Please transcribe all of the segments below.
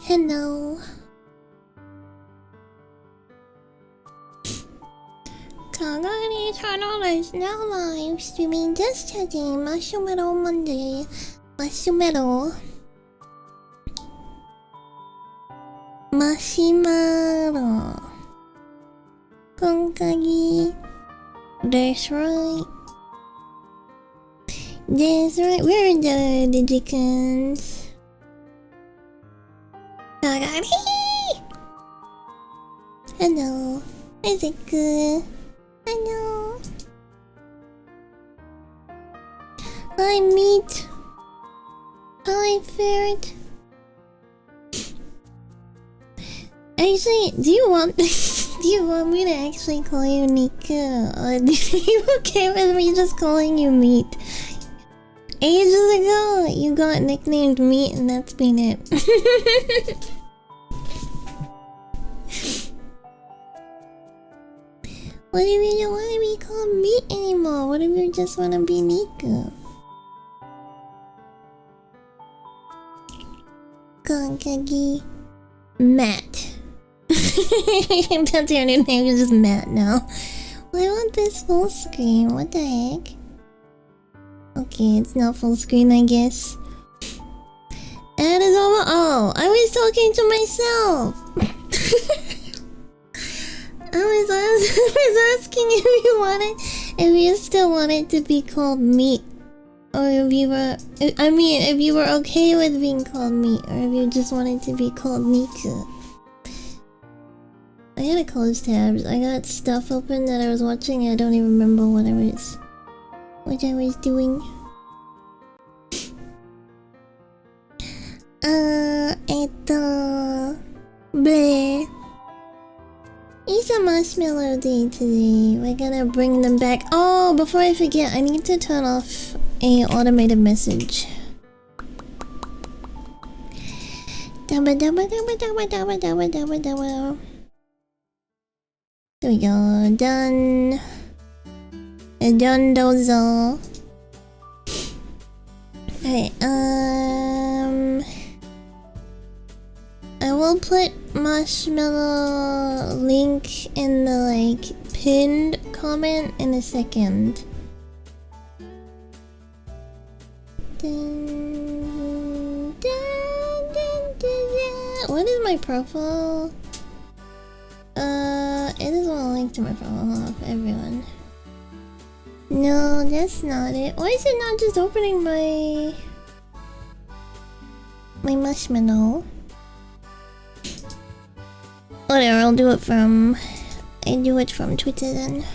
Hello. Kagari channel is now live streaming just chatting Marshmallow Monday. Marshmallow. Marshmallow. Kagari. That's right. That's right. Where are the Digicans? Kagari! Hello. Is it good? Hello. Hi, Meat. Hi, Ferret. Actually, do you want me to actually call you Nika? Or do you okay with me just calling you Meat? Ages ago, you got nicknamed Meat and that's been it. What if you don't want to be called Meat anymore? What if you just want to be Nika? Kagagi. Matt. That's your new name, you're just Matt now. Well, I want this full screen, what the heck? Okay, it's not full screen, I guess. And it's over. Oh, I was talking to myself. I was asking if you still wanted to be called Meat, or if you were, if you were okay with being called Meat, or if you just wanted to be called Nika. I gotta close tabs. I got stuff open that I was watching. I don't even remember what I was doing. Bleh. It's a Marshmallow Day today. We're gonna bring them back. Oh, before I forget, I need to turn off a automated message. There we go. Done. Done dozo. Okay, I will put Marshmallow link in the pinned comment in a second. What is my profile? It doesn't want to link to my profile for everyone. No, that's not it. Why is it not just opening my Marshmallow? Whatever, I'll do it from Twitter then.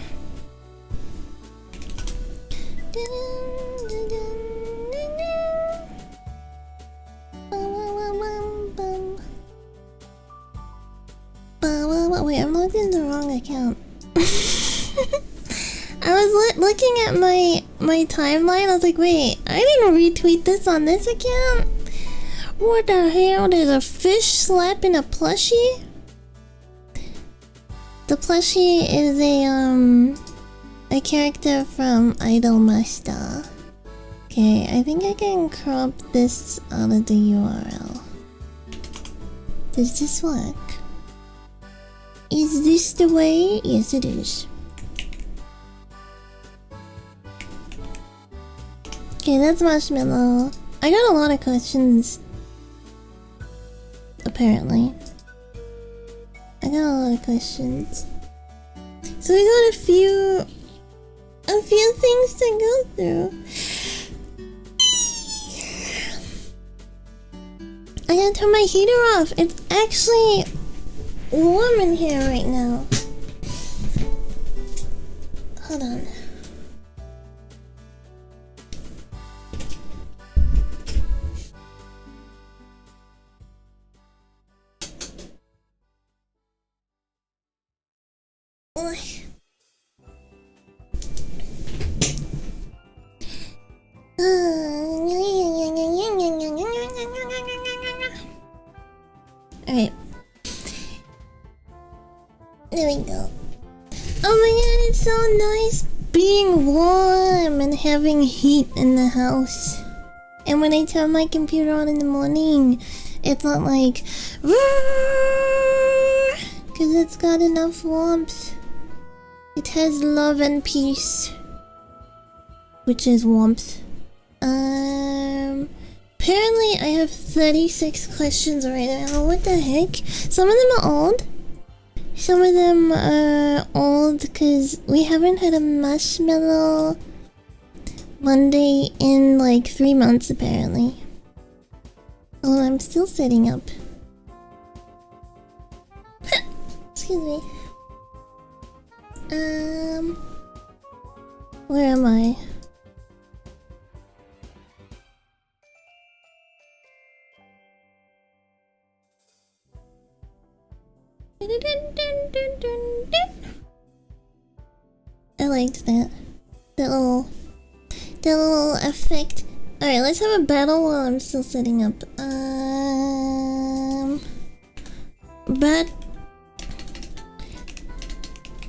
Wait, I'm logged in the wrong account. I was looking at my timeline. I was like, wait, I didn't retweet this on this account. What the hell? There's a fish slapping a plushie. The plushie is a character from Idol Master. Okay, I think I can crop this out of the URL. Does this work? Is this the way? Yes, it is. Okay, that's Marshmallow. I got a lot of questions. Apparently. I got a lot of questions. So we got a few things to go through. I gotta turn my heater off. It's actually warm in here right now. Hold on. Alright. There we go. Oh my god, it's so nice being warm and having heat in the house. And when I turn my computer on in the morning, It's not like because it's got enough warmth. It has love and peace, which is warmth. Apparently I have 36 questions right now. What the heck? Some of them are old. Some of them are old because we haven't had a Marshmallow Monday in like 3 months apparently. Oh, I'm still setting up. Excuse me. Where am I? I liked that. That little effect. Alright, let's have a battle while I'm still setting up.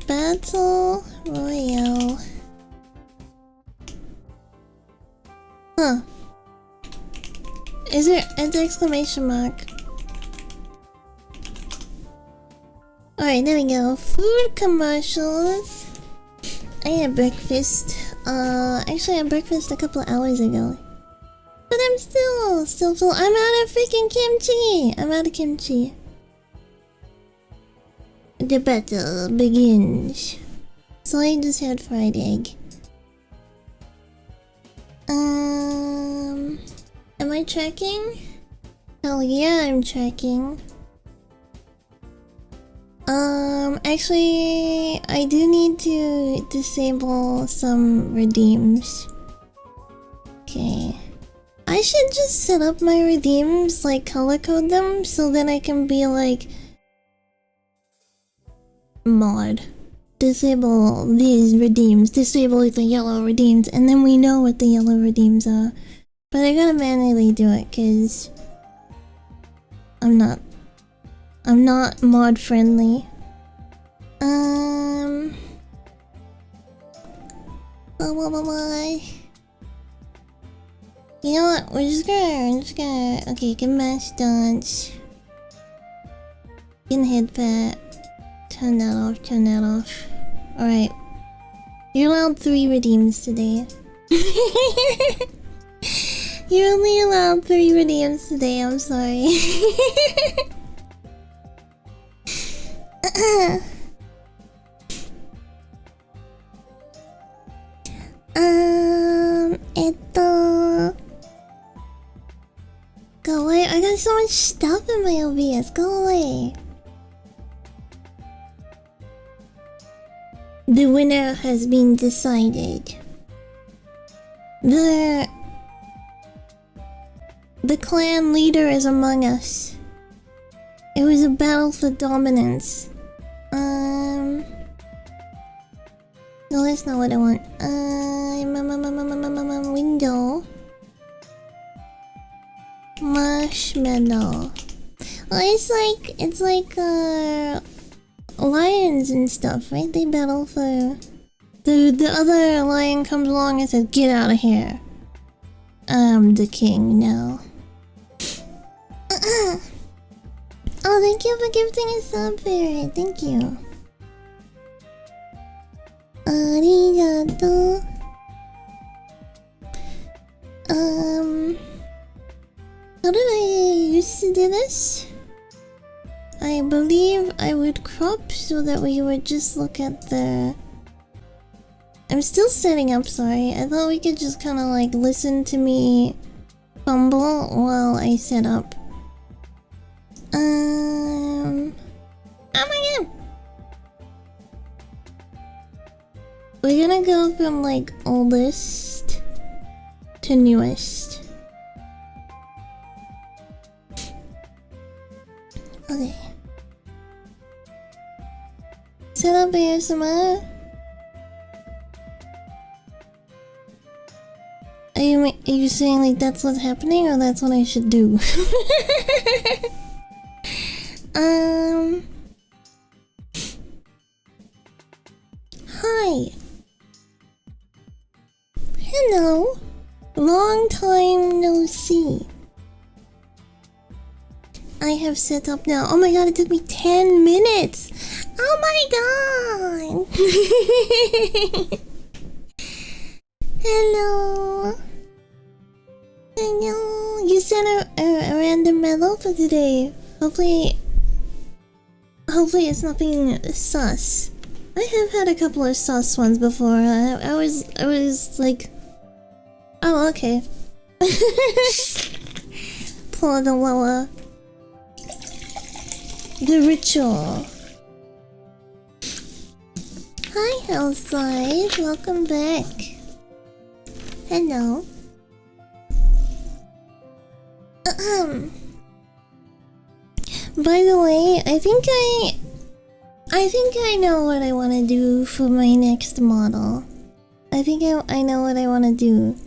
Battle Royale. Huh. Is there an exclamation mark? Alright, there we go. Food commercials. I had breakfast. Actually I had breakfast a couple of hours ago. But I'm still full. I'm out of freaking kimchi! I'm out of kimchi. The battle begins. So I just had fried egg. Am I tracking? Hell yeah, I'm tracking. Actually, I do need to disable some redeems. Okay. I should just set up my redeems, like color code them, so then I can be like... mod. Disable these redeems, disable the yellow redeems, and then we know what the yellow redeems are. But I gotta manually do it, cause... I'm not mod friendly. You know what? We're just gonna. Okay, can mash dance. Can headpat. Turn that off. Alright. You're allowed 3 redeems today. You're only allowed 3 redeems today, I'm sorry. Go away. I got so much stuff in my OBS. Go away. The winner has been decided. The clan leader is among us. It was a battle for dominance. No, that's not what I want. Window. Marshmallow. Oh, it's like lions and stuff, right? They battle for... The other lion comes along and says, "Get out of here. I'm the king now." Oh, thank you for gifting a sub, Fairy. Thank you. Arigato. How did I used to do this? I believe I would crop so that we would just look at the... I'm still setting up, sorry. I thought we could just kind of like listen to me fumble while I set up. Oh my god! We're gonna go from like oldest to newest. Okay. Set up ASMR. Are you saying like that's what's happening or that's what I should do? Hi. Hello. Long time no see. I have set up now. Oh my god, it took me 10 minutes! Oh my god! Hello! Hello! You sent a random medal for today. Hopefully it's nothing sus. I have had a couple of sus ones before. I was like, oh, okay. Pull the lower. The ritual. Hi, Hellside. Welcome back. Hello. By the way, I think I know what I want to do for my next model. I think I know what I want to do.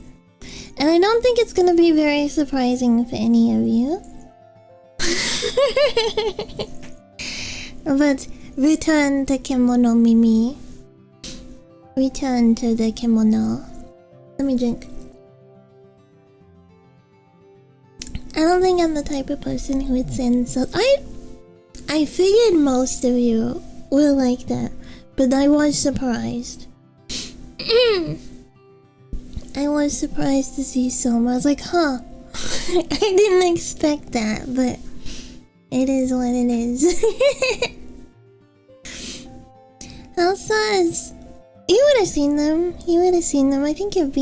And I don't think it's gonna be very surprising for any of you. But return to kimono, Mimi. Return to the kimono. Let me drink. I don't think I'm the type of person who would send so I figured most of you were like that, but I was surprised. I was surprised to see some. I was like, huh. I didn't expect that, but it is what it is. How sus? You would have seen them. You would have seen them. I think you would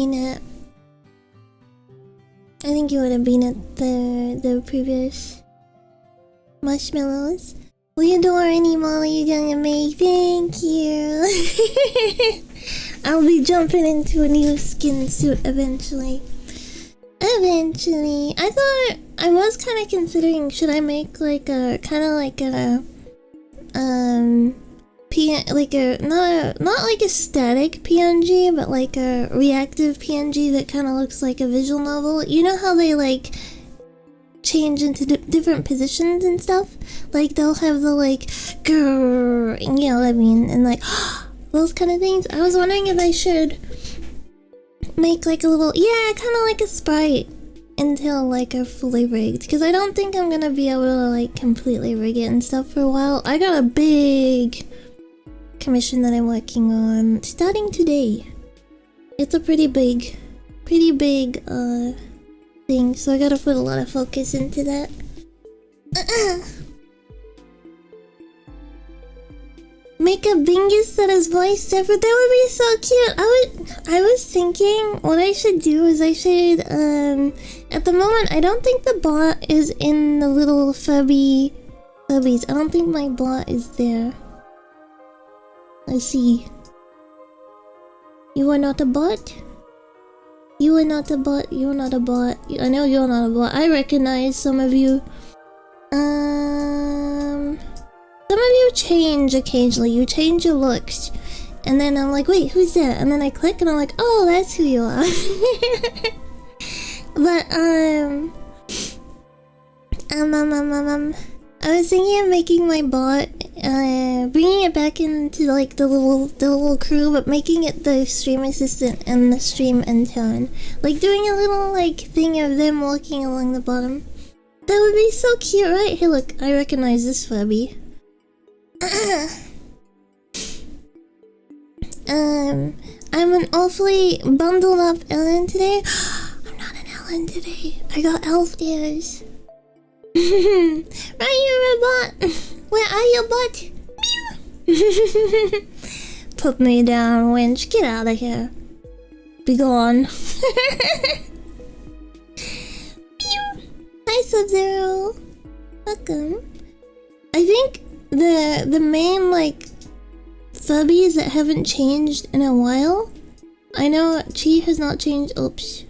have been at the previous marshmallows. We adore any model you're gonna make. Thank you. I'll be jumping into a new skin suit eventually. Eventually. I thought I was kind of considering, should I make like a kind of like a not like a static PNG, but like a reactive PNG that kind of looks like a visual novel. You know how they like change into different positions and stuff? Like they'll have the like grrr, you know what I mean, and like those kind of things. I was wondering if I should make like a little, yeah, kind of like a sprite until like a fully rigged, because I don't think I'm gonna be able to like completely rig it and stuff for a while. I got a big commission that I'm working on starting today. It's a pretty big thing, so I gotta put a lot of focus into that. Make a Bingus that is voiced separate. That would be so cute. I was thinking what I should do is I should at the moment I don't think the bot is in the little fubbies. I don't think my bot is there. Let's see. You are not a bot? You are not a bot. You're not a bot. I know you're not a bot. I recognize some of you. Some of you change occasionally. You change your looks. And then I'm like, wait, who's that? And then I click and I'm like, oh, that's who you are. But, I was thinking of making my bot, bringing it back into like the little crew, but making it the stream assistant and the stream intern. Like doing a little like thing of them walking along the bottom. That would be so cute, right? Hey look, I recognize this Furby. I'm an awfully bundled up Ellen today. I'm not an Ellen today. I got elf ears. Right, you robot. Where are you, bot? Meow. Put me down, winch. Get out of here. Be gone. Hi, Sub-Zero. Welcome. I think the main like Fubbies that haven't changed in a while. I know Chi has not changed. Oops.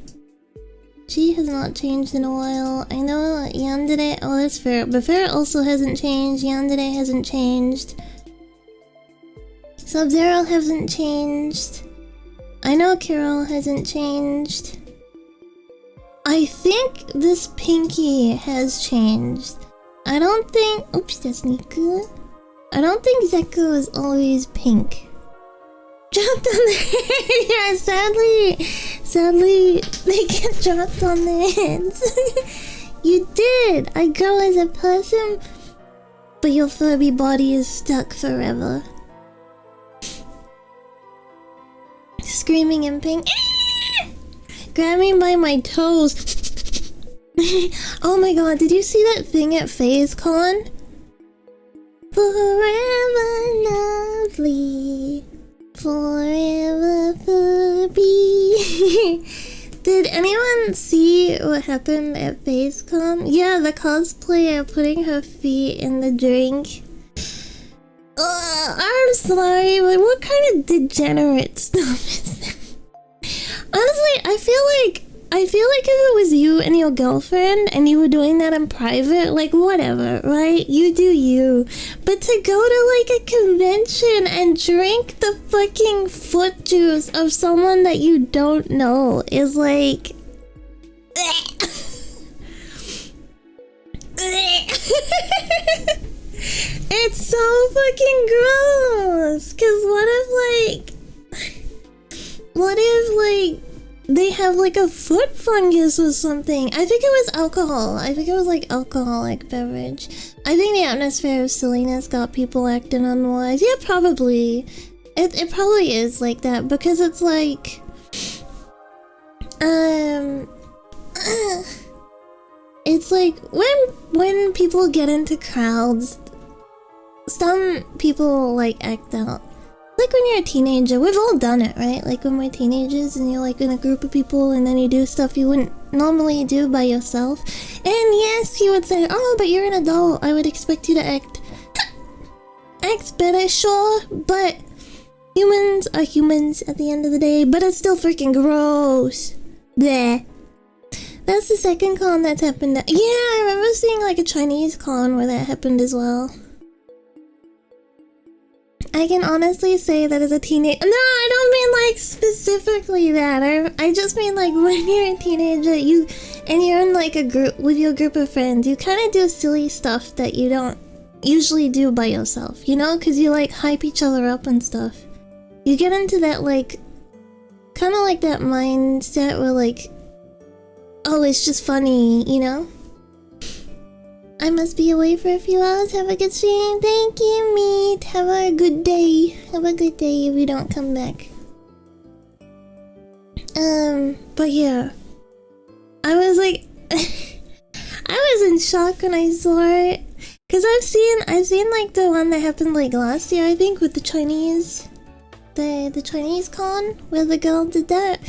Chi has not changed in a while. I know Yandere. Oh, that's Ferret. But Ferret also hasn't changed. Yandere hasn't changed. Sub-Zero hasn't changed. I know Carol hasn't changed. I think this Pinky has changed. I don't think... Oops, that's Niku. I don't think Zeku is always pink. Dropped on their head. Yeah, sadly, they get dropped on their heads. You did! I grow as a person, but your Furby body is stuck forever. Screaming in pain. Grab me by my toes. Oh my god, did you see that thing at FazeCon? Forever lovely, forever Furby. Did anyone see what happened at FazeCon? Yeah, the cosplayer putting her feet in the drink. I'm sorry, but what kind of degenerate stuff is that? Honestly, I feel like if it was you and your girlfriend and you were doing that in private, like whatever, right? You do you. But to go to like a convention and drink the fucking foot juice of someone that you don't know is like... It's so fucking gross. Cause what if they have like a foot fungus or something? I think it was alcohol. I think it was like alcoholic beverage. I think the atmosphere of silliness got people acting unwise. Yeah, probably. It probably is like that because it's like it's like when people get into crowds, some people like act out. Like when you're a teenager, we've all done it, right? Like when we're teenagers and you're like in a group of people and then you do stuff you wouldn't normally do by yourself. And yes, you would say, oh, but you're an adult. I would expect you to act better, sure. But humans are humans at the end of the day. But it's still freaking gross. Bleh. That's the second con that's happened. Yeah, I remember seeing like a Chinese con where that happened as well. I can honestly say that as a teenager. No, I don't mean like specifically that. I just mean like when you're a teenager, and you're in like a group with your group of friends, you kind of do silly stuff that you don't usually do by yourself, you know? Because you like hype each other up and stuff. You get into that like, kind of like that mindset where like, oh, it's just funny, you know? I must be away for a few hours. Have a good stream. Thank you, Meat. Have a good day. Have a good day if you don't come back. But yeah. I was like... I was in shock when I saw it. Cause I've seen like the one that happened like last year, I think, with the Chinese... The Chinese con, where the girl did that.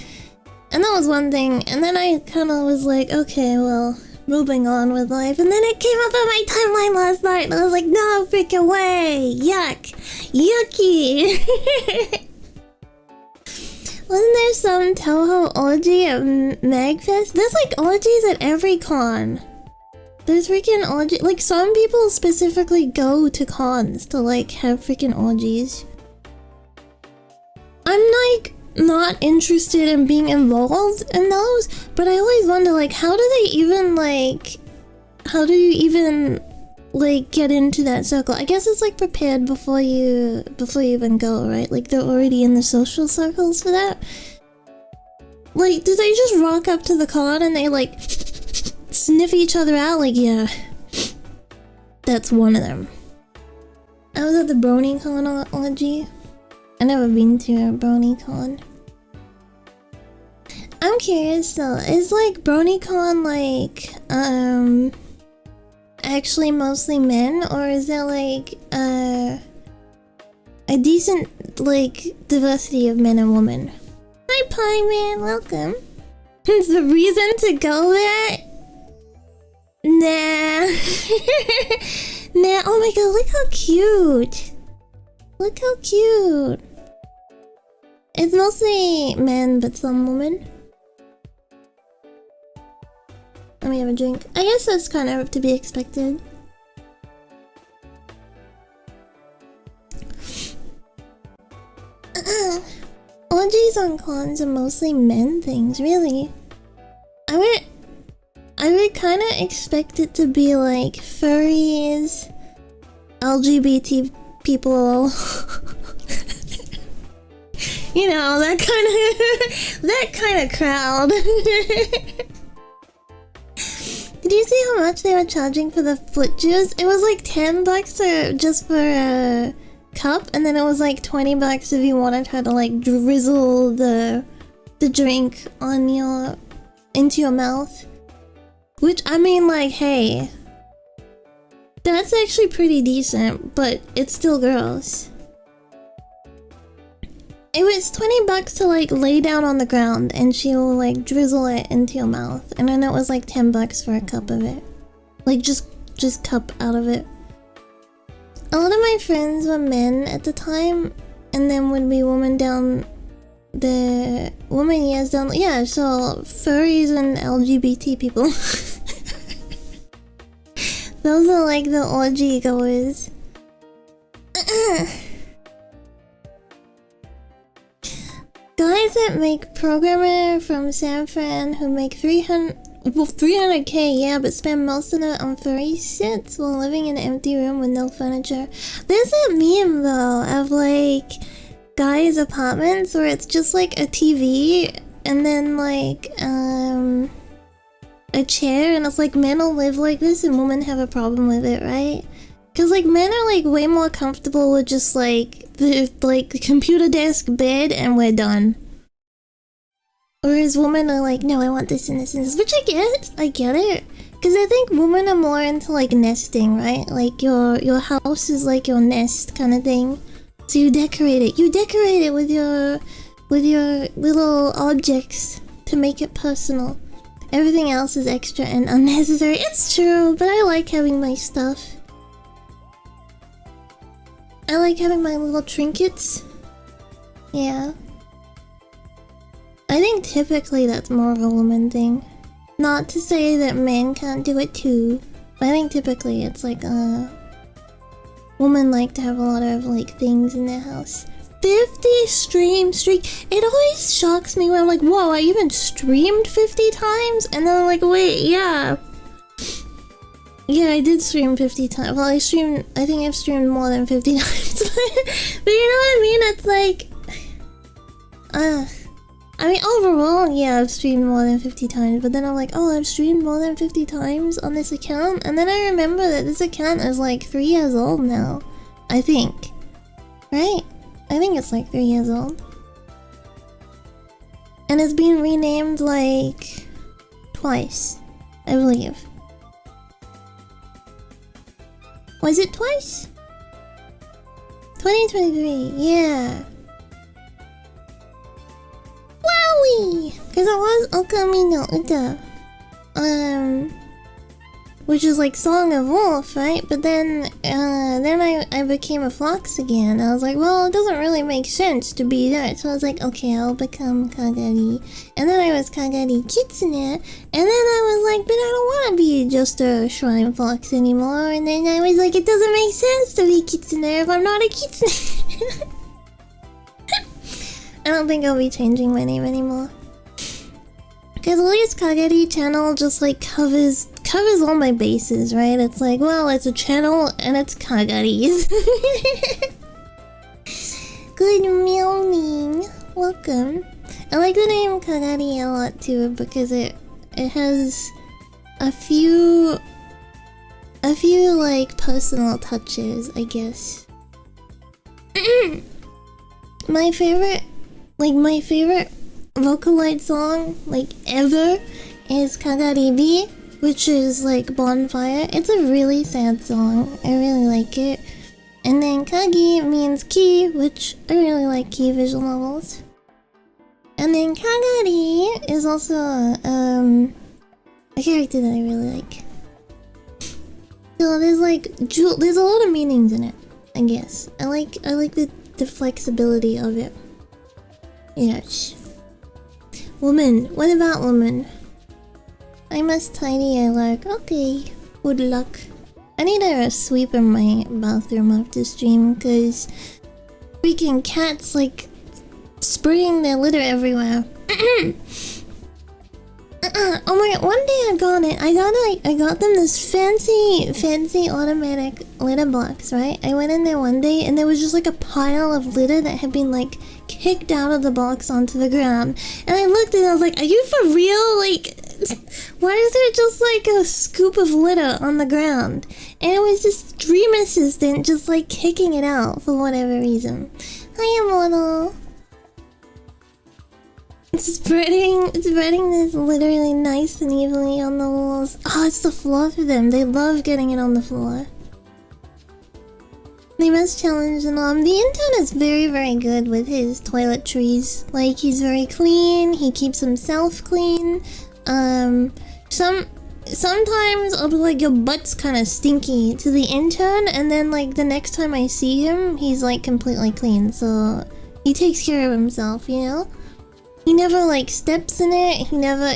And that was one thing. And then I kinda was like, okay, well... moving on with life, and then it came up on my timeline last night, and I was like, no freaking way! Yuck! Yucky! Wasn't there some Toho orgy at Magfest? There's like orgies at every con. There's freaking orgy. Like some people specifically go to cons to like have freaking orgies. I'm like not interested in being involved in those, but I always wonder like how do you even like get into that circle? I guess it's like prepared before you even go, right? Like they're already in the social circles for that. Like do they just rock up to the con and they like sniff each other out? Like yeah, that's one of them. I was at the BronyCon orgy. I've never been to a BronyCon. I'm curious though, is like BronyCon like actually mostly men, or is there like a decent like diversity of men and women? Hi Pie Man, welcome. Is the reason to go there? Nah. Nah, oh my god, look how cute. Look how cute. It's mostly men, but some women. Let me have a drink. I guess that's kind of to be expected. Orgies on cons are mostly men things, really. I would kind of expect it to be like furries, LGBT people. You know, that kind of crowd. Did you see how much they were charging for the foot juice? It was like $10 just for a cup, and then it was like $20 if you wanted her to like drizzle the drink on into your mouth. Which, I mean, like, hey, that's actually pretty decent, but it's still gross. It was $20 to like lay down on the ground and she'll like drizzle it into your mouth, and then it was like $10 for a cup of it, like just cup out of it. A lot of my friends were men at the time, and then would be woman years down. Yeah, so furries and LGBT people. Those are like the orgy goers. Guys that make programmer from San Fran who make 300k, yeah, but spend most of it on furry sits while living in an empty room with no furniture. There's a meme though of like guys' apartments where it's just like a TV and then like a chair, and it's like men will live like this and women have a problem with it, right? Because like men are like way more comfortable with just like the computer desk, bed, and we're done. Whereas women are like, no, I want this and this and this, which I get it. Because I think women are more into like nesting, right? Like your house is like your nest kind of thing. So you decorate it. You decorate it with your little objects to make it personal. Everything else is extra and unnecessary. It's true, but I like having my stuff. I like having my little trinkets. Yeah. I think typically that's more of a woman thing. Not to say that men can't do it too, but I think typically it's like women like to have a lot of like things in their house. 50 stream streak. It always shocks me when I'm like, whoa, I even streamed 50 times? And then I'm like, wait, yeah. Yeah, I did stream 50 times. Well, I think I've streamed more than 50 times. But you know what I mean? It's like... I mean, overall, yeah, I've streamed more than 50 times. But then I'm like, oh, I've streamed more than 50 times on this account? And then I remember that this account is like 3 years old now. I think. Right? I think it's like 3 years old. And it's been renamed like... twice. I believe. Was it twice? 2023, yeah. Wowie! Because it was Okami no Uta. Which is like Song of Wolf, right? But then I became a fox again. I was like, well, it doesn't really make sense to be that. So I was like, okay, I'll become Kagari. And then I was Kagari Kitsune. And then I was like, but I don't want to be just a shrine fox anymore. And then I was like, it doesn't make sense to be Kitsune if I'm not a Kitsune. I don't think I'll be changing my name anymore. Because at least Kagari channel just like covers all my bases, right? It's like, well, it's a channel and it's Kagari's. Good morning. Welcome. I like the name Kagari a lot too because it has a few like personal touches, I guess. My favorite Vocaloid song, like, ever, is Kagari B, which is, like, Bonfire. It's a really sad song. I really like it. And then Kagi means key, which I really like key visual novels. And then Kagari is also, a character that I really like. So there's, like, there's a lot of meanings in it, I guess. I like the flexibility of it. Yes. Woman. What about woman? I must tidy I like. Okay. Good luck. I need a sweep in my bathroom after stream because freaking cats like spraying their litter everywhere. Oh my god, one day I got them this fancy automatic litter box, right? I went in there one day and there was just like a pile of litter that had been like kicked out of the box onto the ground. And I looked and I was like, are you for real? Like, Why is there just like a scoop of litter on the ground? And it was this dream assistant just like kicking it out for whatever reason. Hi, Immortal. It's spreading this literally nice and evenly on the walls. Oh, it's the floor for them. They love getting it on the floor. They must challenge and the intern is very, very good with his toiletries. Like, he's very clean. He keeps himself clean. Sometimes I'll be like, your butt's kind of stinky to the intern, and then like the next time I see him, he's like completely clean. So he takes care of himself, you know? He never like steps in it.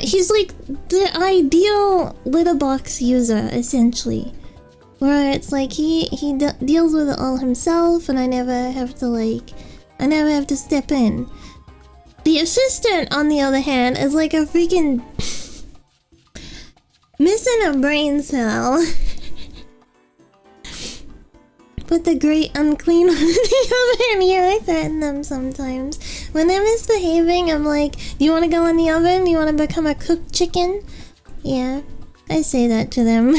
He's like the ideal litter box user, essentially. Where it's like he deals with it all himself, and I never have to step in. The assistant, on the other hand, is like a freaking missing a brain cell. But the great unclean one on the other hand, yeah, I threaten them sometimes. When they're misbehaving, I'm like, do you want to go in the oven? Do you want to become a cooked chicken? Yeah, I say that to them.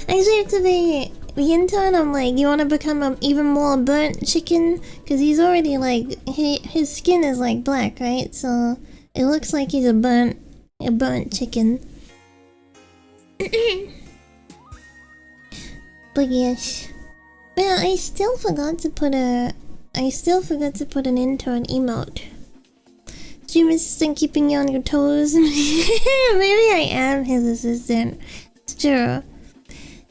Actually, to the intern, I'm like, you want to become an even more burnt chicken? Because he's already like, his skin is like black, right? So it looks like he's a burnt chicken. But yes. Man, I still forgot to put an intern emote. Stream assistant keeping you on your toes. Maybe I am his assistant. It's true.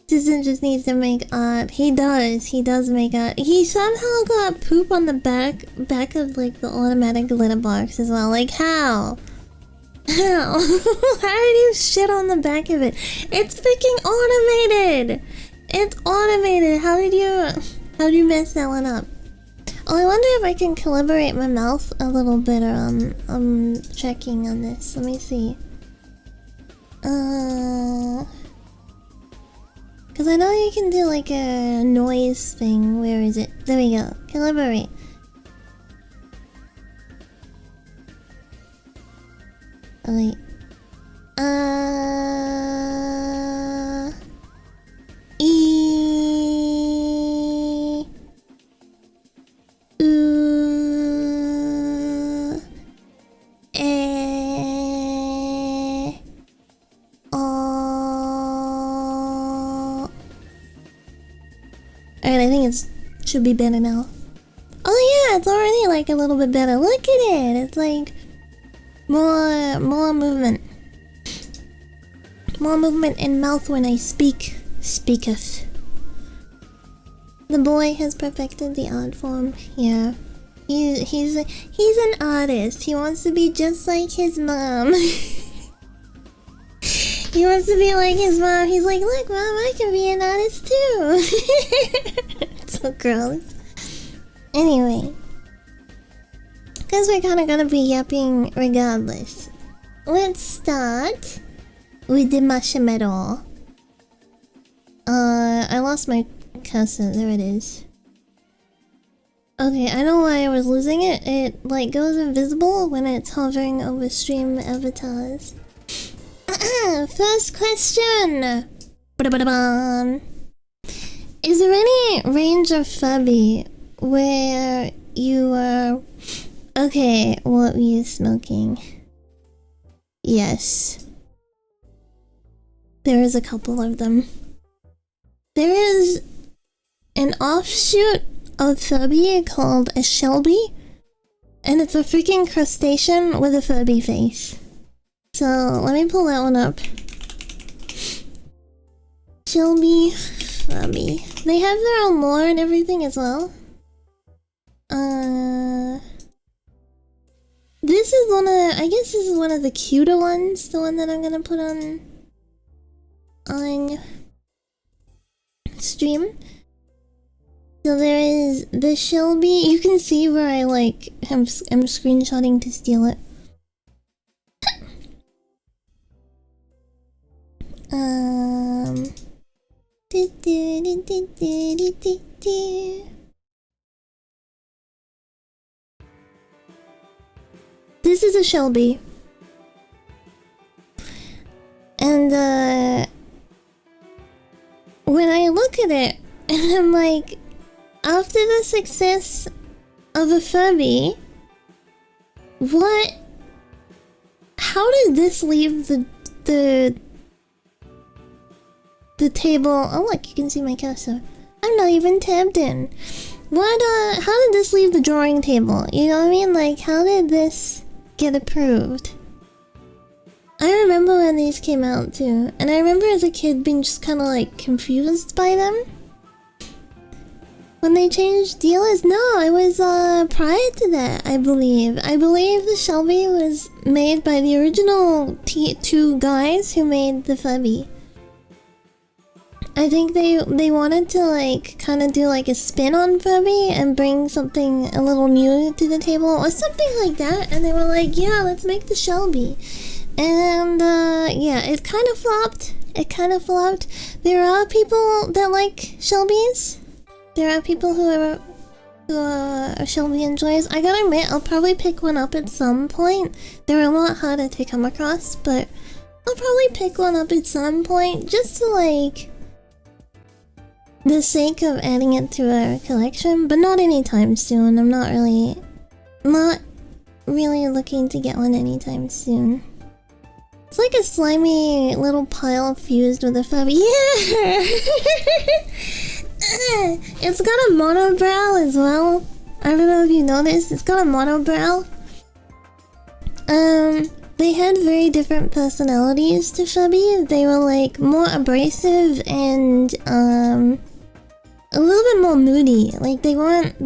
Assistant just needs to make art. He does make art. He somehow got poop on the back of like the automatic litter box as well. Like how? How? How did you shit on the back of it? It's freaking automated! It's automated! How did you mess that one up? Oh, I wonder if I can calibrate my mouth a little better. I'm checking on this. Let me see. Cause I know you can do like a noise thing. Where is it? There we go. Calibrate. Oh wait. Alright, I think it should be better now. Oh yeah, it's already like a little bit better. Look at it. It's like more movement. More movement in mouth when I speaketh. The boy has perfected the art form. Yeah. He's an artist. He wants to be just like his mom. He wants to be like his mom. He's like, look, mom, I can be an artist too. It's so gross. Anyway. Because we're kind of gonna be yapping regardless. Let's start with the marshmallow. I lost my cursor. There it is. Okay, I know why I was losing it. It, like, goes invisible when it's hovering over stream avatars. First question! Is there any range of Furby where you were... Okay, what were you smoking? Yes. There is a couple of them. There is an offshoot of Furby called a Shelby, and it's a freaking crustacean with a Furby face. So, let me pull that one up. Shelby, Furby. They have their own lore and everything as well. This is I guess this is one of the cuter ones, the one that I'm gonna put on stream. So there is the Shelby. You can see where I like am screenshotting to steal it. This is a Shelby. when I look at it, and I'm like, after the success of a Furby, how did this leave the table? Oh look, you can see my cursor. I'm not even tabbed in. How did this leave the drawing table? You know what I mean? Like, how did this get approved? I remember when these came out too, and I remember as a kid being just kind of like confused by them. When they changed dealers? No, it was prior to that, I believe. I believe the Shelby was made by the original two guys who made the Furby. I think they wanted to like kind of do like a spin on Furby and bring something a little new to the table or something like that, and they were like, yeah, let's make the Shelby. And yeah, it kind of flopped. There are people that like Shelbys. There are people who are Shelby enjoys. I gotta admit, I'll probably pick one up at some point. They're a lot harder to come across, but I'll probably pick one up at some point just to like the sake of adding it to a collection, but not anytime soon. I'm not really looking to get one anytime soon. It's like a slimy little pile fused with a Furby. Yeah! It's got a monobrow as well. I don't know if you noticed. It's got a monobrow. They had very different personalities to Furby. They were like more abrasive and a little bit more moody. Like they weren't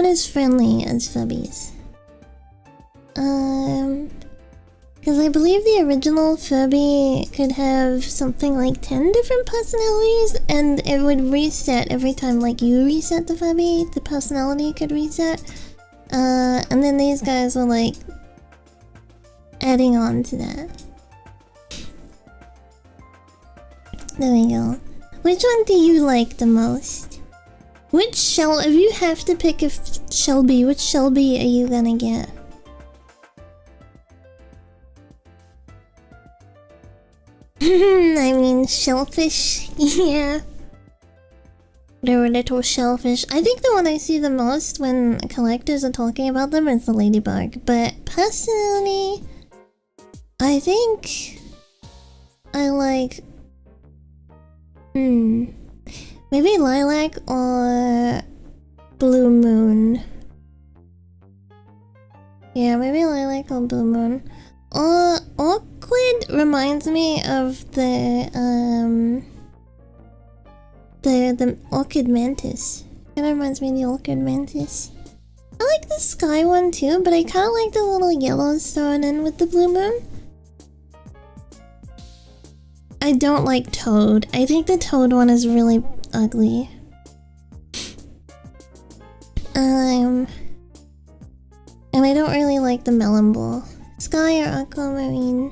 as friendly as Furbies. Because I believe the original Furby could have something like 10 different personalities, and it would reset every time like you reset the Furby, the personality could reset. And then these guys were like adding on to that. There we go. Which one do you like the most? If you have to pick a Shelby, which Shelby are you gonna get? I mean, shellfish, yeah. They're a little shellfish. I think the one I see the most when collectors are talking about them is the ladybug. But personally, I think I like... maybe lilac or blue moon. Yeah, maybe lilac or blue moon. Orchid reminds me of the orchid mantis. Kinda reminds me of the orchid mantis. I like the sky one too, but I kinda like the little yellows thrown in with the blue moon. I don't like toad. I think the toad one is really ugly. And I don't really like the melon ball. Sky or aquamarine.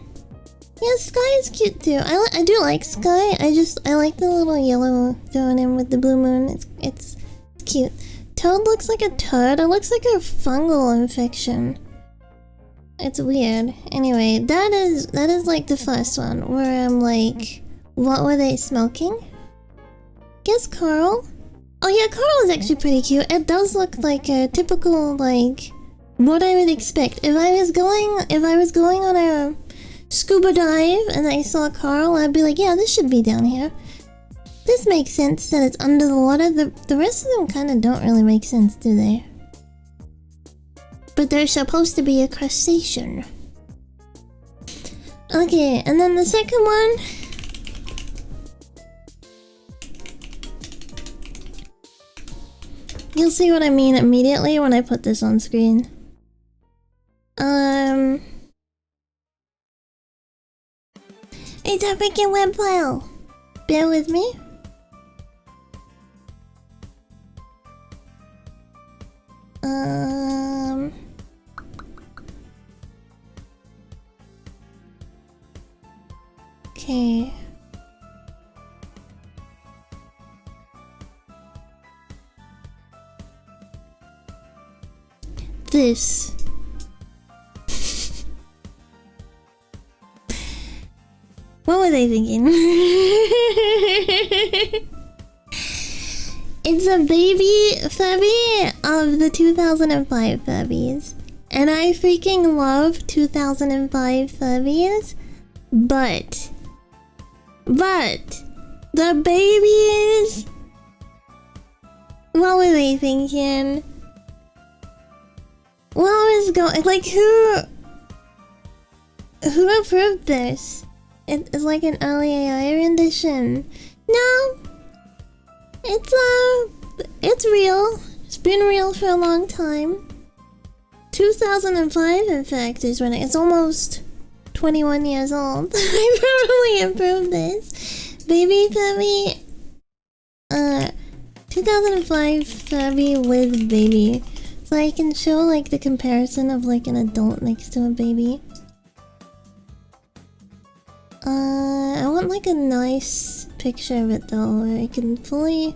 Yeah, sky is cute too. I do like sky. I like the little yellow thrown in with the blue moon. It's cute. Toad looks like a turd. It looks like a fungal infection. It's weird. Anyway, that is like the first one where I'm like, what were they smoking? Guess Carl. Oh yeah, Carl is actually pretty cute. It does look like a typical like what I would expect. If I was going on a scuba dive and I saw Carl, I'd be like, yeah, this should be down here. This makes sense that it's under the water. The rest of them kind of don't really make sense, do they? But they're supposed to be a crustacean. Okay, and then the second one. You'll see what I mean immediately when I put this on screen. It's a freaking web file. Bear with me. Okay. This. What were they thinking? It's a baby Furby of the 2005 Furbies. And I freaking love 2005 Furbies. But the babies, what were they thinking? What was going, like, who approved this? It's like an early AI rendition. No, it's real. It's been real for a long time. 2005, in fact, is when it's almost 21 years old. I probably approved this. Baby Furby. 2005 Furby with baby. So I can show like the comparison of like an adult next to a baby. I want like a nice picture of it though, where I can fully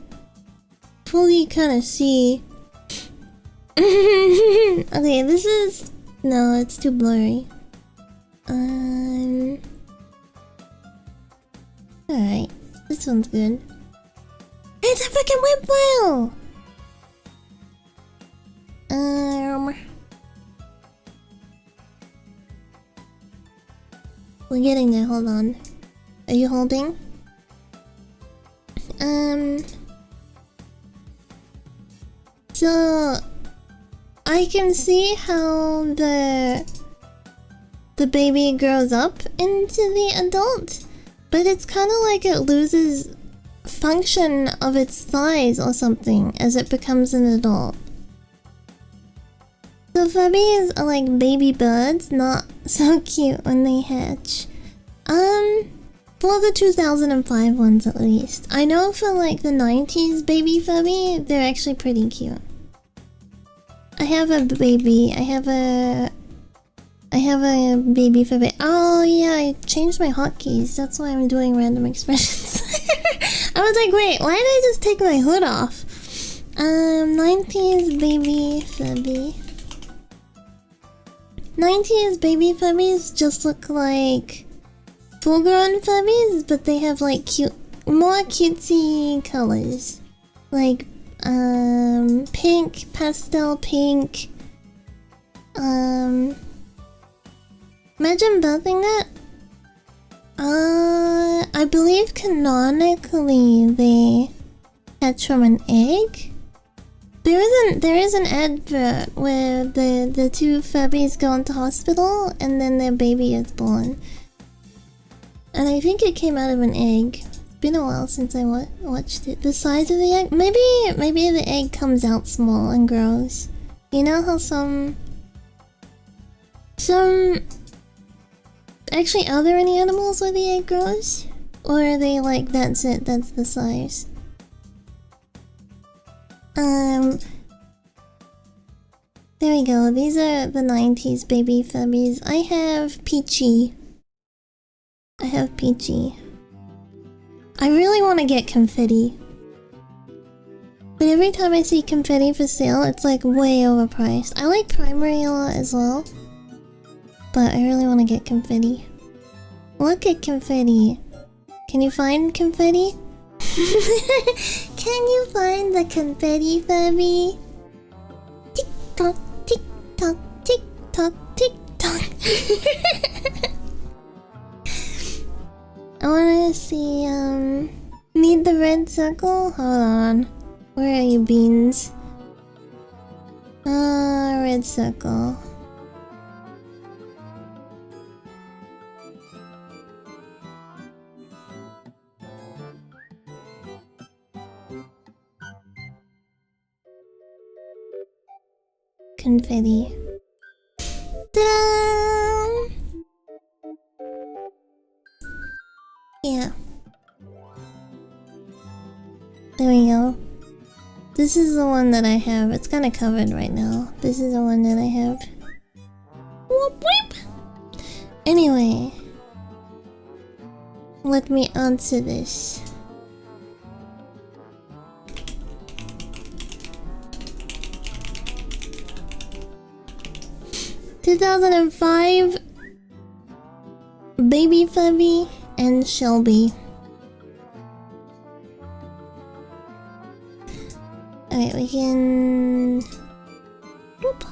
kind of see. Okay, this is... No, it's too blurry. Alright, this one's good. It's a freaking whip whale! We're getting there, hold on. Are you holding? So... I can see how the baby grows up into the adult, but it's kind of like it loses function of its thighs or something as it becomes an adult. So Furbies are like baby birds, not so cute when they hatch. For the 2005 ones at least. I know for like the 90s baby Furby, they're actually pretty cute. I have a baby. I have a baby Furby. Oh yeah, I changed my hotkeys. That's why I'm doing random expressions. I was like, wait, why did I just take my hood off? 90s baby Furby. 90s baby Furbies just look like full-grown Furbies, but they have like more cutesy colors. Like pink, pastel pink. Imagine building that. I believe canonically they hatch from an egg. There is an advert where the two Furbies go into hospital and then their baby is born. And I think it came out of an egg. Been a while since I watched it. The size of the egg, maybe the egg comes out small and grows. You know how some actually, are there any animals where the egg grows, or are they like that's it, that's the size? There we go. These are the 90s baby Furbies. I have Peachy. I really want to get confetti. But every time I see confetti for sale, it's like way overpriced. I like primary a lot as well. But I really want to get confetti. Look at confetti. Can you find confetti? Can you find the confetti Furby? Tick tock, tick tock, tick tock, tick tock. I wanna see, need the red circle? Hold on. Where are you, beans? Red circle. Confetti. Ta-da! Yeah. There we go. This is the one that I have. It's kind of covered right now. This is the one that I have. Whoop whoop! Anyway. Let me answer this. (2005) Baby Furby and Shelby. Alright, we can... Doop.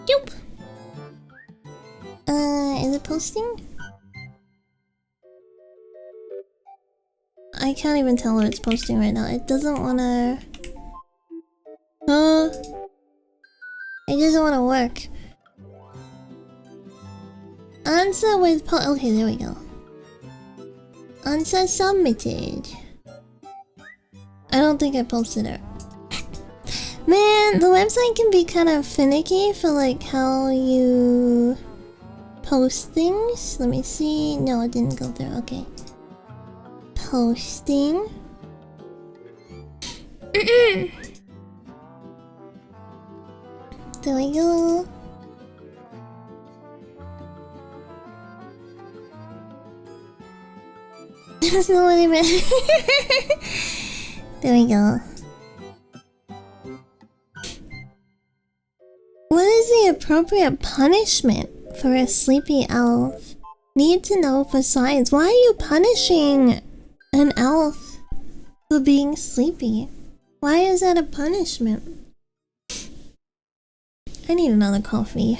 Doop. Is it posting? I can't even tell if it's posting right now. It doesn't wanna... It doesn't wanna work. Answer with okay, there we go. Answer submitted. I don't think I posted it. Man, the website can be kind of finicky for like how you post things. Let me see. No, it didn't go through. Okay. Posting. There we go. That's not what I meant. There we go. What is the appropriate punishment for a sleepy elf? Need to know for science. Why are you punishing an elf for being sleepy? Why is that a punishment? I need another coffee.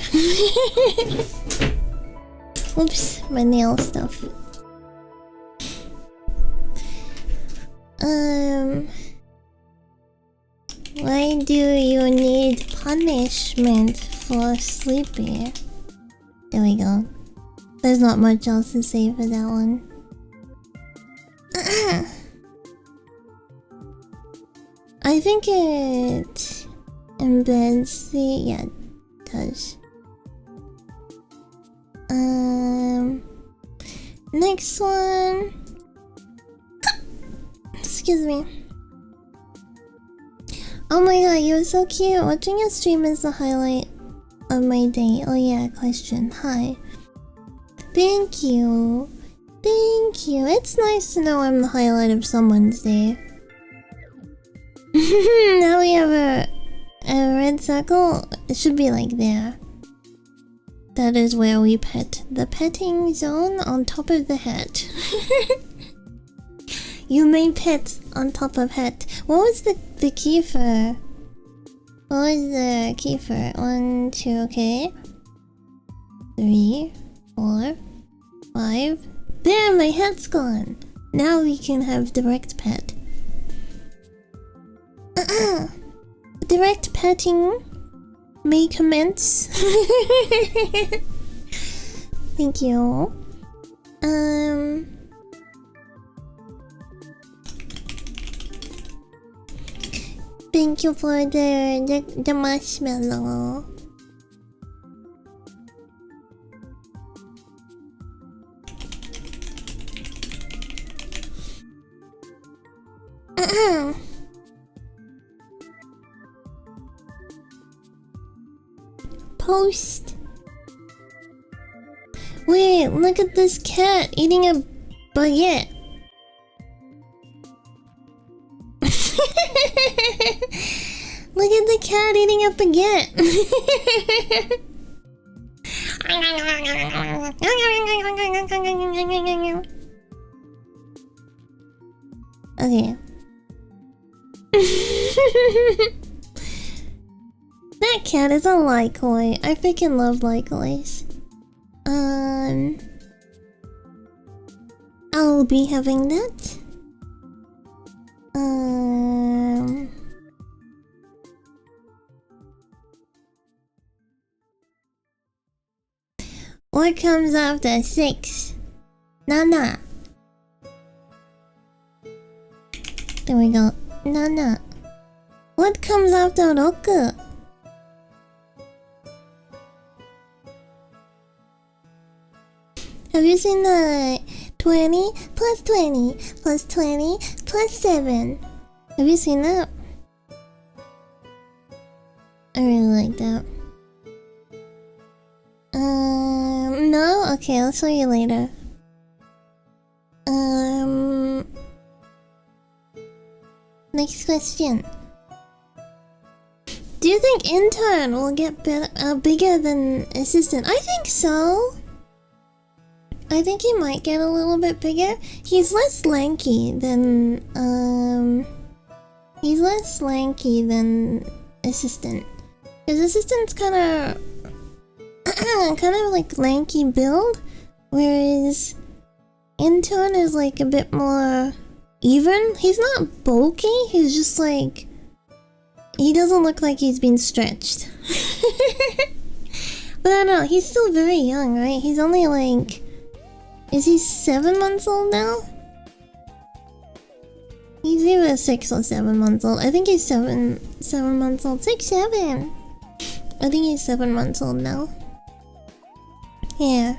Oops, my nail stuff. Why do you need punishment for sleepy? There we go. There's not much else to say for that one. I think it embeds the... yeah, it does. Next one. Excuse me. Oh my god, you were so cute. Watching your stream is the highlight of my day. Oh yeah, question. Hi. Thank you. Thank you. It's nice to know I'm the highlight of someone's day. Now we have a red circle. It should be like there. That is where we pet. The petting zone on top of the hat. You may pet on top of hat. What was the key for? What was the key for? 1, 2, okay. 3, 4, 5. There, my hat's gone. Now we can have direct pet. Direct petting may commence. Thank you. Thank you for the marshmallow. Post. Wait, look at this cat eating a baguette. Look at the cat eating a baguette. Okay. That cat is a Lycoy. I freaking love Lycoys. I'll be having that. What comes after 6? Nana. There we go. Nana. What comes after Roku? Have you seen the 20 plus 20 plus 20 plus 7? Have you seen that? I really like that. No? Okay, I'll show you later. Next question. Do you think intern will get bigger than assistant? I think so. I think he might get a little bit bigger. He's less lanky than assistant. His assistant's kind of like lanky build, whereas intern is like a bit more even. He's not bulky. He's just like, he doesn't look like he's been stretched. But I don't know. He's still very young, right? He's only like, is he 7 months old now? He's either 6 or 7 months old. I think he's 7 months old. 6, 7. I think he's 7 months old now. Yeah.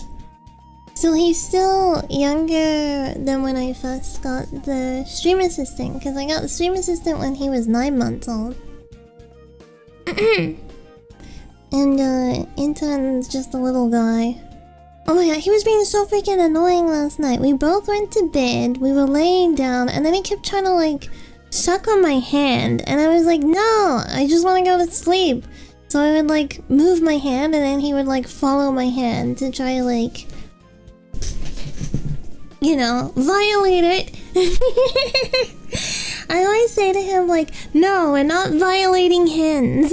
So he's still younger than when I first got the stream assistant, because I got the stream assistant when he was 9 months old. And intern's just a little guy. Oh my god, he was being so freaking annoying last night. We both went to bed, we were laying down, and then he kept trying to like suck on my hand, and I was like, no, I just want to go to sleep. So I would like move my hand, and then he would like follow my hand to try like, you know, violate it. I always say to him like, no, we're not violating hands.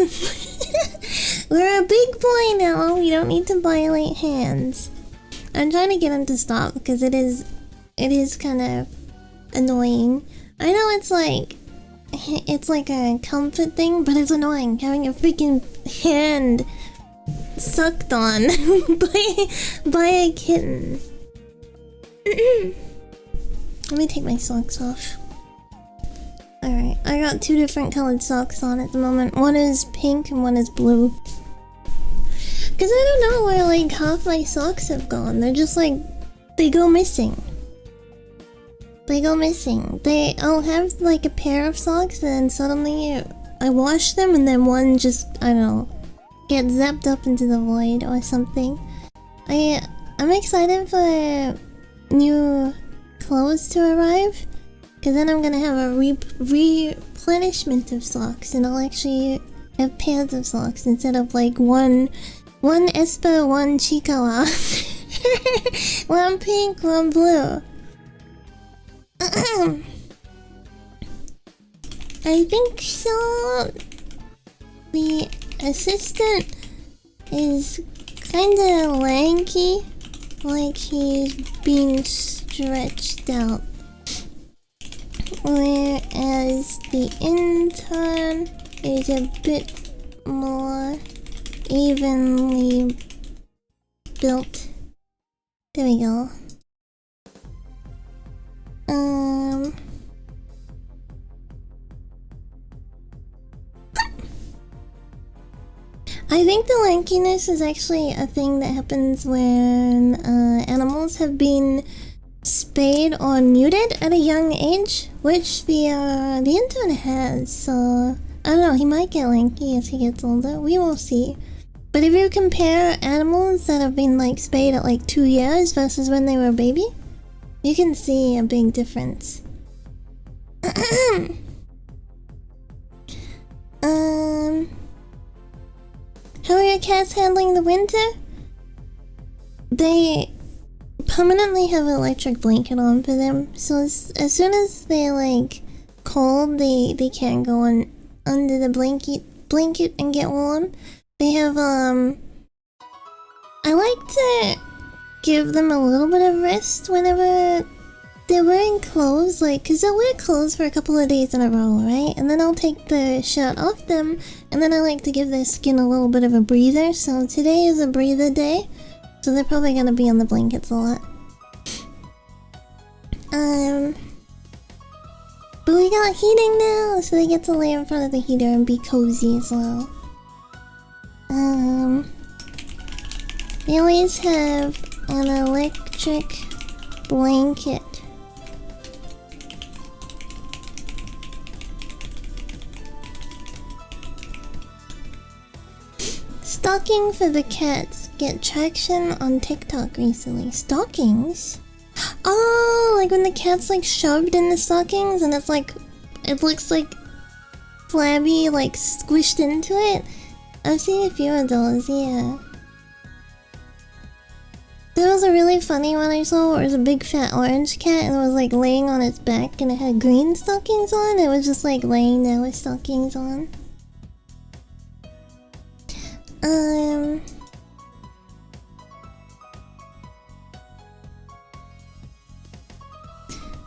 We're a big boy now, we don't need to violate hands. I'm trying to get him to stop because it is kind of annoying. I know it's like a comfort thing, but it's annoying having a freaking hand sucked on by a kitten. Let me take my socks off. Alright, I got 2 different colored socks on at the moment. One is pink and one is blue. Because I don't know where like half my socks have gone. They're just like, they go missing. I'll have like a pair of socks and then suddenly I wash them and then one just, I don't know, gets zapped up into the void or something. I'm excited for new clothes to arrive, because then I'm gonna have a replenishment of socks and I'll actually have pairs of socks instead of like one Espa, one Chikawa. One pink, one blue. I think so. The assistant is kinda lanky, like he's being stretched out. Whereas the intern is a bit more evenly built. There we go. I think the lankiness is actually a thing that happens when animals have been spayed or neutered at a young age, which the intern has. So I don't know, he might get lanky as he gets older. We will see. But if you compare animals that have been like spayed at like 2 years versus when they were a baby, you can see a big difference. How are your cats handling the winter? They permanently have an electric blanket on for them, so as soon as they're like cold, they can go on under the blanket and get warm. They have I like to give them a little bit of rest whenever they're wearing clothes, like, cause they'll wear clothes for a couple of days in a row, right? And then I'll take the shirt off them, and then I like to give their skin a little bit of a breather. So today is a breather day, so they're probably gonna be on the blankets a lot. But we got heating now, so they get to lay in front of the heater and be cozy as well. They always have an electric blanket. Stalking for the cats get traction on TikTok recently. Stockings? Oh, like when the cat's like shoved in the stockings and it's like, it looks like flabby, like squished into it. I've seen a few of those, yeah. There was a really funny one I saw where it was a big fat orange cat and it was like laying on its back and it had green stockings on. It was just like laying there with stockings on.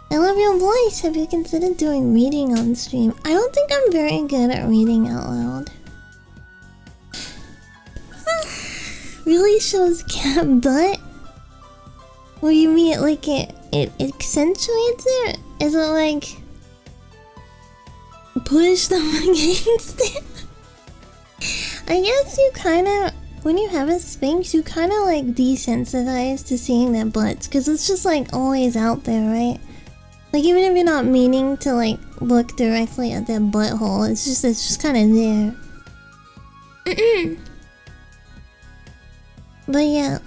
I love your voice. Have you considered doing reading on stream? I don't think I'm very good at reading out loud. Really shows cat butt? What do you mean? Like it accentuates it? Is it like push them against it? I guess you kind of, when you have a Sphinx, you kind of like desensitize to seeing their butts because it's just like always out there, right? Like even if you're not meaning to like look directly at their butthole, it's just kind of there. But yeah,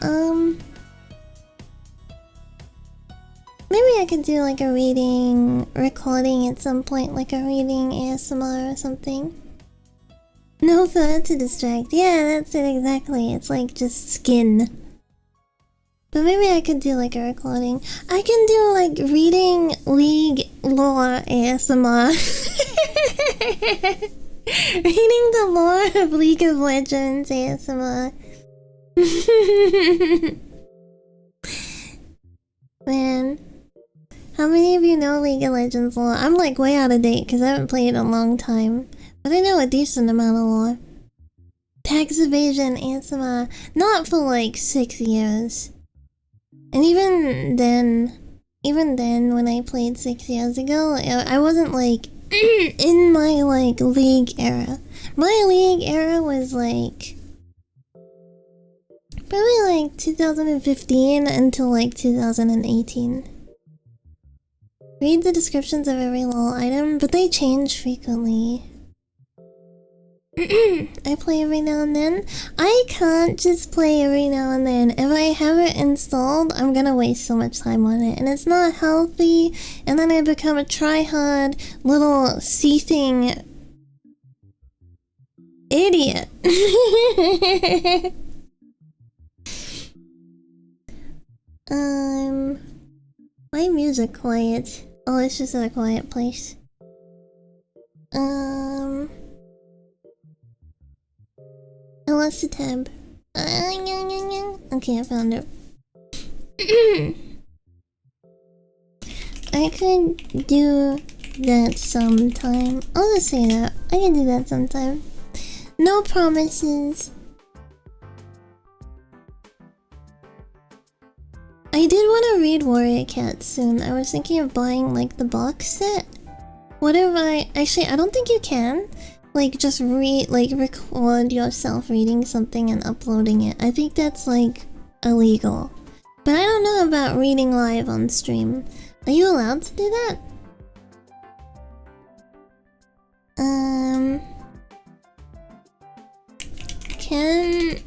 maybe I could do like a reading recording at some point, like a reading ASMR or something. No fur to distract. Yeah, that's it exactly. It's like just skin. But maybe I could do like a recording. I can do like reading League lore ASMR. Reading the lore of League of Legends ASMR. Man, how many of you know League of Legends lore? I'm like way out of date because I haven't played in a long time. But I know a decent amount of lore. Tax evasion ASMR. Not for like 6 years. And even then when I played 6 years ago, I wasn't like in my like League era. My League era was like probably like 2015 until like 2018. Read the descriptions of every little item, but they change frequently. I play every now and then. I can't just play every now and then. If I have it installed, I'm gonna waste so much time on it. And it's not healthy. And then I become a try-hard little seething idiot. Why music quiet? Oh, it's just in a quiet place. I lost the tab. Okay, I found it. I could do that sometime. I'll just say that. I can do that sometime. No promises. I did want to read Warrior Cat soon. I was thinking of buying like the box set. What if actually, I don't think you can. Like just record yourself reading something and uploading it. I think that's like illegal. But I don't know about reading live on stream. Are you allowed to do that? Can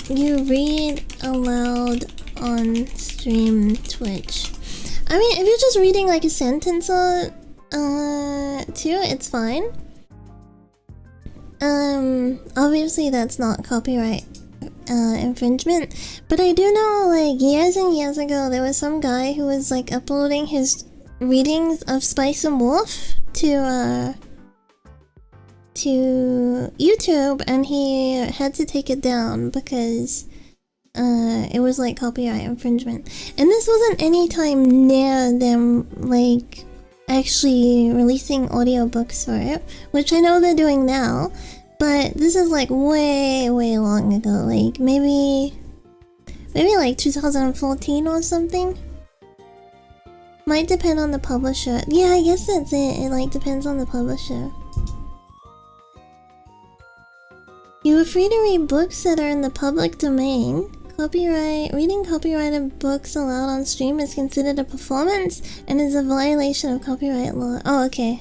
you read aloud on stream Twitch? I mean, if you're just reading like a sentence or two, it's fine. Obviously that's not copyright infringement, but I do know like years and years ago there was some guy who was like uploading his readings of Spice and Wolf to YouTube, and he had to take it down because it was like copyright infringement. And this wasn't any time near them like actually releasing audiobooks for it, which I know they're doing now, but this is like way long ago, like maybe like 2014 or something. Might depend on the publisher. Yeah, I guess that's it. It like depends on the publisher. You are free to read books that are in the public domain. Reading copyrighted books aloud on stream is considered a performance and is a violation of copyright law. Oh, okay.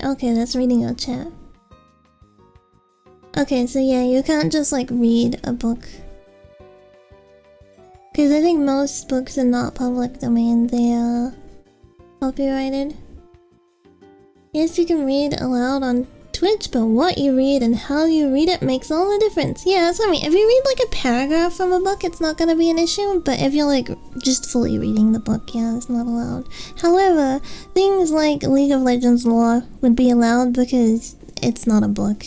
Okay, that's reading your chat. Okay, so yeah, you can't just like read a book. Because I think most books are not public domain, they are copyrighted. Yes, you can read aloud on Twitch, but what you read and how you read it makes all the difference. Yeah, that's what I mean. If you read like a paragraph from a book, it's not gonna be an issue, but if you're like just fully reading the book, yeah, it's not allowed. However, things like League of Legends lore would be allowed because it's not a book.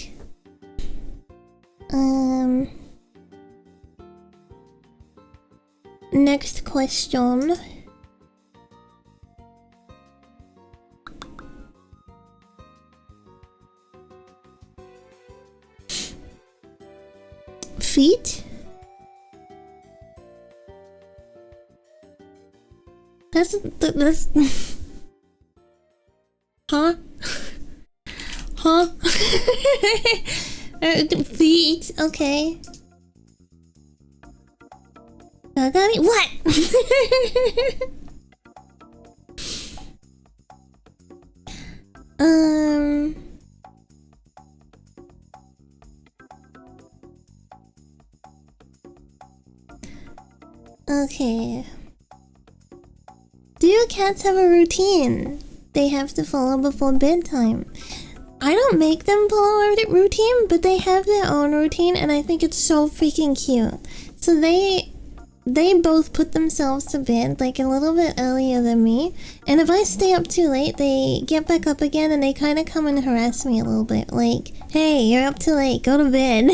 Next question. Feet? That's huh? Huh? Feet, okay. Kagari? What? Okay. Do your cats have a routine they have to follow before bedtime? I don't make them follow a routine, but they have their own routine, and I think it's so freaking cute. So they both put themselves to bed like a little bit earlier than me, and if I stay up too late, they get back up again and they kind of come and harass me a little bit, like, hey, you're up too late, go to bed.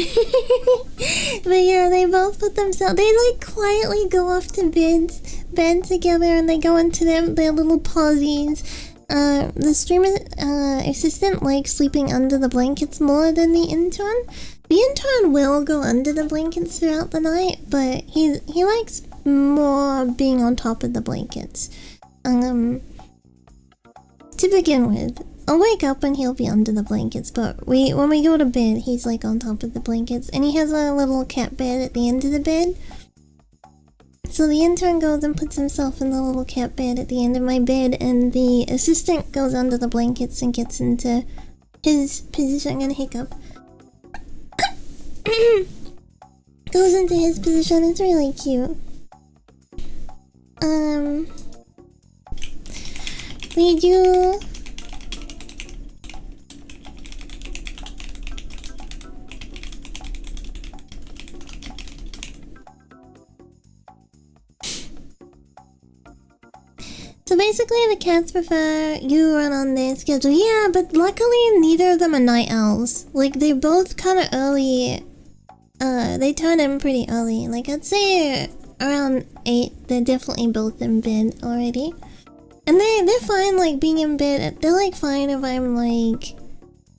But yeah, they both put themselves, they like quietly go off to bed together, and they go into their little pausies. The stream assistant likes sleeping under the blankets more than the intern. The intern will go under the blankets throughout the night, but he likes more being on top of the blankets. To begin with, I'll wake up and he'll be under the blankets, but when we go to bed, he's like on top of the blankets, and he has a little cat bed at the end of the bed. So the intern goes and puts himself in the little cat bed at the end of my bed, and the assistant goes under the blankets and gets into his position. I'm gonna hiccup. Goes into his position. It's really cute. We do. So basically the cats prefer you run on their schedule. Yeah, but luckily neither of them are night owls. Like, they're both kind of early. They turn in pretty early. Like, I'd say around 8, they're definitely both in bed already. And they're fine, like, being in bed. They're, like, fine if I'm, like,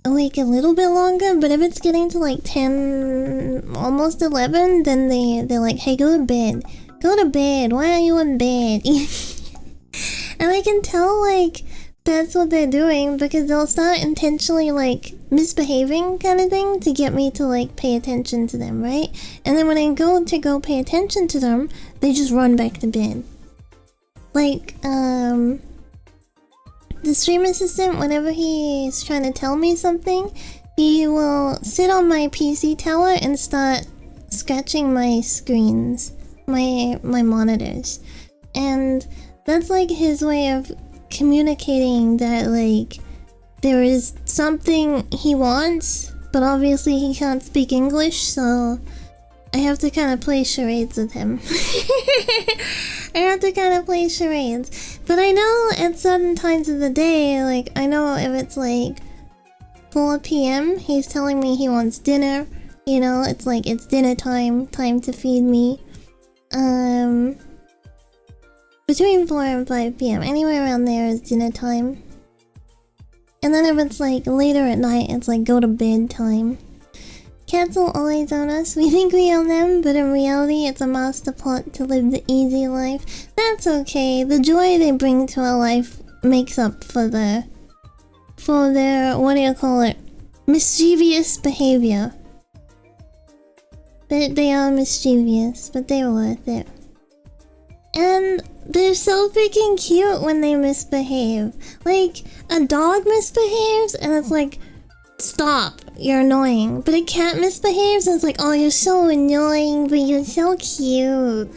awake a little bit longer. But if it's getting to, like, 10, almost 11, then they're like, hey, go to bed. Go to bed. Why are you in bed? And I can tell, like, that's what they're doing, because they'll start intentionally, like, misbehaving kind of thing to get me to, like, pay attention to them, right? And then when I go pay attention to them, they just run back to bed. Like, the stream assistant, whenever he's trying to tell me something, he will sit on my PC tower and start scratching my screens, my monitors. And that's like his way of communicating that, like, there is something he wants, but obviously he can't speak English, so I have to kind of play charades with him. I have to kind of play charades. But I know at certain times of the day, like, I know if it's like 4 p.m, he's telling me he wants dinner. You know, it's like, it's dinner time to feed me. Between 4 and 5 p.m. Anywhere around there is dinner time. And then if it's like later at night, it's like go to bed time. Cats will always own us. We think we own them, but in reality, it's a master plot to live the easy life. That's okay. The joy they bring to our life makes up for their, what do you call it? Mischievous behavior. They are mischievous, but they're worth it. And they're so freaking cute when they misbehave. Like, a dog misbehaves and it's like, stop, you're annoying. But a cat misbehaves and it's like, oh, you're so annoying, but you're so cute.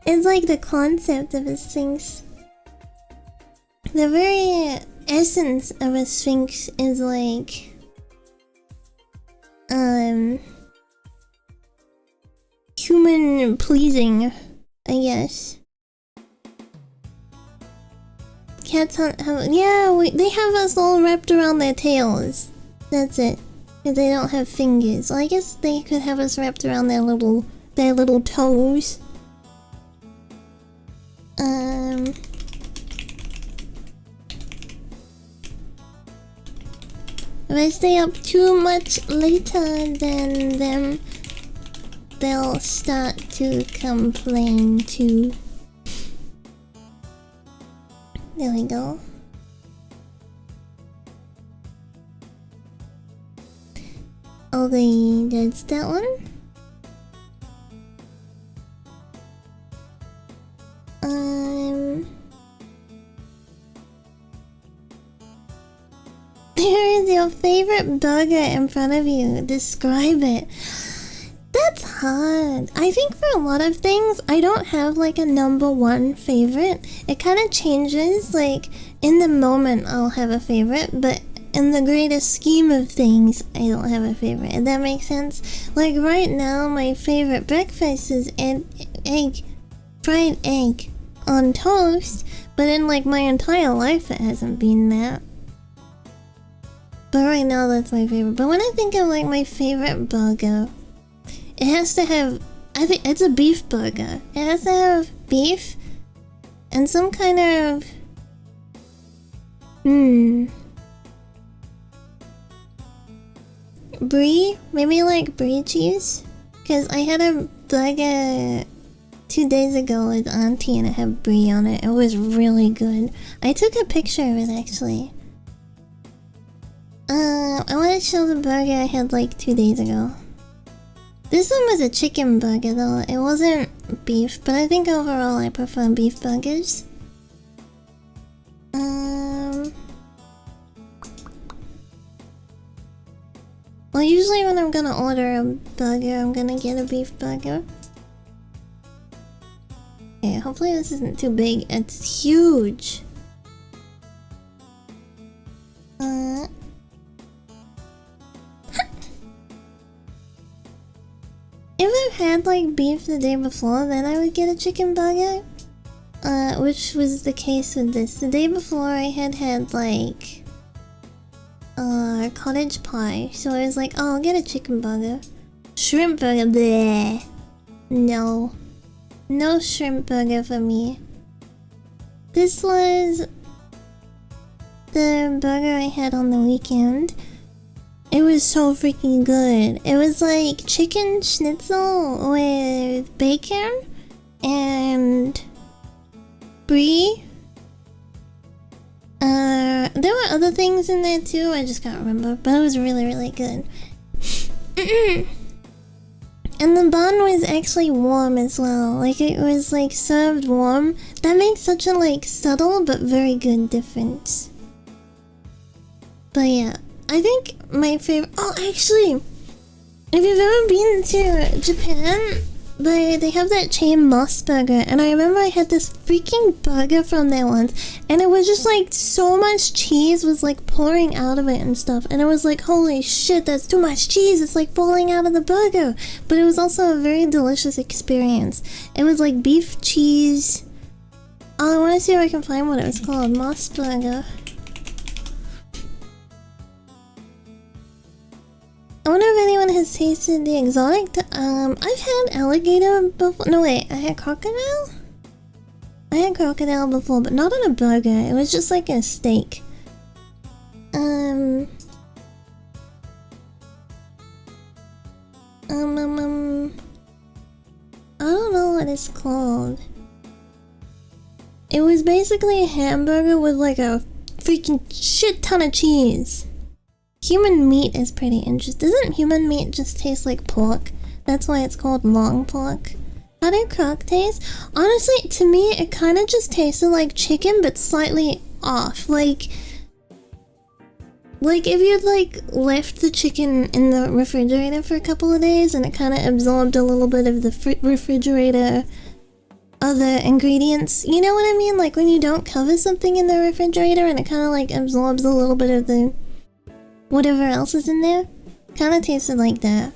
It's like the concept of his things. the very essence of a sphinx is like human pleasing, I guess. Cats have, yeah, they have us all wrapped around their tails. That's it. Because they don't have fingers. Well, I guess they could have us wrapped around their little toes. If I stay up too much later than them, they'll start to complain too. There we go. Okay, that's that one. Here is your favorite burger in front of you. Describe it. That's hard. I think for a lot of things, I don't have like a number one favorite. It kind of changes. Like, in the moment, I'll have a favorite, but in the greatest scheme of things, I don't have a favorite. If that makes sense? Like, right now, my favorite breakfast is fried egg on toast, but in like my entire life, it hasn't been that. But right now, that's my favorite. But when I think of like my favorite burger, it has to have, I think it's a beef burger. It has to have beef and some kind of brie, maybe like brie cheese. Cause I had a burger 2 days ago with Auntie and it had brie on it. It was really good. I took a picture of it actually. I want to show the burger I had like 2 days ago. This one was a chicken burger though, it wasn't beef, but I think overall I prefer beef burgers. Well, usually when I'm gonna order a burger, I'm gonna get a beef burger. Okay, hopefully this isn't too big. It's huge. If I've had like beef the day before, then I would get a chicken burger. Which was the case with this. The day before I had like cottage pie, so I was like, oh, I'll get a chicken burger. Shrimp burger, bleh. No. No shrimp burger for me. This was the burger I had on the weekend. It was so freaking good. It was like chicken schnitzel with bacon and brie. There were other things in there too, I just can't remember, but it was really, really good. And the bun was actually warm as well. Like, it was like served warm. That makes such a like subtle but very good difference. But yeah, I think my favorite... Oh, actually, if you've ever been to Japan, they have that chain Moss Burger, and I remember I had this freaking burger from there once, and it was just like so much cheese was like pouring out of it and stuff, and it was like, holy shit, that's too much cheese, it's like falling out of the burger. But it was also a very delicious experience. It was like beef cheese. Oh, I want to see if I can find what it was called. Moss Burger. I wonder if anyone has tasted the exotic. I've had alligator before. No, wait, I had crocodile? I had crocodile before, but not on a burger. It was just like a steak. I don't know what it's called. It was basically a hamburger with like a freaking shit ton of cheese. Human meat is pretty interesting. Doesn't human meat just taste like pork? That's why it's called long pork. How did croc taste? Honestly, to me, it kind of just tasted like chicken, but slightly off. Like if you'd like left the chicken in the refrigerator for a couple of days and it kind of absorbed a little bit of the refrigerator other ingredients. You know what I mean? Like when you don't cover something in the refrigerator and it kind of like absorbs a little bit of the whatever else is in there. Kind of tasted like that.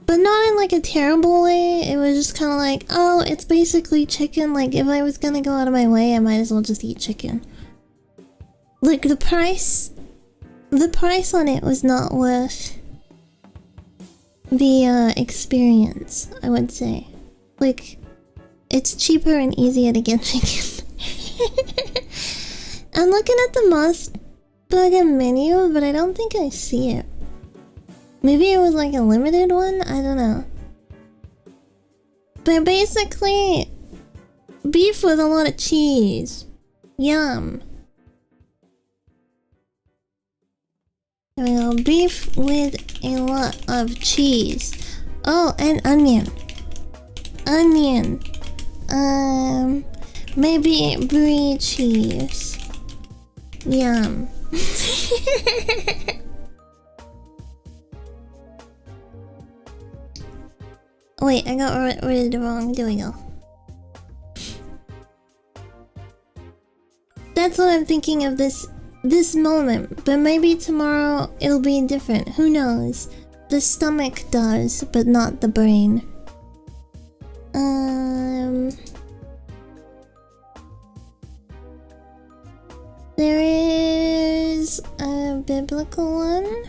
But not in like a terrible way. It was just kind of like, oh, it's basically chicken. Like if I was gonna go out of my way, I might as well just eat chicken. Like the price on it was not worth the experience, I would say. Like, it's cheaper and easier to get chicken. I'm looking at the Moss Burger menu, but I don't think I see it. Maybe it was like a limited one? I don't know. But basically, beef with a lot of cheese. Yum. There we go. Beef with a lot of cheese. Oh, and onion. Onion. Maybe brie cheese. Yum. Wait, I got rid of the wrong. There we go. That's what I'm thinking of this moment, but maybe tomorrow it'll be different. Who knows? The stomach does, but not the brain. There is a biblical one.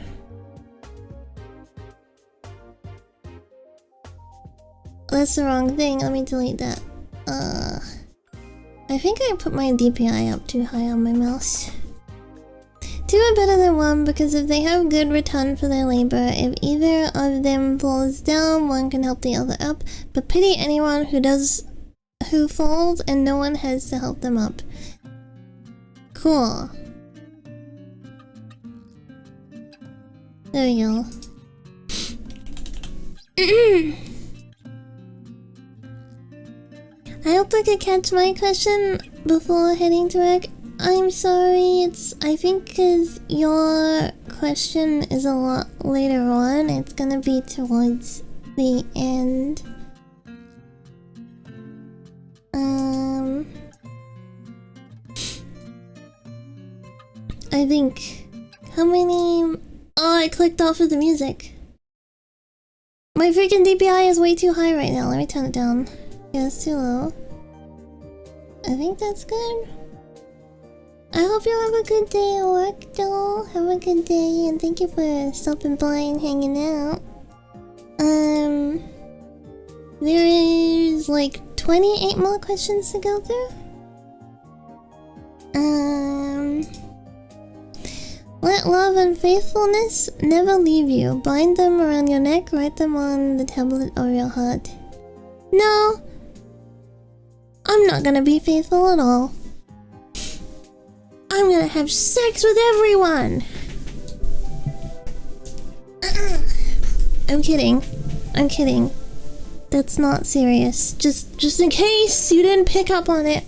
That's the wrong thing. Let me delete that. I think I put my DPI up too high on my mouse. Two are better than one because if they have good return for their labor, if either of them falls down, one can help the other up. But pity anyone who falls and no one has to help them up. Cool. There we go. I hope I could catch my question before heading to work. I'm sorry, I think because your question is a lot later on, it's gonna be towards the end. I think, how many, oh, I clicked off of the music. My freaking DPI is way too high right now, let me turn it down. Yeah, it's too low. I think that's good. I hope you have a good day at work, though. Have a good day, and thank you for stopping by and hanging out. There is like 28 more questions to go through. Let love and faithfulness never leave you. Bind them around your neck, write them on the tablet of your heart. No, I'm not gonna be faithful at all. I'm gonna have sex with everyone! I'm kidding. I'm kidding. That's not serious. Just in case you didn't pick up on it.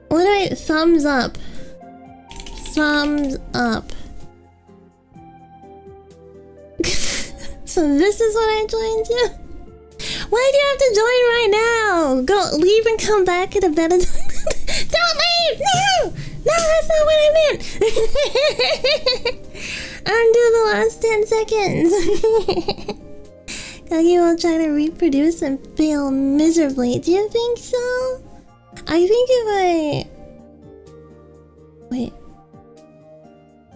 What do I... Thumbs up. Thumbs up. So this is what I joined you? Why do you have to join right now? Go, leave and come back at a better time. Don't leave! No! No, that's not what I meant! Undo the last 10 seconds. Kagi will try to reproduce and fail miserably. Do you think so? I think if I... Wait.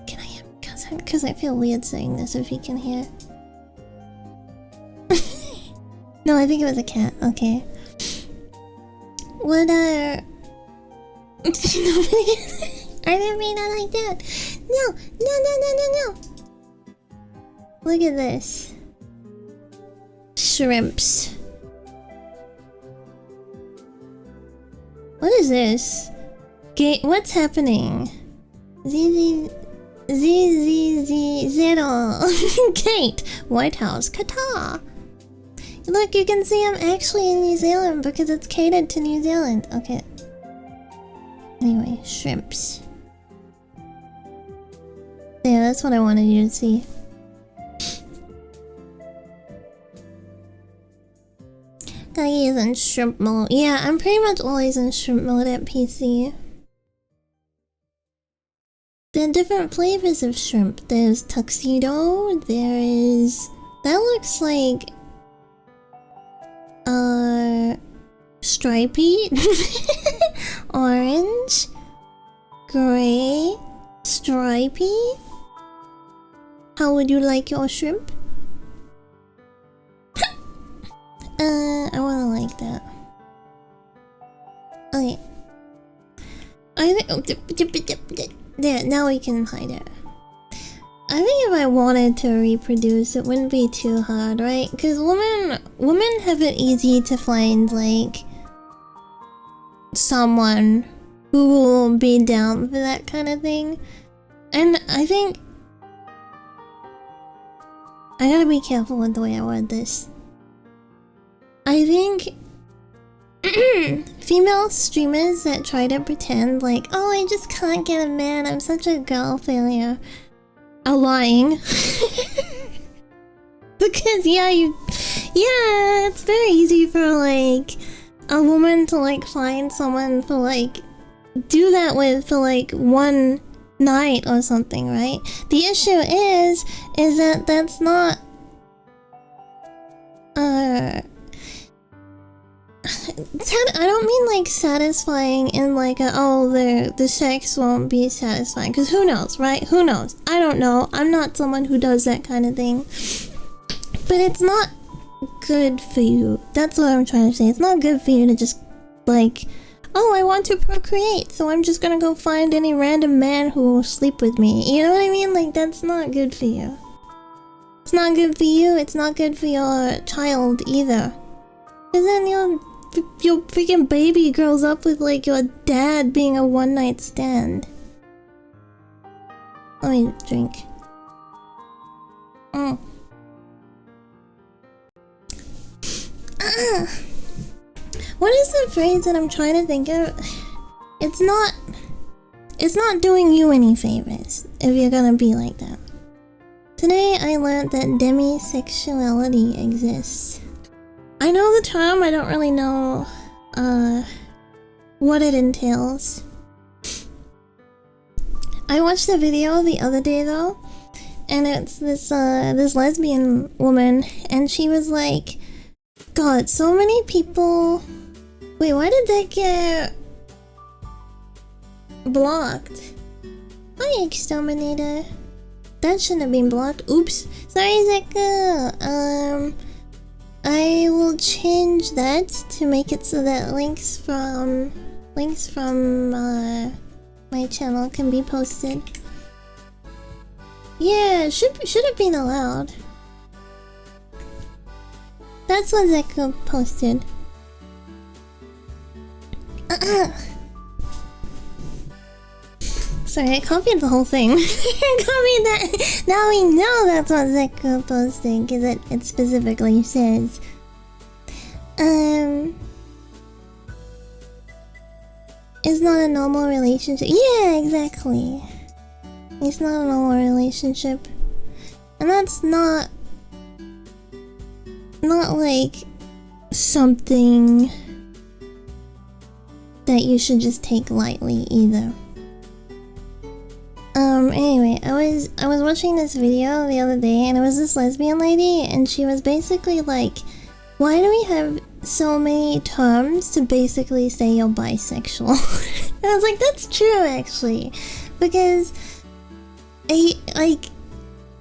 Can I hear my cousin? Because I feel weird saying this if he can hear. No, I think it was a cat. Okay. What are... I didn't mean it like that. No, no, no, no, no, no. Look at this. Shrimps. What is this? What's happening? Zero. Kate. White House. Qatar. Look, you can see I'm actually in New Zealand because it's catered to New Zealand. Okay. Anyway, shrimps. Yeah, that's what I wanted you to see. is in shrimp mode. Yeah, I'm pretty much always in shrimp mode at PC. There are different flavors of shrimp. There's tuxedo, there is... That looks like... stripey? Orange? Gray? Stripey? How would you like your shrimp? I wanna like that. Okay. I think... There, now we can hide it. I think if I wanted to reproduce, it wouldn't be too hard, right? Because women have it easy to find, like... someone who will be down for that kind of thing. And I think... I gotta be careful with the way I word this. I think female streamers that try to pretend like, oh, I just can't get a man, I'm such a girl failure, are lying. Because yeah, it's very easy for like a woman to like find someone to like do that with for like one night or something, right? The issue is that that's not I don't mean like satisfying in like a, oh, the sex won't be satisfying, because who knows, right? Who knows? I don't know. I'm not someone who does that kind of thing. But it's not good for you. That's what I'm trying to say. It's not good for you to just like, oh, I want to procreate, so I'm just gonna go find any random man who will sleep with me. You know what I mean? Like, that's not good for you. It's not good for you, it's not good for your child either. Because then your freaking baby grows up with like your dad being a one-night stand. Let me drink. What is the phrase that I'm trying to think of? It's not doing you any favors if you're gonna be like that. Today I learned that demisexuality exists. I know the term, I don't really know what it entails. I watched a video the other day though, and it's this lesbian woman, and she was like, God, so many people... Wait, why did that get blocked? Hi, Exterminator. That shouldn't have been blocked. Oops. Sorry, Zeka. I will change that to make it so that links from my channel can be posted. Yeah, should have been allowed. That's what Zeka posted. Sorry, I copied the whole thing. I copied that. Now we know that's what Zeka posted, because it specifically says. It's not a normal relationship. Yeah, exactly. It's not a normal relationship. And that's not like something that you should just take lightly either. Anyway, I was watching this video the other day, and it was this lesbian lady, and she was basically like, why do we have so many terms to basically say you're bisexual? And I was like, that's true actually, because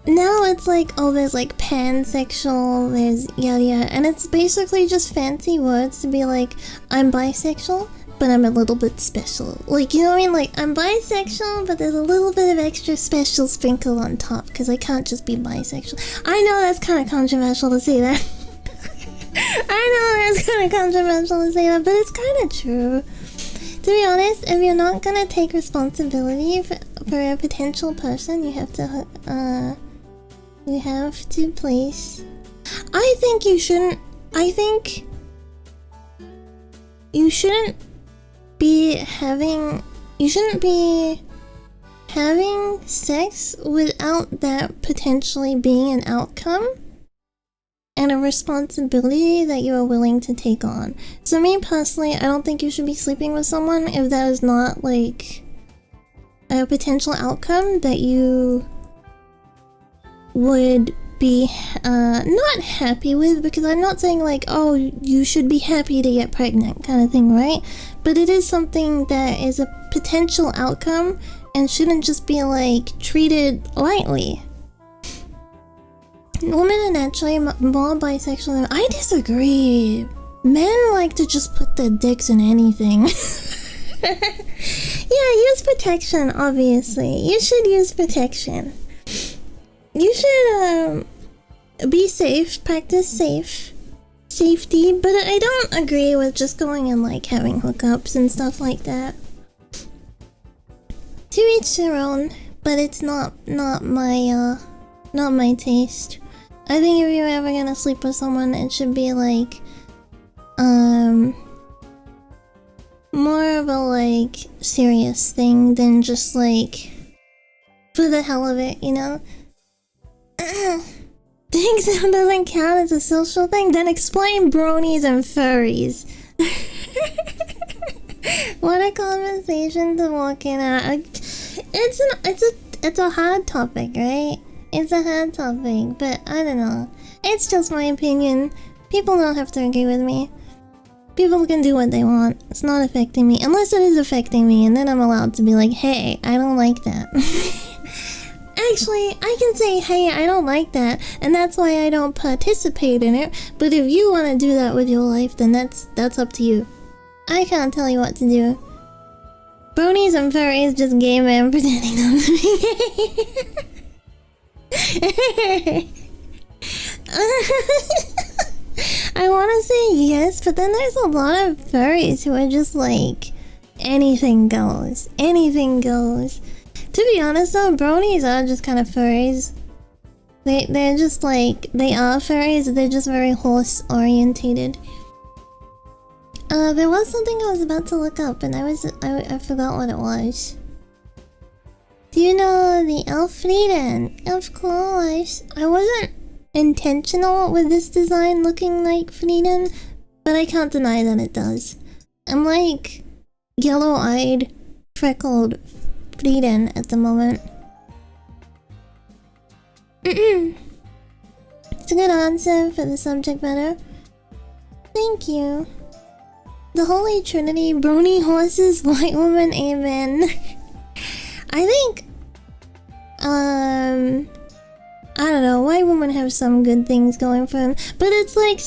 now it's like, oh, there's like pansexual, there's yada yada, and it's basically just fancy words to be like, I'm bisexual, but I'm a little bit special. Like, you know what I mean? Like, I'm bisexual, but there's a little bit of extra special sprinkle on top, because I can't just be bisexual. I know that's kind of controversial to say that. I know that's kind of controversial to say that, but it's kind of true. To be honest, if you're not gonna take responsibility for a potential person, you have to place... I think you shouldn't be having sex without that potentially being an outcome. and a responsibility that you are willing to take on. So me personally, I don't think you should be sleeping with someone if that is not like a potential outcome that you would be not happy with, because I'm not saying like, oh, you should be happy to get pregnant kind of thing, right? But it is something that is a potential outcome and shouldn't just be like treated lightly. Women are naturally more bisexual. I disagree. Men like to just put their dicks in anything. Yeah, use protection, obviously. You should use protection. You should be safe, practice safety, but I don't agree with just going and like having hookups and stuff like that. To each their own, but it's not my taste. I think if you're ever gonna sleep with someone, it should be like more of a like serious thing than just like for the hell of it, you know? Think so doesn't count as a social thing? Then explain bronies and furries. What a conversation to walk in at. It's a hard topic, right? It's a hard topic, but I don't know. It's just my opinion. People don't have to agree with me. People can do what they want. It's not affecting me. Unless it is affecting me, and then I'm allowed to be like, hey, I don't like that. Actually, I can say, hey, I don't like that, and that's why I don't participate in it. But if you want to do that with your life, then that's up to you. I can't tell you what to do. Bronies and furries, just gay men pretending not to be gay. I want to say yes, but then there's a lot of furries who are just like, anything goes. Anything goes. To be honest though, bronies are just kind of furries. They're just like, they are furries, they're just very horse orientated. There was something I was about to look up and I forgot what it was. Do you know the Elfrieden? Of course. I wasn't intentional with this design looking like Frieden, but I can't deny that it does. I'm like yellow-eyed, freckled Frieden at the moment. It's a good answer for the subject matter. Thank you. The Holy Trinity, brony horses, white woman, amen. I think, I don't know, white women have some good things going for them, but it's like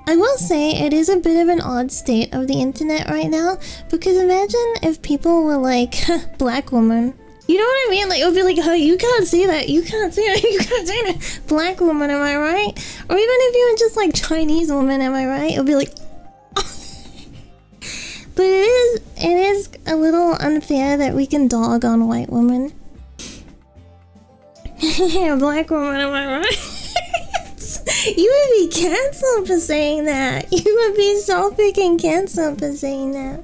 I will say it is a bit of an odd state of the internet right now, because imagine if people were like, black woman. You know what I mean? Like, it would be like, oh, you can't say that, you can't say that, you can't say that. Black woman, am I right? Or even if you were just like Chinese woman, am I right? It would be like, but it is a little unfair that we can dog on white women. Black woman, am I right? You would be cancelled for saying that. You would be so freaking cancelled for saying that.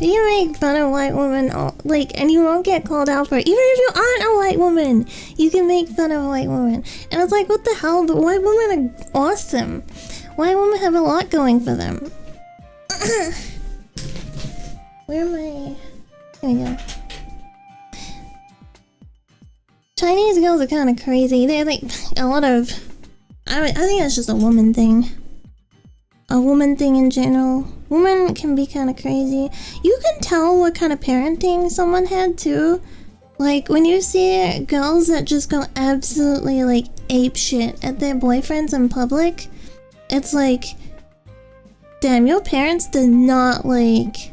You make fun of white women, like, and you won't get called out for it. Even if you aren't a white woman, you can make fun of a white woman. And it's like, what the hell? But white women are awesome. White women have a lot going for them. Where am I? Here we go. Chinese girls are kind of crazy. They're like a lot of... I think that's just a woman thing. A woman thing in general. Women can be kind of crazy. You can tell what kind of parenting someone had too. Like when you see girls that just go absolutely like ape shit at their boyfriends in public, it's like, damn, your parents did not like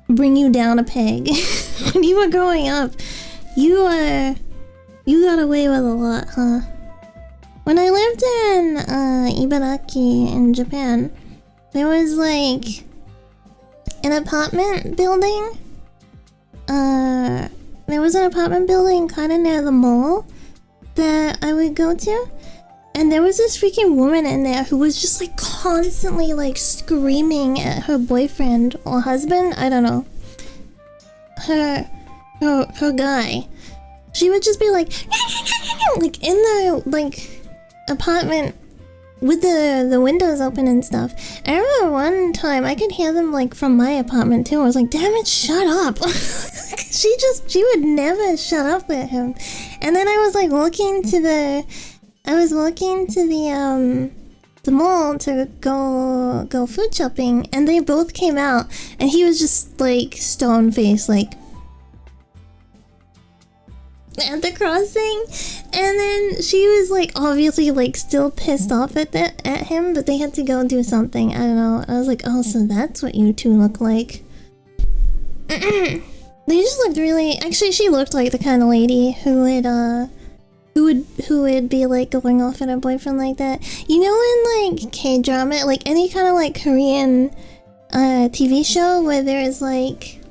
bring you down a peg. When you were growing up, you got away with a lot, huh? When I lived in Ibaraki in Japan, there was like an apartment building. There was an apartment building kind of near the mall that I would go to, and there was this freaking woman in there who was just like constantly like screaming at her boyfriend or husband, I don't know, her guy. She would just be like in the like apartment with the windows open and stuff. I remember one time I could hear them like from my apartment too. I was like, damn it, shut up. she would never shut up at him. And then I was like walking to the mall to go food shopping, and they both came out, and he was just like stone faced, like at the crossing. And then she was like obviously like still pissed off at him, but they had to go do something. I don't know. I was like, oh, so that's what you two look like. They just looked really. Actually, she looked like the kind of lady who would be like going off at her boyfriend like that. You know, in like K-drama, like any kind of like Korean TV show where there is like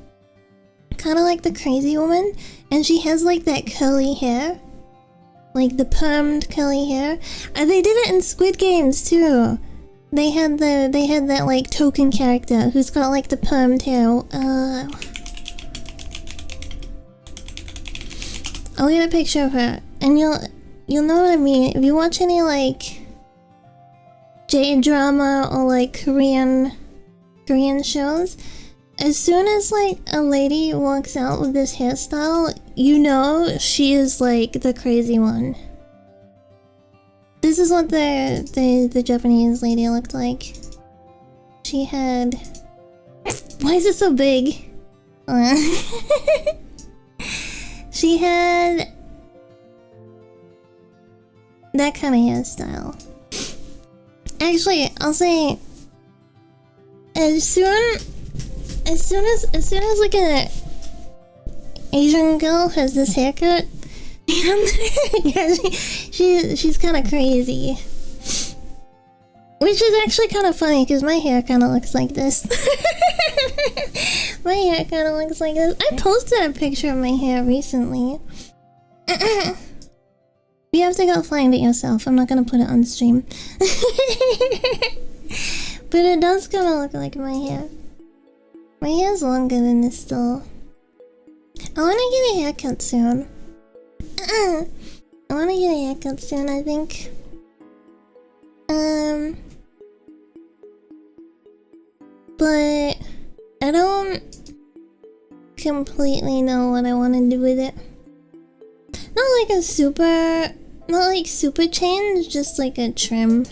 kind of like the crazy woman, and she has like that curly hair, like the permed curly hair. They did it in Squid Games too. They had that like token character who's got like the permed hair. I'll get a picture of her, and you'll know what I mean. If you watch any like J-drama or like Korean shows, as soon as like a lady walks out with this hairstyle, you know she is like the crazy one. This is what the Japanese lady looked like. She had. Why is it so big? She had that kind of hairstyle. Actually, I'll say as soon as like an Asian girl has this haircut, yeah, she's kind of crazy. Which is actually kind of funny because my hair kind of looks like this. My hair kind of looks like this. I posted a picture of my hair recently. You have to go find it yourself. I'm not gonna put it on stream. But it does kind of look like my hair. My hair's longer than this though. I want to get a haircut soon. I want to get a haircut soon, I think. But I don't completely know what I want to do with it. Not like super change, just like a trim.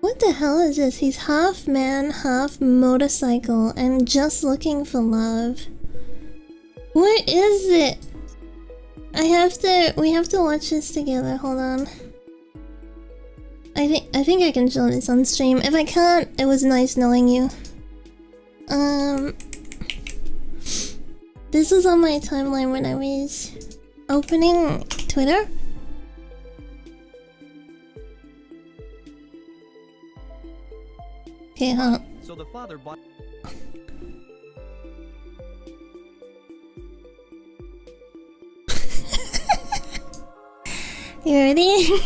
What the hell is this? He's half man, half motorcycle, and just looking for love. What is it? We have to watch this together, hold on. I think I can show this on stream. If I can't, it was nice knowing you. This is on my timeline when I was opening Twitter. Okay, huh? So the father bought. You ready?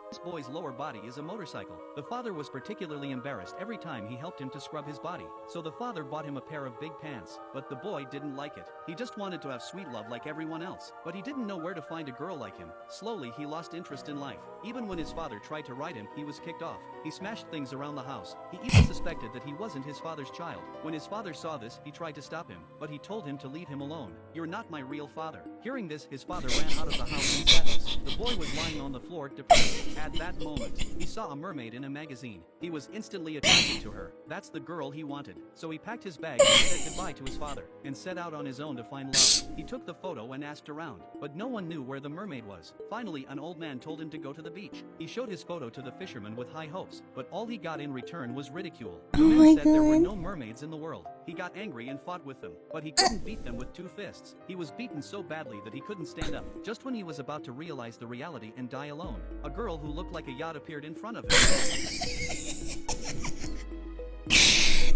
This boy's lower body is a motorcycle. The father was particularly embarrassed every time he helped him to scrub his body. So the father bought him a pair of big pants, but the boy didn't like it. He just wanted to have sweet love like everyone else, but he didn't know where to find a girl like him. Slowly he lost interest in life. Even when his father tried to ride him, he was kicked off. He smashed things around the house. He even suspected that he wasn't his father's child. When his father saw this, he tried to stop him, but he told him to leave him alone. "You're not my real father." Hearing this, his father ran out of the house in sadness. The boy was lying on the floor, depressed. At that moment, he saw a mermaid in a magazine. He was instantly attracted to her. That's the girl he wanted. So he packed his bag and said goodbye to his father, and set out on his own to find love. He took the photo and asked around, but no one knew where the mermaid was. Finally, an old man told him to go to the beach. He showed his photo to the fisherman with high hopes, but all he got in return was ridicule. The man said there were no mermaids in the world. He got angry and fought with them, but he couldn't beat them with 2 fists. He was beaten so badly that he couldn't stand up. Just when he was about to realize the reality and die alone, a girl who looked like a yacht appeared in front of him.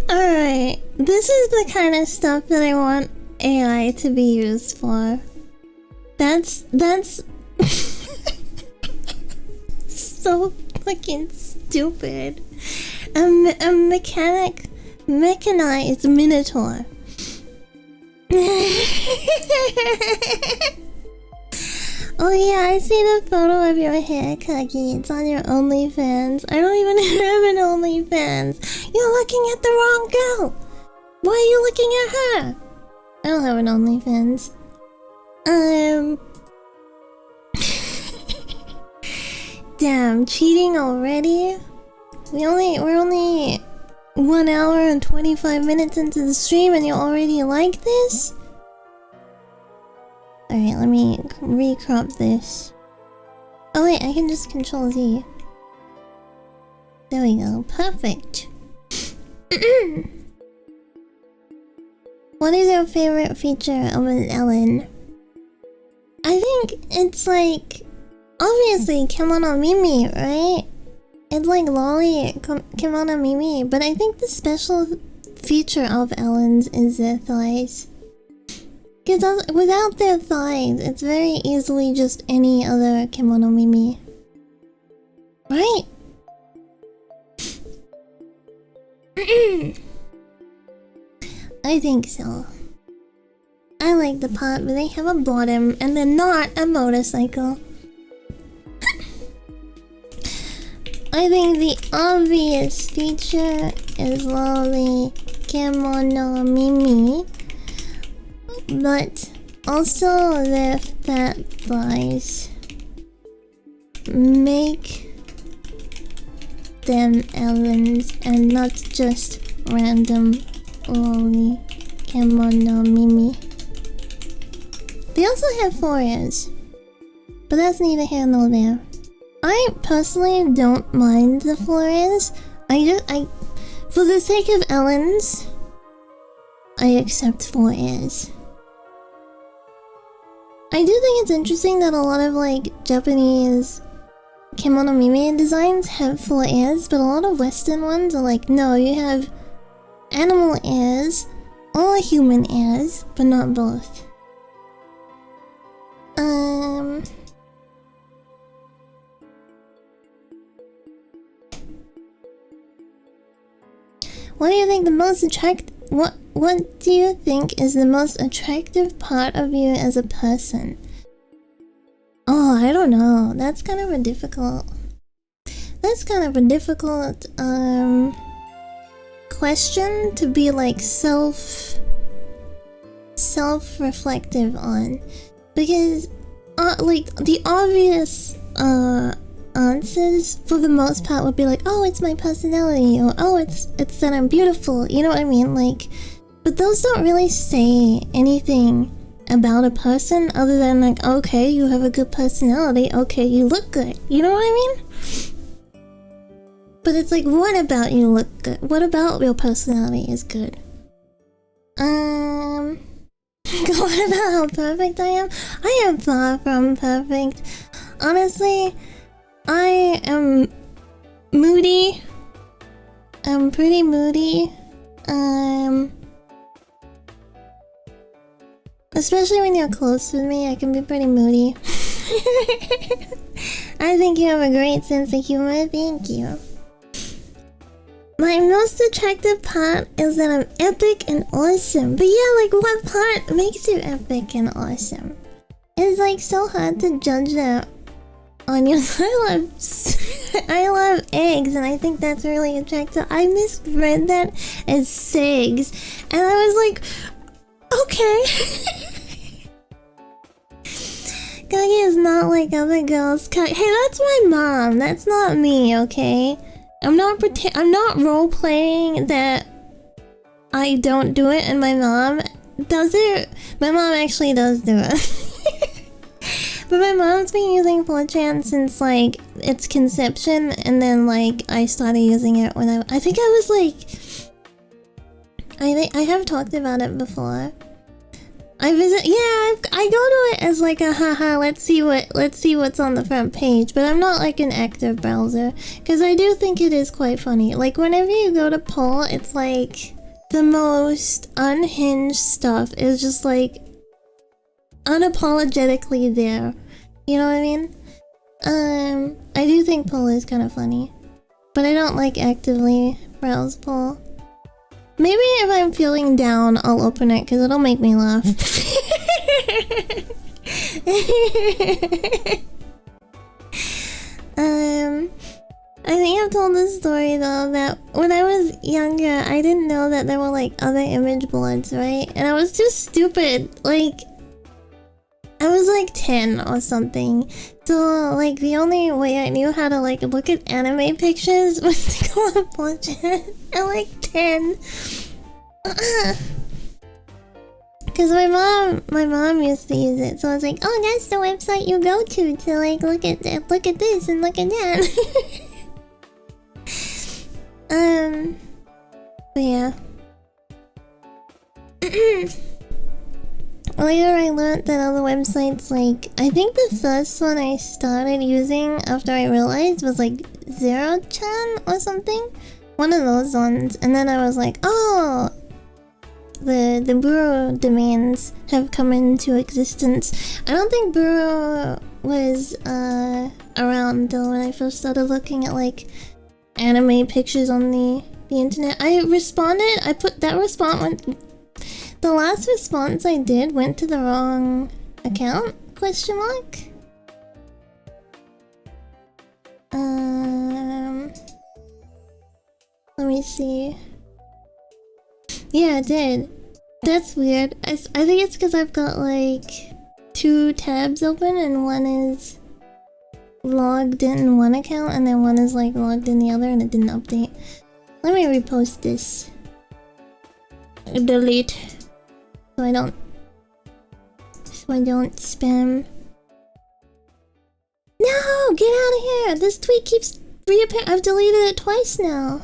Alright, this is the kind of stuff that I want AI to be used for. That's so fucking stupid. A mechanized minotaur. Oh Oh yeah, I see the photo of your hair, Kagi. It's on your OnlyFans. I don't even have an OnlyFans. You're looking at the wrong girl. Why are you looking at her? I don't have an OnlyFans. Damn, cheating already? We're only 1 hour and 25 minutes into the stream and you already like this? Alright, let me recrop this. Oh wait, I can just control Z. There we go, perfect. What is your favorite feature of an Ellen? I think it's like... obviously, Kimono Mimi, right? It's like Lolly Kimono Mimi, but I think the special feature of Ellen's is their thighs. Because without their thighs, it's very easily just any other Kimono Mimi. Right? I think so. I like the part where they have a bottom and they're not a motorcycle. I think the obvious feature is Lolly Kimono Mimi, but also their fat thighs make them Ellens and not just random Lolly Kimono Mimi. They also have foreheads, but that's neither here nor there. I personally don't mind the foreheads. For the sake of Ellen's, I accept foreheads. I do think it's interesting that a lot of like Japanese Kimono Mimi designs have foreheads, but a lot of Western ones are like, no, you have animal ears or human ears, but not both. What do you think the most what do you think is the most attractive part of you as a person? Oh, I don't know. That's kind of a difficult question to be like self-reflective on, because like the obvious answers for the most part would be like, oh, it's my personality, or oh, it's that I'm beautiful, you know what I mean? Like, but those don't really say anything about a person other than like, okay, you have a good personality, okay, you look good, you know what I mean? But it's like, what about you look good? What about your personality is good? What about how perfect I am? I am far from perfect. Honestly, I am moody. I'm pretty moody. Especially when you're close with me, I can be pretty moody. I think you have a great sense of humor. Thank you. My most attractive part is that I'm epic and awesome. But yeah, like, what part makes you epic and awesome? It's like so hard to judge that on your... I love eggs, and I think that's really attractive. I misread that as SIGs, and I was like, okay. Kagi is not like other girls. Hey, that's my mom. That's not me, okay? I'm not role playing that I don't do it, and my mom does it. My mom actually does do it. But my mom's been using 4chan since like its conception, and then like I started using it when I think I was like, I have talked about it before. I go to it as like a haha, let's see what's on the front page, but I'm not like an active browser, because I do think it is quite funny. Like whenever you go to poll, it's like the most unhinged stuff is just like unapologetically there. You know what I mean? I do think poll is kind of funny, but I don't like actively browse poll. Maybe if I'm feeling down, I'll open it because it'll make me laugh. I think I've told this story though that when I was younger, I didn't know that there were like other image boards, right? And I was too stupid. Like, I was like 10 or something. So like the only way I knew how to like look at anime pictures was to go on 4chan at like 10. Cause my mom used to use it, so I was like, oh, that's the website you go to like look at this and look at that. But yeah. Later I learned that other websites, like, I think the first one I started using after I realized was like 0chan or something. One of those ones, and then I was like, oh, the Burrow domains have come into existence. I don't think Burrow was around though when I first started looking at like anime pictures on the internet. I responded, I put that response, the last response I did went to the wrong account, question mark? Let me see. Yeah, it did. That's weird. I think it's because I've got like 2 tabs open and one is logged in one account and then one is like logged in the other and it didn't update. Let me repost this. Delete. So I don't spam. No! Get out of here! This tweet keeps reappearing. I've deleted it twice now.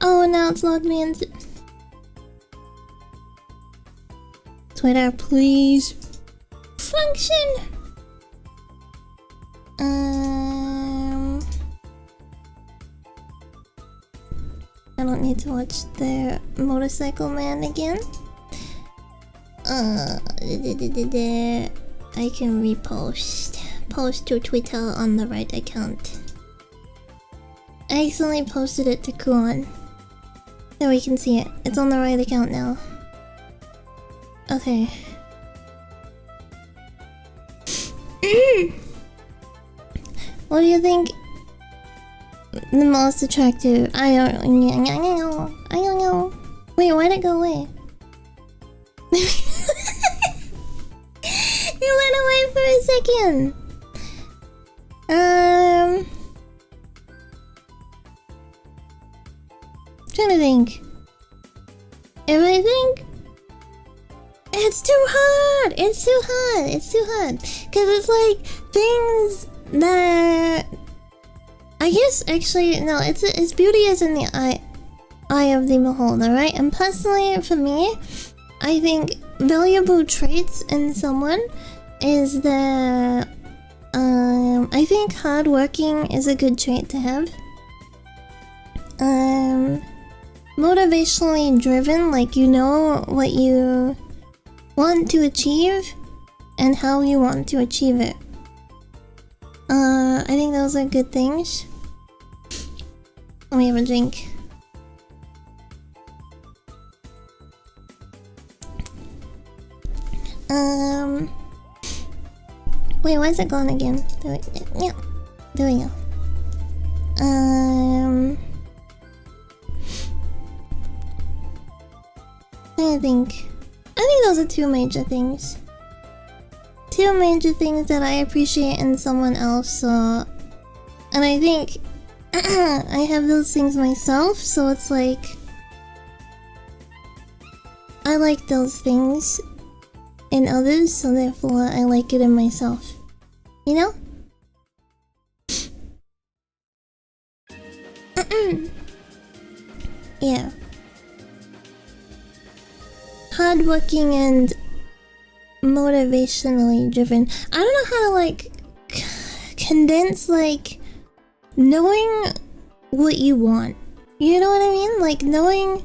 Oh, now it's logged me into Twitter, please. Function! I don't need to watch the motorcycle man again. I can repost. Post to Twitter on the right account. I accidentally posted it to Kuon. There we can see it. It's on the right account now. Okay. What do you think the most attractive? I don't know. Wait, why'd it go away? It went away for a second. Trying to think. If I think it's too hard. It's too hard. Cause it's like things that I guess actually no, it's beauty is in the eye of the beholder, right? And personally for me, I think valuable traits in someone is that I think hardworking is a good trait to have. Motivationally driven, like you know what you want to achieve and how you want to achieve it. I think those are good things. Let me have a drink. Wait, why is it gone again? There we go. I think those are 2 major things. 2 major things that I appreciate in someone else, and I think I have those things myself, so it's like I like those things in others, so therefore I like it in myself. You know? Yeah. Hardworking and motivationally driven. I don't know how to like condense like knowing what you want. You know what I mean? Like knowing.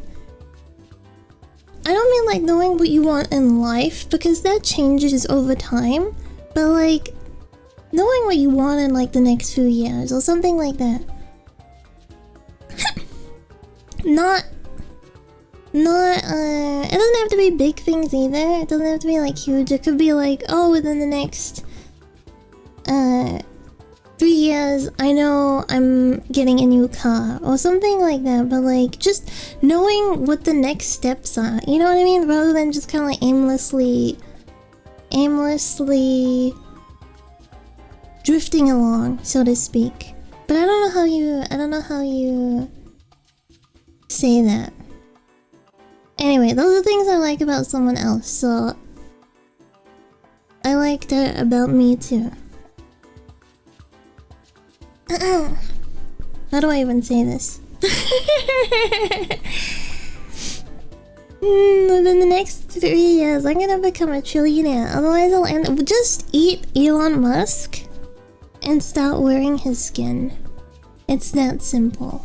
I don't mean like knowing what you want in life because that changes over time, but like knowing what you want in like the next few years or something like that. Not Not, it doesn't have to be big things either. It doesn't have to be like huge. It could be like, oh, within the next, 3 years, I know I'm getting a new car or something like that. But like, just knowing what the next steps are, you know what I mean? Rather than just kind of like aimlessly drifting along, so to speak. But I don't know how you say that. Anyway, those are things I like about someone else, so I like that about me too. How do I even say this? Within the next 3 years, I'm gonna become a trillionaire. Otherwise, I'll end up just eat Elon Musk and start wearing his skin. It's that simple.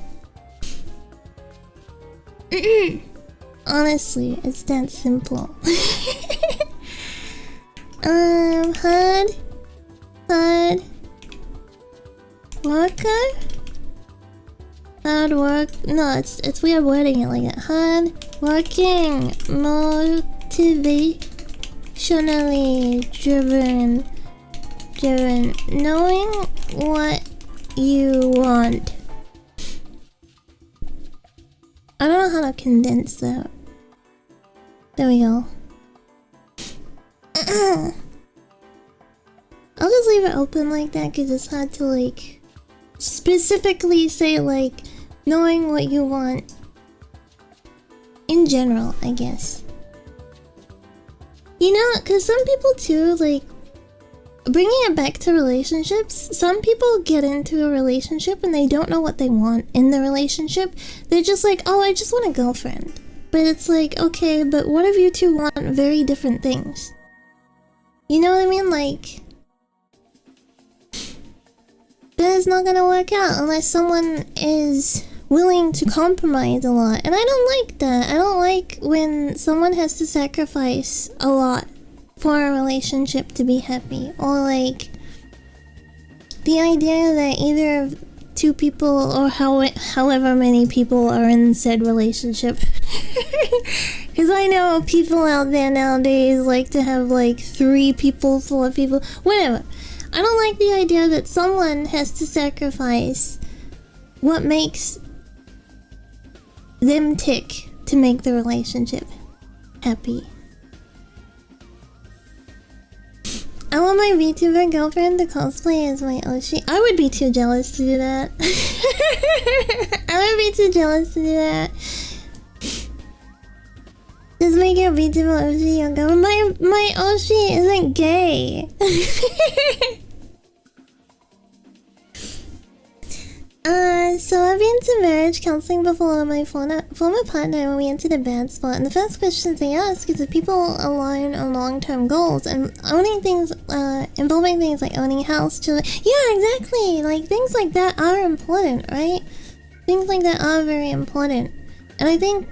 Honestly, it's that simple. Hard worker? Hard work? No, it's weird wording it like that. Hard working, motivationally driven, knowing what you want. I don't know how to condense that. There we go. I'll just leave it open like that because it's hard to like specifically say like knowing what you want in general, I guess. You know, because some people too, like, bringing it back to relationships, some people get into a relationship and they don't know what they want in the relationship. They're just like, oh, I just want a girlfriend. But it's like, okay, but what if you two want very different things? You know what I mean? Like, then it's not gonna work out unless someone is willing to compromise a lot. And I don't like that. I don't like when someone has to sacrifice a lot for a relationship to be happy. Or like the idea that either of two people or however many people are in said relationship. Because I know people out there nowadays like to have like 3 people, 4 people, whatever. I don't like the idea that someone has to sacrifice what makes them tick to make the relationship happy. I want my VTuber girlfriend to cosplay as my Oshi. I would be too jealous to do that. I would be too jealous to do that. Just make your VTuber Oshi your girlfriend. My Oshi isn't gay. So I've been to marriage counseling before with my former partner when we entered a bad spot, and the first questions they ask is if people align on long-term goals and owning things, involving things like owning a house, children. Yeah, exactly. Like things like that are important, right? Things like that are very important, and I think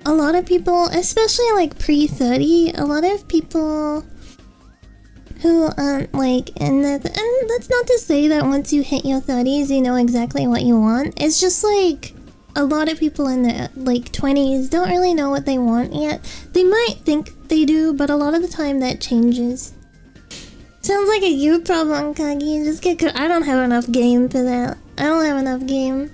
a lot of people, especially like pre-30, a lot of people who aren't like in the... And that's not to say that once you hit your 30s you know exactly what you want. It's just like a lot of people in their like 20s don't really know what they want yet. They might think they do, but a lot of the time that changes. Sounds like a you problem, Kagi. Just get... I don't have enough game for that. I don't have enough game.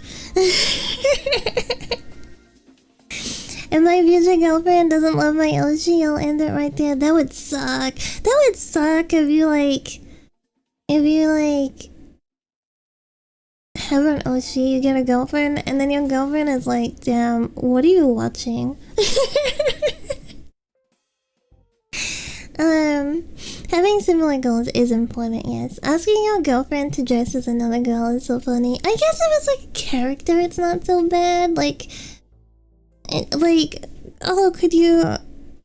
If my future girlfriend doesn't love my Oshi, I'll end it right there. That would suck. That would suck if you have an Oshi, you get a girlfriend, and then your girlfriend is like, damn, what are you watching? Having similar goals is important, yes. Asking your girlfriend to dress as another girl is so funny. I guess if it's like a character, it's not so bad. Like, oh, could you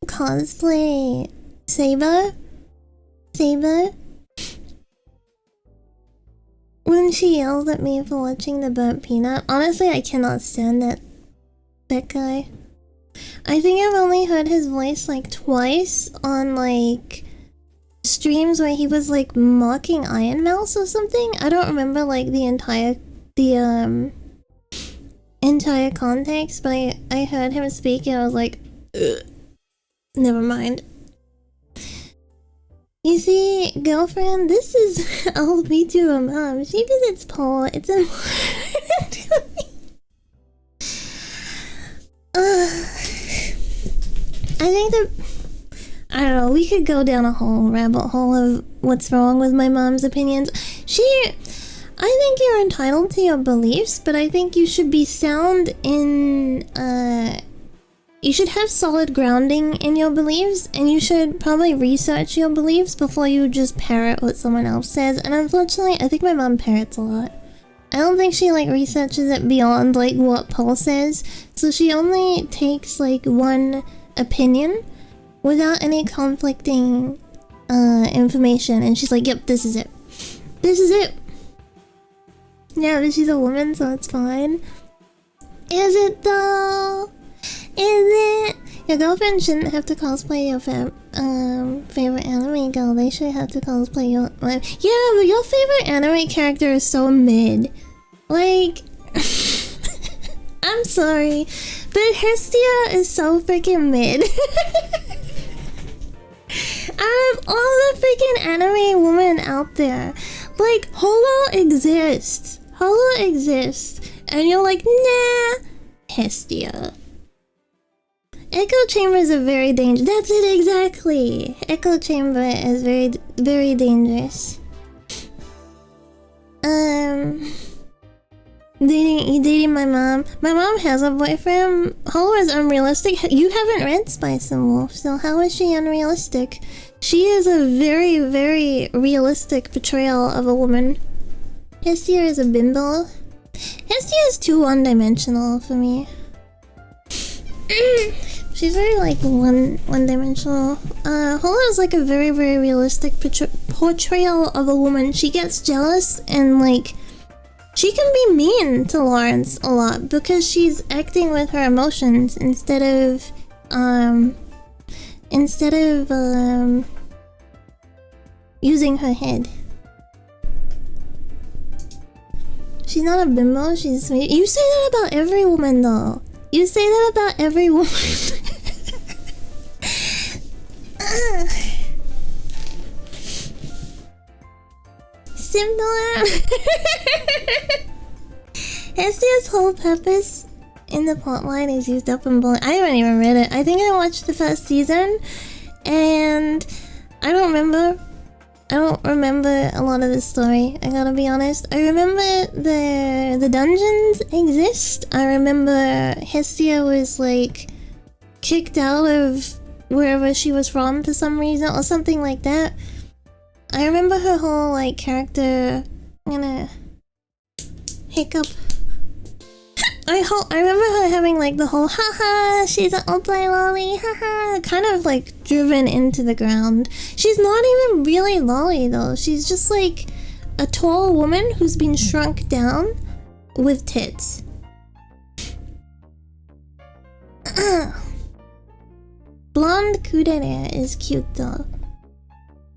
cosplay Saber? When she yelled at me for watching the burnt peanut, honestly, I cannot stand that guy. I think I've only heard his voice like twice on like streams where he was like mocking Iron Mouse or something. I don't remember like the entire context, but I heard him speak and I was like, ugh. Never mind. You see, girlfriend, this is all we to her mom. She visits Paul. It's important to me. I think that, I don't know, we could go down a whole rabbit hole of what's wrong with my mom's opinions. I think you're entitled to your beliefs, but I think you should be sound in, you should have solid grounding in your beliefs, and you should probably research your beliefs before you just parrot what someone else says. And unfortunately, I think my mom parrots a lot. I don't think she, like, researches it beyond, like, what Paul says. So she only takes, like, one opinion without any conflicting, information. And she's like, yep, this is it. This is it. Yeah, but she's a woman, so it's fine. Is it, though? Is it? Your girlfriend shouldn't have to cosplay your favorite anime girl. They should have to cosplay your... Yeah, but your favorite anime character is so mid. Like... I'm sorry, but Hestia is so freaking mid. Out of all the freaking anime women out there, like, Holo exists. Holo exists. And you're like, nah, Hestia. Echo chambers are very dangerous. That's it, exactly. Echo chamber is very, very dangerous. Dating my mom. My mom has a boyfriend. How is unrealistic? You haven't read Spice and Wolf, so how is she unrealistic? She is a very, very realistic portrayal of a woman. Hestia is a bimbo. Hestia is too one-dimensional for me. She's very, like, one-dimensional. Hola is, like, a very, very realistic portrayal of a woman. She gets jealous and, like, she can be mean to Lawrence a lot because she's acting with her emotions instead of using her head. She's not a bimbo, she's sweet. You say that about every woman, though. You say that about every woman. Similar. Hestia's whole purpose in the plotline is used up in bullying. I haven't even read it. I think I watched the first season, and I don't remember a lot of the story. I gotta be honest. I remember the dungeons exist. I remember Hestia was like kicked out of wherever she was from for some reason or something like that. I remember her whole like character. I'm gonna hiccup. I remember her having like the whole haha, she's an opai lolly, haha, kind of like driven into the ground. She's not even really lolly though. She's just like a tall woman who's been shrunk down with tits. Blonde Kudere is cute though.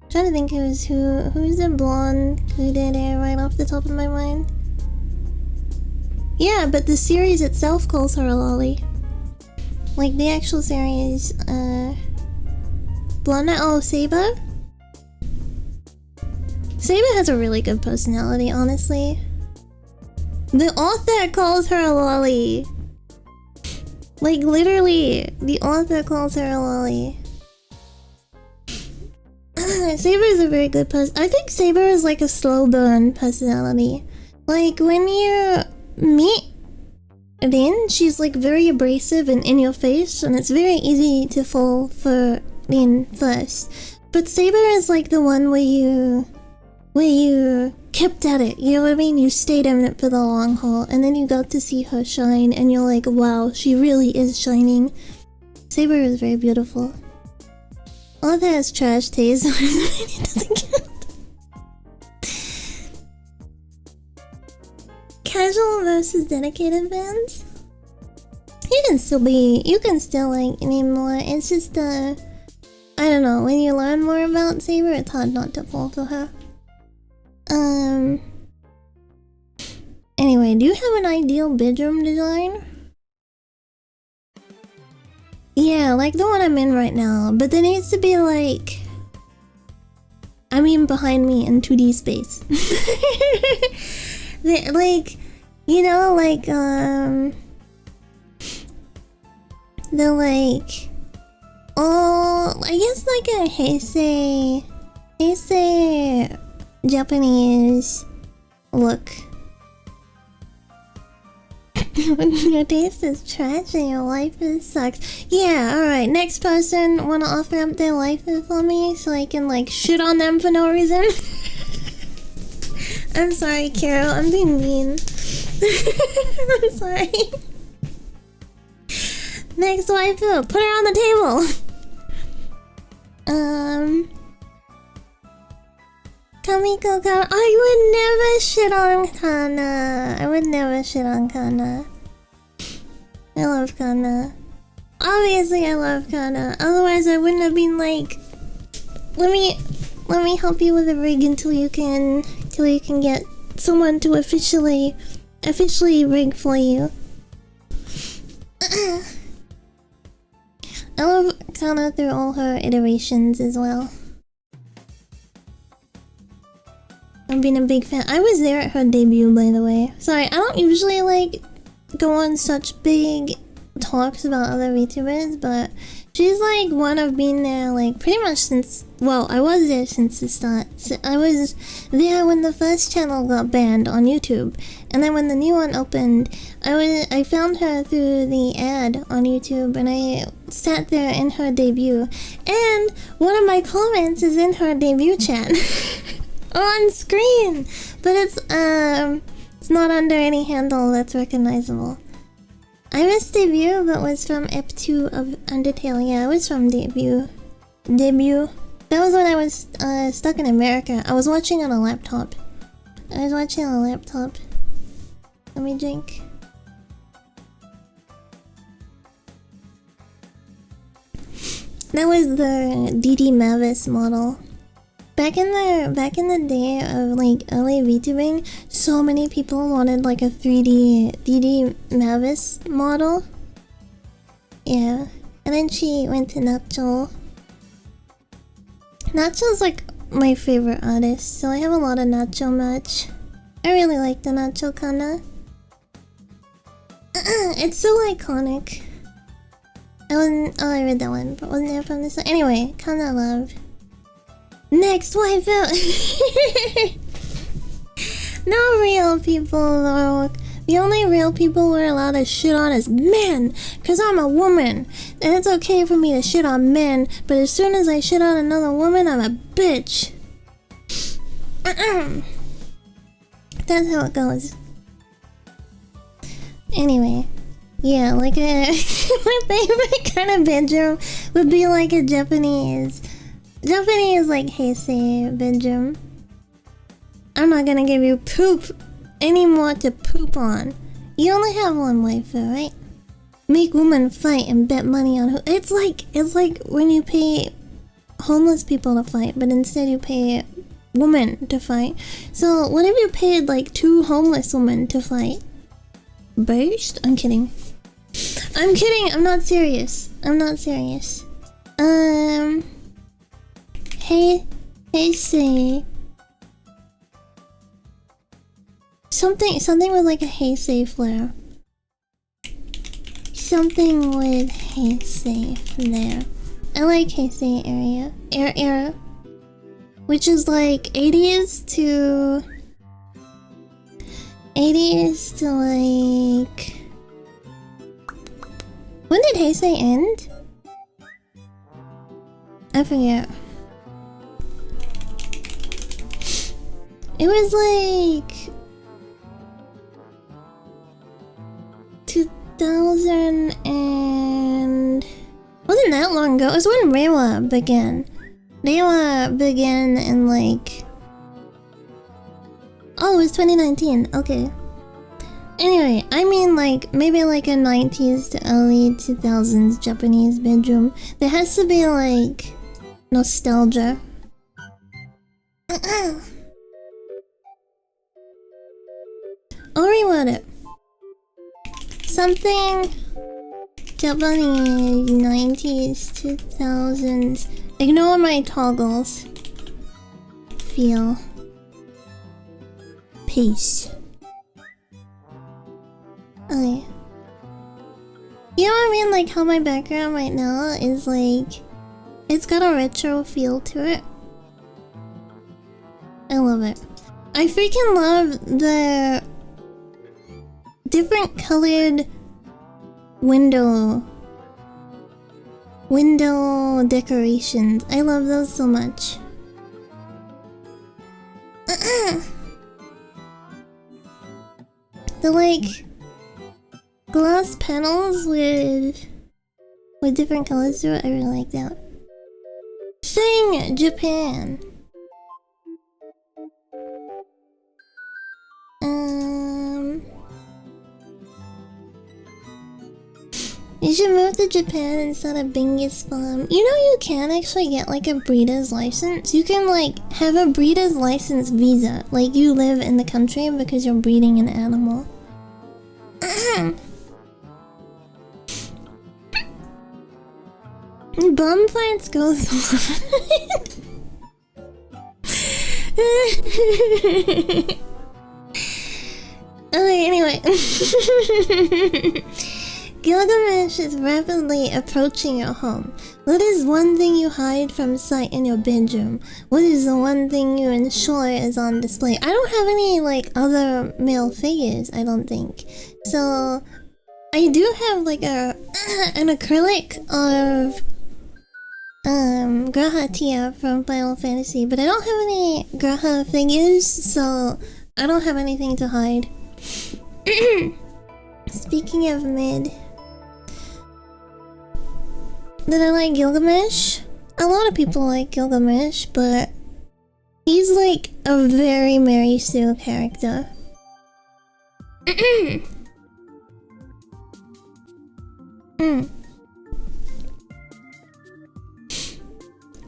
I'm trying to think who's the blonde Kudere right off the top of my mind. Yeah, but the series itself calls her a lolly. Like the actual series, Blonde, oh, Saber? Saber has a really good personality, honestly. The author calls her a lolly. Like, literally, the author calls her a lolly. Saber is a very good person. I think Saber is like a slow burn personality. Like, when you meet Rin, she's like very abrasive and in your face, and it's very easy to fall for Rin first. But Saber is like the one where you kept at it, you know what I mean? You stayed in it for the long haul, and then you got to see her shine, and you're like, wow, she really is shining. Saber is very beautiful. All that has trash taste. It doesn't count. Casual versus dedicated fans? You can still like name more. It's just I don't know, when you learn more about Saber, it's hard not to fall for her. Anyway, do you have an ideal bedroom design? Yeah, like the one I'm in right now, but there needs to be like... I mean behind me in 2D space. Like, you know, like, the like... Oh, I guess like a Heisei Japanese look. Your taste is trash and your life sucks. Yeah, alright. Next person wanna offer up their life for me so I can like shit on them for no reason? I'm sorry, Carol. I'm being mean. I'm sorry. Next waifu, put her on the table. Kamiko Kana. I would never shit on Kana. I would never shit on Kana. I love Kana. Obviously I love Kana. Otherwise I wouldn't have been like, let me help you with a rig until you can get someone to officially rig for you. I love Kana through all her iterations as well. I've been a big fan. I was there at her debut, by the way. Sorry, I don't usually like go on such big talks about other VTubers, but she's like one I've been there like pretty much since, well, I was there since the start. So I was there when the first channel got banned on YouTube, and then when the new one opened, I found her through the ad on YouTube, and I sat there in her debut, and one of my comments is in her debut chat. On screen, but it's not under any handle that's recognizable. I missed debut, but was from Ep 2 of Undertale. Yeah, I was from debut. That was when I was stuck in America. I was watching on a laptop. Let me drink. That was the DD Mavis model. Back in the day of like early VTubing, so many people wanted like a 3D DD Mavis model. Yeah, and then she went to Nacho. Nacho's like my favorite artist, so I have a lot of Nacho merch. I really like the Nacho Kana. It's so iconic. I read that one, but wasn't there from this one? Anyway, Kana love. Next waifu! No real people though. The only real people we're allowed to shit on is men, cause I'm a woman. And it's okay for me to shit on men, but as soon as I shit on another woman, I'm a bitch. That's how it goes. Anyway. Yeah, like my favorite kind of bedroom would be like a Japanese like Heisei bedroom. I'm not gonna give you poop anymore to poop on. You only have one waifu, right? Make women fight and bet money on who. It's like when you pay homeless people to fight, but instead you pay women to fight. So what if you paid like 2 homeless women to fight? Burst? I'm kidding. I'm not serious. Heisei. Something with like a Heisei flair. Something with Heisei flair. I like Heisei era. Which is like 80s to like... When did Heisei end? I forget. It was like 2000 and... Wasn't that long ago. It was when Reiwa began. Reiwa began in like... Oh, it was 2019. Okay. Anyway, I mean like maybe like a 90s to early 2000s Japanese bedroom. There has to be like nostalgia. I'll reword it. Something Japanese 90s, 2000s. Ignore my toggles. Feel. Peace. Okay. You know what I mean? Like how my background right now is like... It's got a retro feel to it. I love it. I freaking love the different colored window decorations. I love those so much. The like glass panels with different colors to it. I really like that. Sing Japan. You should move to Japan instead of Bingus Farm. You know you can actually get like a breeder's license. You can like have a breeder's license visa. Like you live in the country because you're breeding an animal. Bum fights goes on. Okay, anyway. Gilgamesh is rapidly approaching your home. What is one thing you hide from sight in your bedroom? What is the one thing you ensure is on display? I don't have any, like, other male figures, I don't think. So, I do have, like, an acrylic of, Graha Tia from Final Fantasy, but I don't have any Graha figures, so I don't have anything to hide. Speaking of mid... Did I like Gilgamesh? A lot of people like Gilgamesh, but he's like a very Mary Sue character.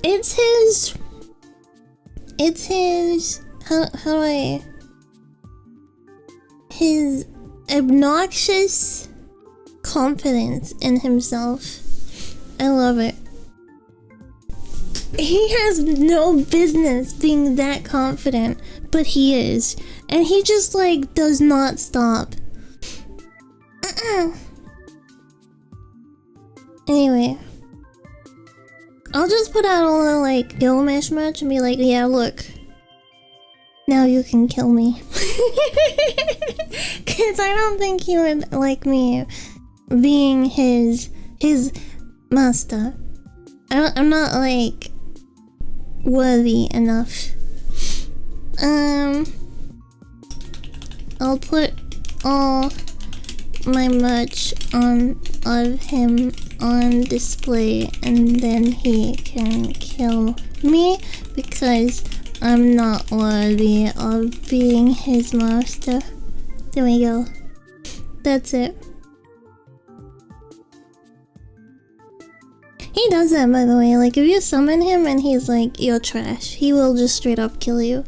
It's his his obnoxious confidence in himself. I love it. He has no business being that confident, but he is. And he just, like, does not stop. Anyway. I'll just put out all the, like, Gilgamesh merch and be like, yeah, look. Now you can kill me. Cause I don't think he would like me being his master. I'm not like worthy enough. I'll put all my merch of him on display and then he can kill me because I'm not worthy of being his master. There we go. That's it. He does that, by the way. Like, if you summon him and he's like, you're trash, he will just straight up kill you.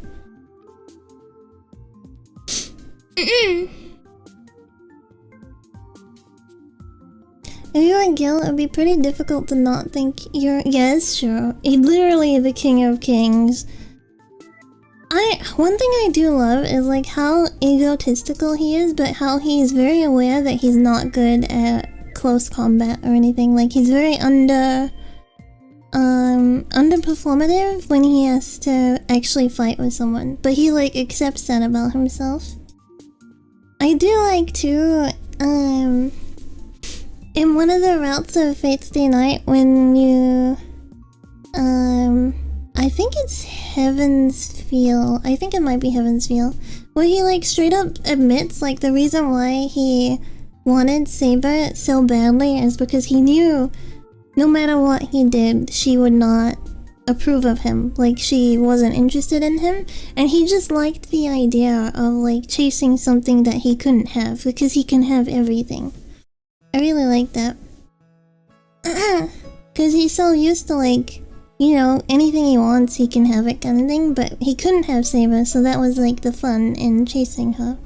If you were Gil, it would be pretty difficult to not think you're... Yes, sure. He's literally the king of kings. One thing I do love is like how egotistical he is, but how he's very aware that he's not good at close combat or anything. Like he's very underperformative when he has to actually fight with someone, but he like accepts that about himself. I do like too in one of the routes of Fate's Day Night when you I think it's Heaven's Feel. I think it might be Heaven's Feel, where he like straight up admits like the reason why he wanted Saber so badly is because he knew no matter what he did, she would not approve of him. Like she wasn't interested in him, and he just liked the idea of like chasing something that he couldn't have because he can have everything. I really like that. Because he's so used to like, you know, anything he wants he can have it kind of thing, but he couldn't have Saber, so that was like the fun in chasing her.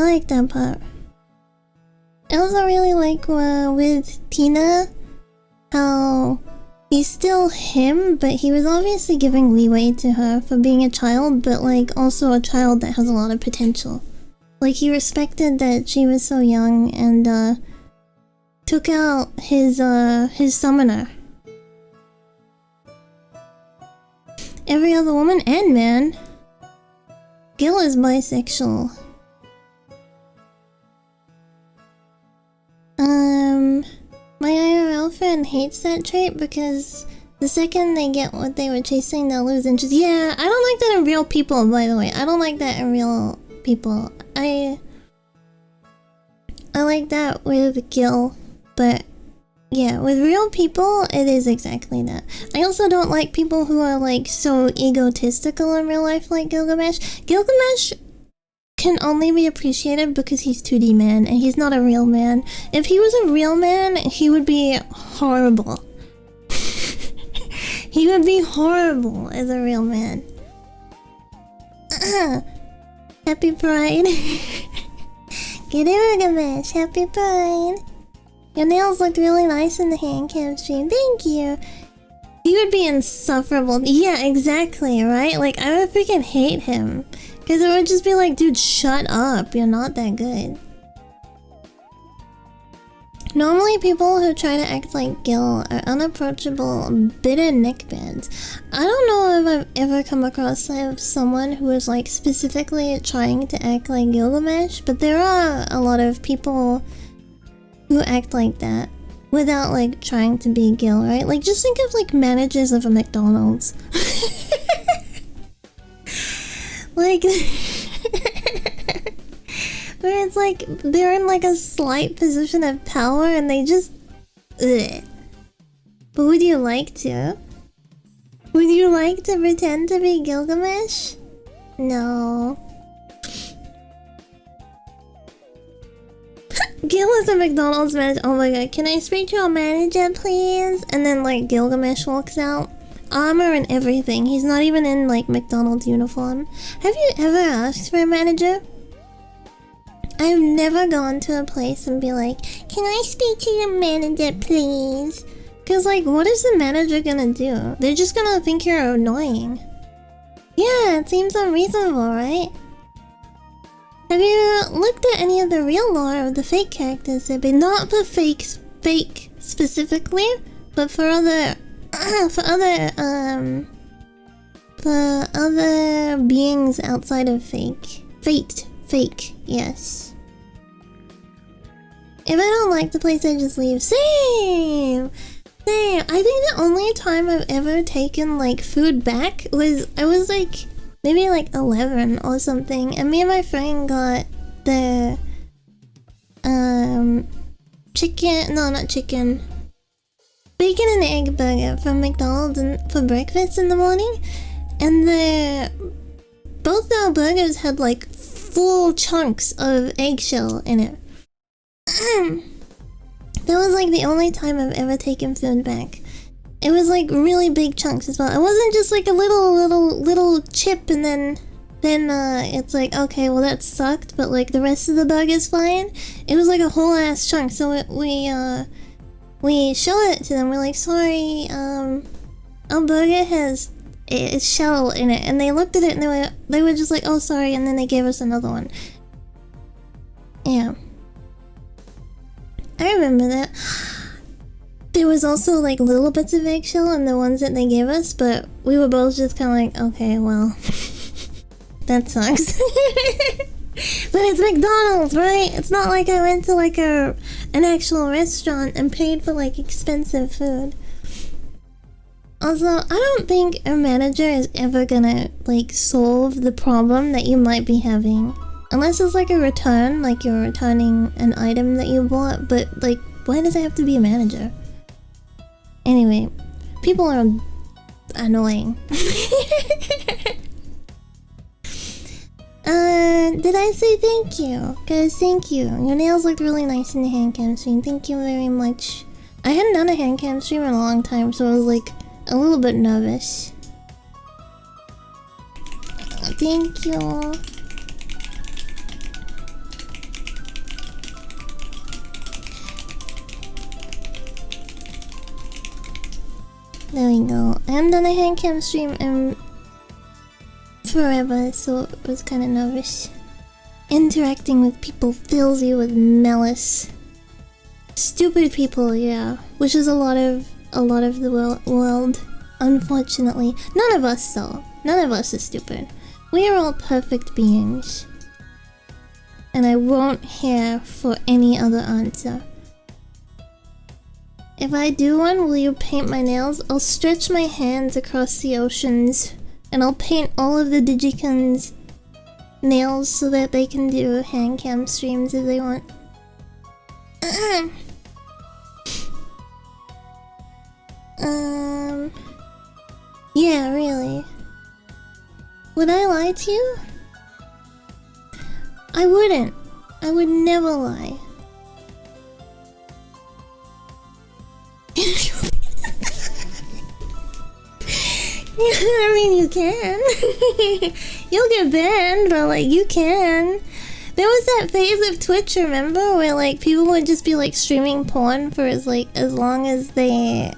I like that part. I also really like with Tina how he's still him, but he was obviously giving leeway to her for being a child, but like also a child that has a lot of potential. Like he respected that she was so young and took out his summoner. Every other woman and man. Gil is bisexual. My IRL friend hates that trait because the second they get what they were chasing, they'll lose interest. Yeah, I don't like that in real people, by the way. I don't like that in real people. I like that with Gil, but yeah, with real people, it is exactly that. I also don't like people who are like so egotistical in real life like Gilgamesh. Gilgamesh can only be appreciated because he's 2D man and he's not a real man. If he was a real man, he would be horrible. He would be horrible as a real man. Happy Pride. Get it, Gilgamesh. Happy Pride. Your nails looked really nice in the hand cam stream. Thank you. He would be insufferable. Yeah, exactly, right? Like, I would freaking hate him. Because it would just be like, dude, shut up. You're not that good. Normally, people who try to act like Gil are unapproachable, bitter neckbands. I don't know if I've ever come across someone who is like specifically trying to act like Gilgamesh, but there are a lot of people who act like that without like trying to be Gil, right? Like just think of like managers of a McDonald's. Like where it's like they're in like a slight position of power and they just ugh. But would you like to? Would you like to pretend to be Gilgamesh? No. Gil is a McDonald's manager. Oh my god, can I speak to a manager please? And then like Gilgamesh walks out. Armor and everything. He's not even in like McDonald's uniform. Have you ever asked for a manager? I've never gone to a place and be like, can I speak to your manager please? Cause like what is the manager gonna do? They're just gonna think you're annoying. Yeah, it seems unreasonable, right? Have you looked at any of the real lore of the fake characters? Not for fake specifically, but for other for other beings outside of fake. Fake, yes. If I don't like the place, I just leave. Same. I think the only time I've ever taken like food back was I was like maybe like 11 or something, and me and my friend got the bacon and egg burger from McDonald's for breakfast in the morning, and both our burgers had like full chunks of eggshell in it. That was like the only time I've ever taken food back. It was like really big chunks as well. It wasn't just like a little chip and then it's like, okay, well that sucked, but like the rest of the burger's fine. It was like a whole ass chunk. So we showed it to them. We're like, sorry, our burger has a shell in it, and they looked at it and they were just like, oh sorry, and then they gave us another one. Yeah, I remember that. There was also like little bits of eggshell in the ones that they gave us, but we were both just kind of like, okay, well, that sucks. But it's McDonald's, right? It's not like I went to like an actual restaurant and paid for like expensive food. Also, I don't think a manager is ever gonna like solve the problem that you might be having. Unless it's like a return, like you're returning an item that you bought, but like, why does it have to be a manager? Anyway, people are annoying. Did I say thank you? Guys, thank you. Your nails looked really nice in the hand cam stream. Thank you very much. I hadn't done a hand cam stream in a long time, so I was like a little bit nervous. Thank you. There we go. I haven't done a hand cam stream in forever, so I was kind of nervous. Interacting with people fills you with malice. Stupid people, yeah. Which is a lot of the world, unfortunately. None of us, though. None of us is stupid. We are all perfect beings. And I won't hear for any other answer. If I do one, will you paint my nails? I'll stretch my hands across the oceans, and I'll paint all of the Digicans' nails so that they can do hand cam streams if they want. Yeah, really. Would I lie to you? I wouldn't. I would never lie. I mean, you can. You'll get banned, but like, you can. There was that phase of Twitch, remember, where like people would just be like streaming porn for as long as they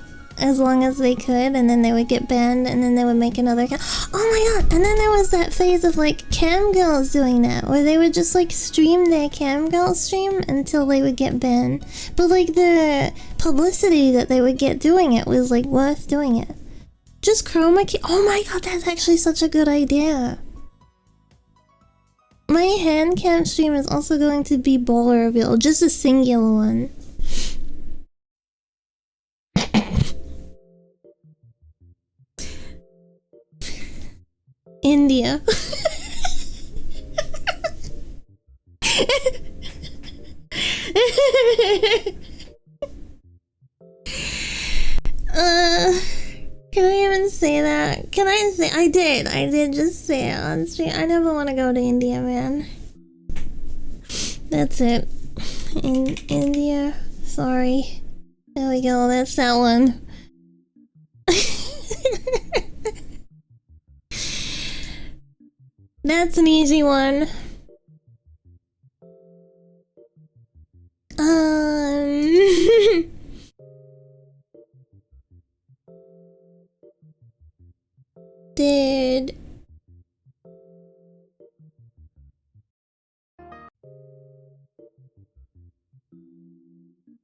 could, and then they would get banned, and then they would make another oh my god. And then there was that phase of like cam girls doing that, where they would just like stream their cam girl stream until they would get banned. But like the publicity that they would get doing it was like worth doing it. Just chroma key. Oh my god, that's actually such a good idea. My hand cam stream is also going to be baller reveal, just a singular one. India. Can I even say that? Can I say I did just say it on stream. I never want to go to India, man. That's it. In India. Sorry. There we go, that's that one. That's an easy one. Did...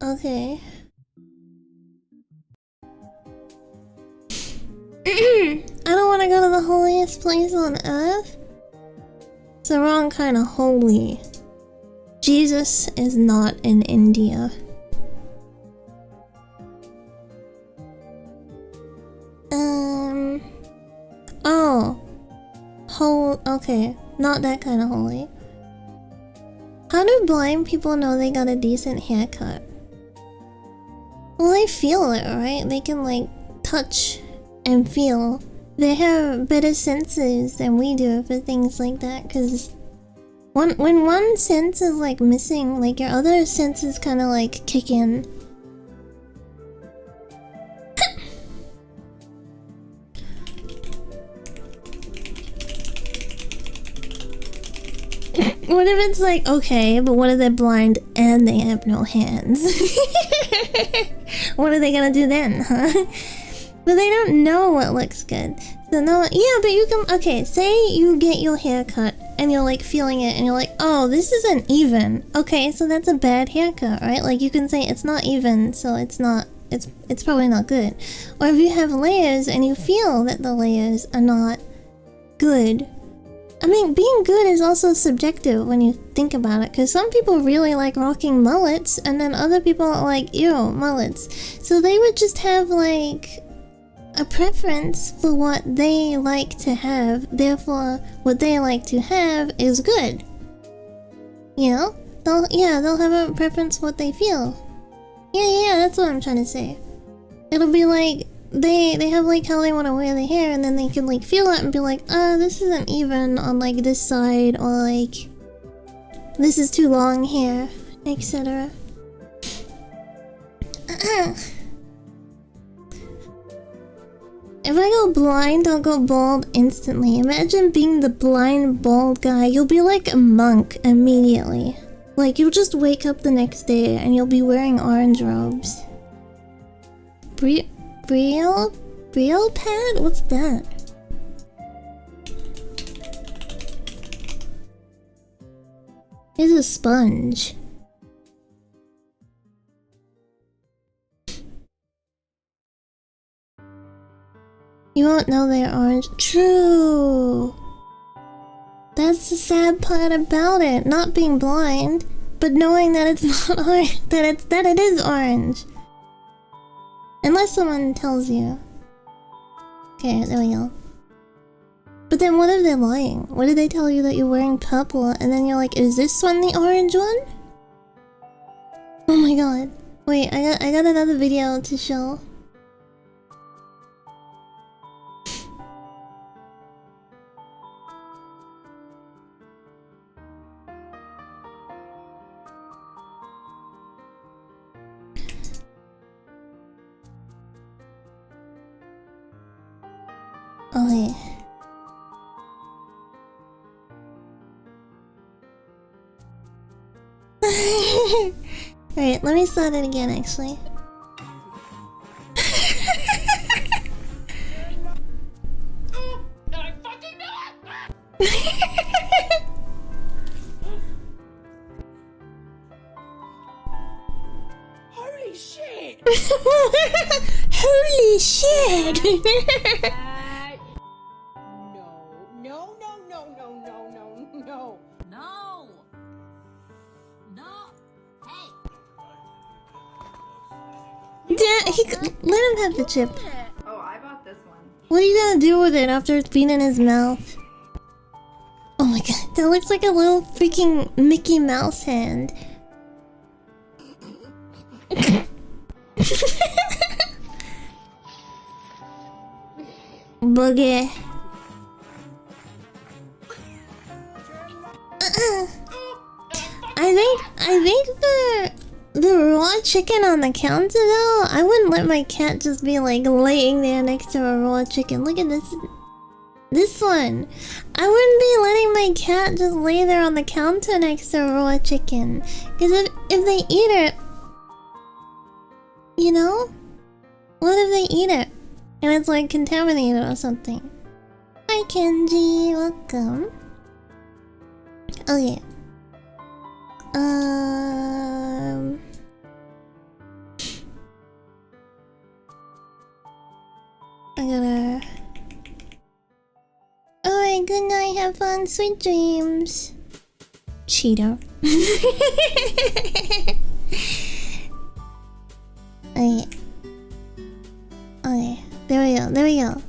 Okay. I don't want to go to the holiest place on earth. It's the wrong kind of holy. Jesus is not in India. Oh. Okay. Not that kind of holy. How do blind people know they got a decent haircut? Well, they feel it, right? They can, like, touch and feel. They have better senses than we do for things like that, because when one sense is, like, missing, like, your other senses kind of, like, kick in. What if it's like, okay, but what if they're blind and they have no hands? What are they gonna do then, huh? But they don't know what looks good. So no, yeah, but you can, okay, say you get your hair cut and you're like feeling it and you're like, oh, this isn't even. Okay, so that's a bad haircut, right? Like you can say it's not even, so it's not, it's probably not good. Or if you have layers and you feel that the layers are not good. I mean, being good is also subjective when you think about it, because some people really like rocking mullets, and then other people are like, ew, mullets. So they would just have, like, a preference for what they like to have, therefore, what they like to have is good. You know? They'll have a preference for what they feel. Yeah, that's what I'm trying to say. It'll be like, they have like how they want to wear their hair, and then they can like feel it and be like, this isn't even on like this side, or like this is too long hair, etc. If I go blind, I'll go bald instantly. Imagine being the blind bald guy. You'll be like a monk immediately. Like you'll just wake up the next day and you'll be wearing orange robes. Brielle? Braille pad? What's that? It's a sponge. You won't know they're orange. True! That's the sad part about it. Not being blind, but knowing that it's not orange. That it is orange. Unless someone tells you. Okay, there we go. But then what if they're lying? What if they tell you that you're wearing purple and then you're like, is this one the orange one? Oh my god. Wait, I got another video to show. Okay. Alright, let me start it again actually. I fucking knew it! Holy shit! Holy shit! No. Hey. Let him have the chip. Oh, I bought this one. What are you gonna do with it after it's been in his mouth? Oh my god, that looks like a little freaking Mickey Mouse hand. Boogie. I think the raw chicken on the counter though, I wouldn't let my cat just be like laying there next to a raw chicken. Look at this one. I wouldn't be letting my cat just lay there on the counter next to a raw chicken. Cause if they eat it, you know? What if they eat it and it's like contaminated or something? Hi Kenji, welcome. Okay. I gotta... Alright, good night, have fun, sweet dreams. Cheater. Okay. Okay, there we go.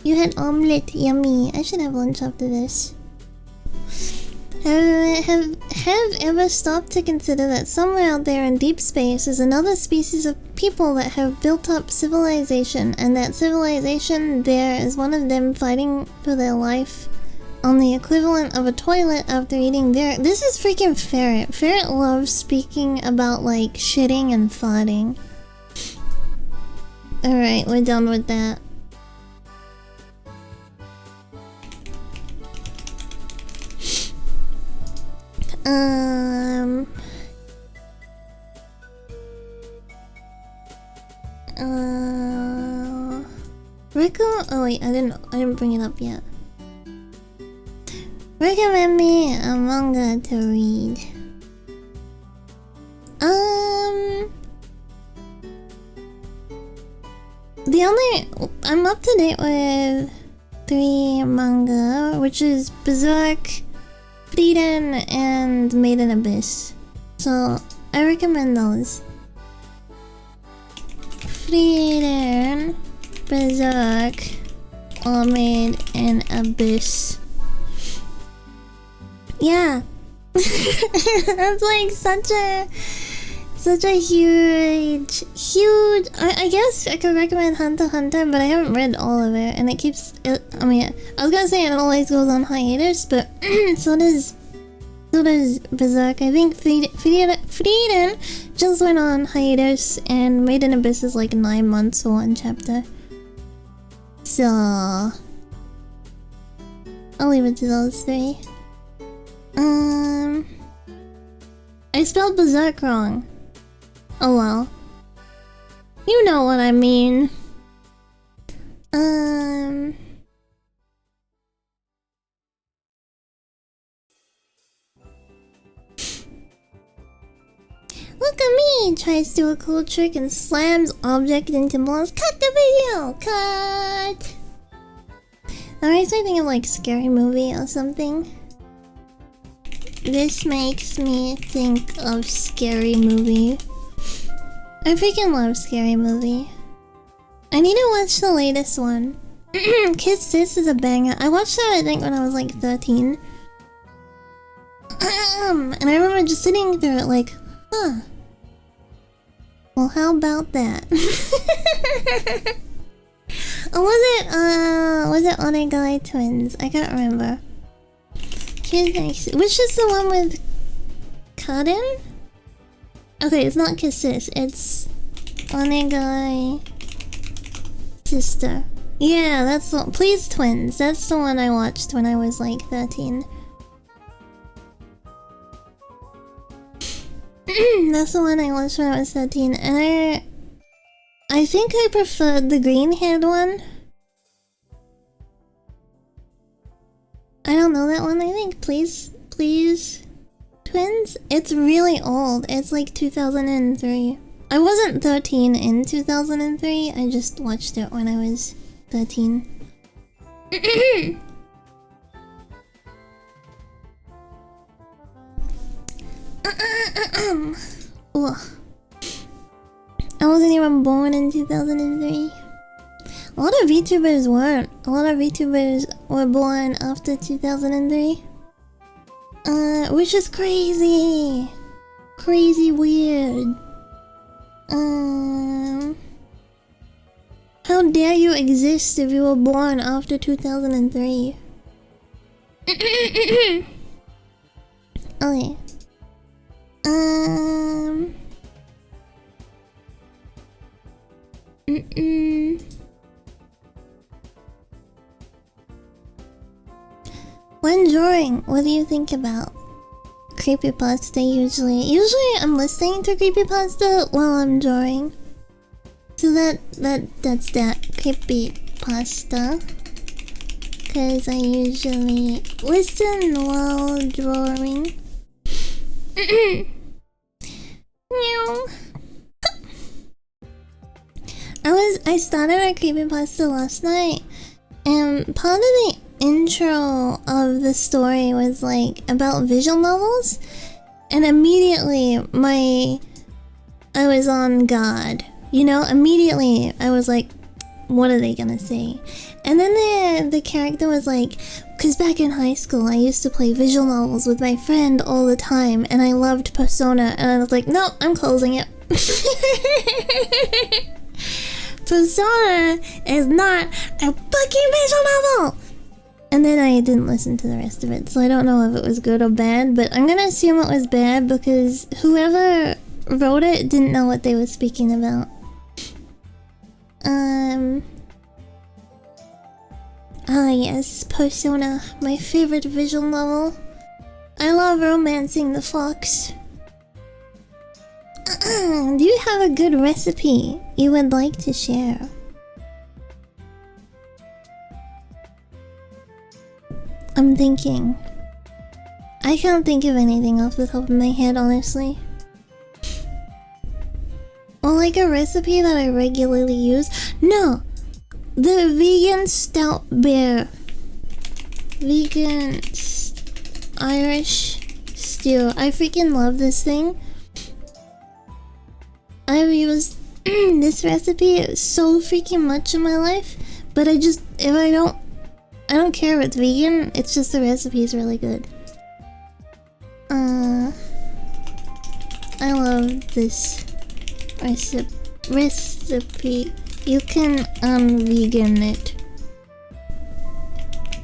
You had omelette, yummy. I should have lunch after this. Have ever stopped to consider that somewhere out there in deep space is another species of people that have built up civilization, and that civilization there is one of them fighting for their life on the equivalent of a toilet after eating their— This is freaking Ferret. Ferret loves speaking about like shitting and farting. Alright, we're done with that. Oh wait, I didn't bring it up yet. Recommend me a manga to read. I'm up to date with 3 manga, which is Berserk, Frieren, and Made in Abyss. So I recommend those. Frieren, Berserk, or Made in Abyss. Yeah. That's like such a huge I guess I could recommend Hunter x Hunter, but I haven't read all of it, and it keeps I mean, I was gonna say it always goes on hiatus, but so does Berserk. I think Frieren just went on hiatus, and Made in Abyss is like 9 months for 1 chapter. So I'll leave it to those 3. I spelled Berserk wrong. Oh well. You know what I mean. tries to do a cool trick and slams object into balls. Cut the video! Cut! That makes me think of like Scary Movie or something. This makes me think of Scary Movie. I freaking love Scary Movie. I need to watch the latest one. Kiss Sis is a banger. I watched that I think when I was like 13. And I remember just sitting through it like, huh. Well, how about that? Or was it Onegai Twins? I can't remember. Which is the one with Kaden? Okay, it's not Kiss Sis, it's Onegai Sister. Yeah, that's the Please Twins. That's the one I watched when I was like 13. That's the one I watched when I was 13, and I think I preferred the green-haired one. I don't know that one. I think Please Twins? It's really old. It's like 2003. I wasn't 13 in 2003. I just watched it when I was 13. Ugh. I wasn't even born in 2003. A lot of VTubers weren't. A lot of VTubers were born after 2003. Which is crazy. Crazy weird. How dare you exist if you were born after 2003? Okay. When drawing, what do you think about creepypasta usually? Usually I'm listening to creepypasta while I'm drawing. So that's that creepypasta. Cause I usually listen while drawing. Meow. I started a creepypasta last night, and part of the intro of the story was like about visual novels, and immediately I was on guard. You know, immediately I was like, what are they gonna say? And then the character was like, because back in high school I used to play visual novels with my friend all the time, and I loved Persona, and I was like, no, I'm closing it. Persona is not a fucking visual novel! And then I didn't listen to the rest of it, so I don't know if it was good or bad, but I'm gonna assume it was bad because whoever wrote it didn't know what they were speaking about. Ah yes, Persona, my favorite visual novel. I love romancing the fox. Do you have a good recipe you would like to share? I'm thinking. I can't think of anything off the top of my head, honestly. Or like a recipe that I regularly use. No! The vegan stout beer. Vegan Irish stew. I freaking love this thing. I've used this recipe so freaking much in my life, but I don't care if it's vegan, it's just the recipe is really good. I love this recipe. You can vegan it,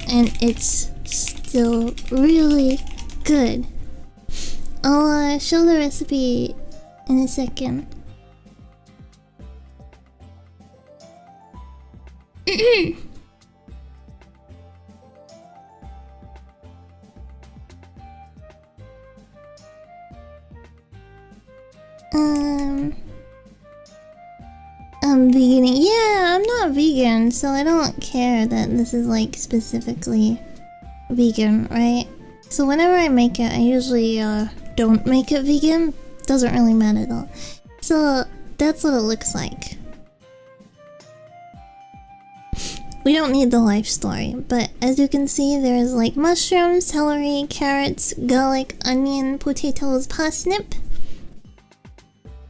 and it's still really good. I'll show the recipe in a second. I'm veganing. Yeah, I'm not vegan, so I don't care that this is like specifically vegan, right? So whenever I make it, I usually don't make it vegan. Doesn't really matter though. So that's what it looks like. We don't need the life story, but as you can see, there's like mushrooms, celery, carrots, garlic, onion, potatoes, parsnip.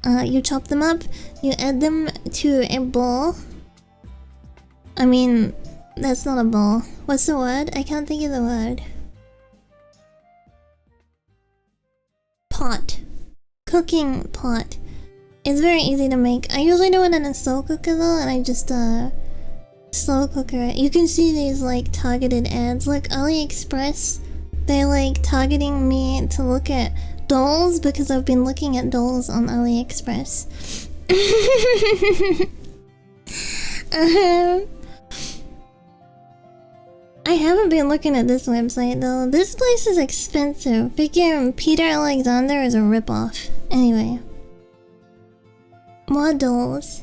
You chop them up, you add them to a bowl. I mean, that's not a bowl. What's the word? I can't think of the word. Pot. Cooking pot. It's very easy to make. I usually do it in a slow cooker though, and I just slow cooker it. You can see these like targeted ads. Like AliExpress, they're like targeting me to look at dolls because I've been looking at dolls on AliExpress. I haven't been looking at this website though. This place is expensive. Freaking Peter Alexander is a ripoff. Anyway. More dolls.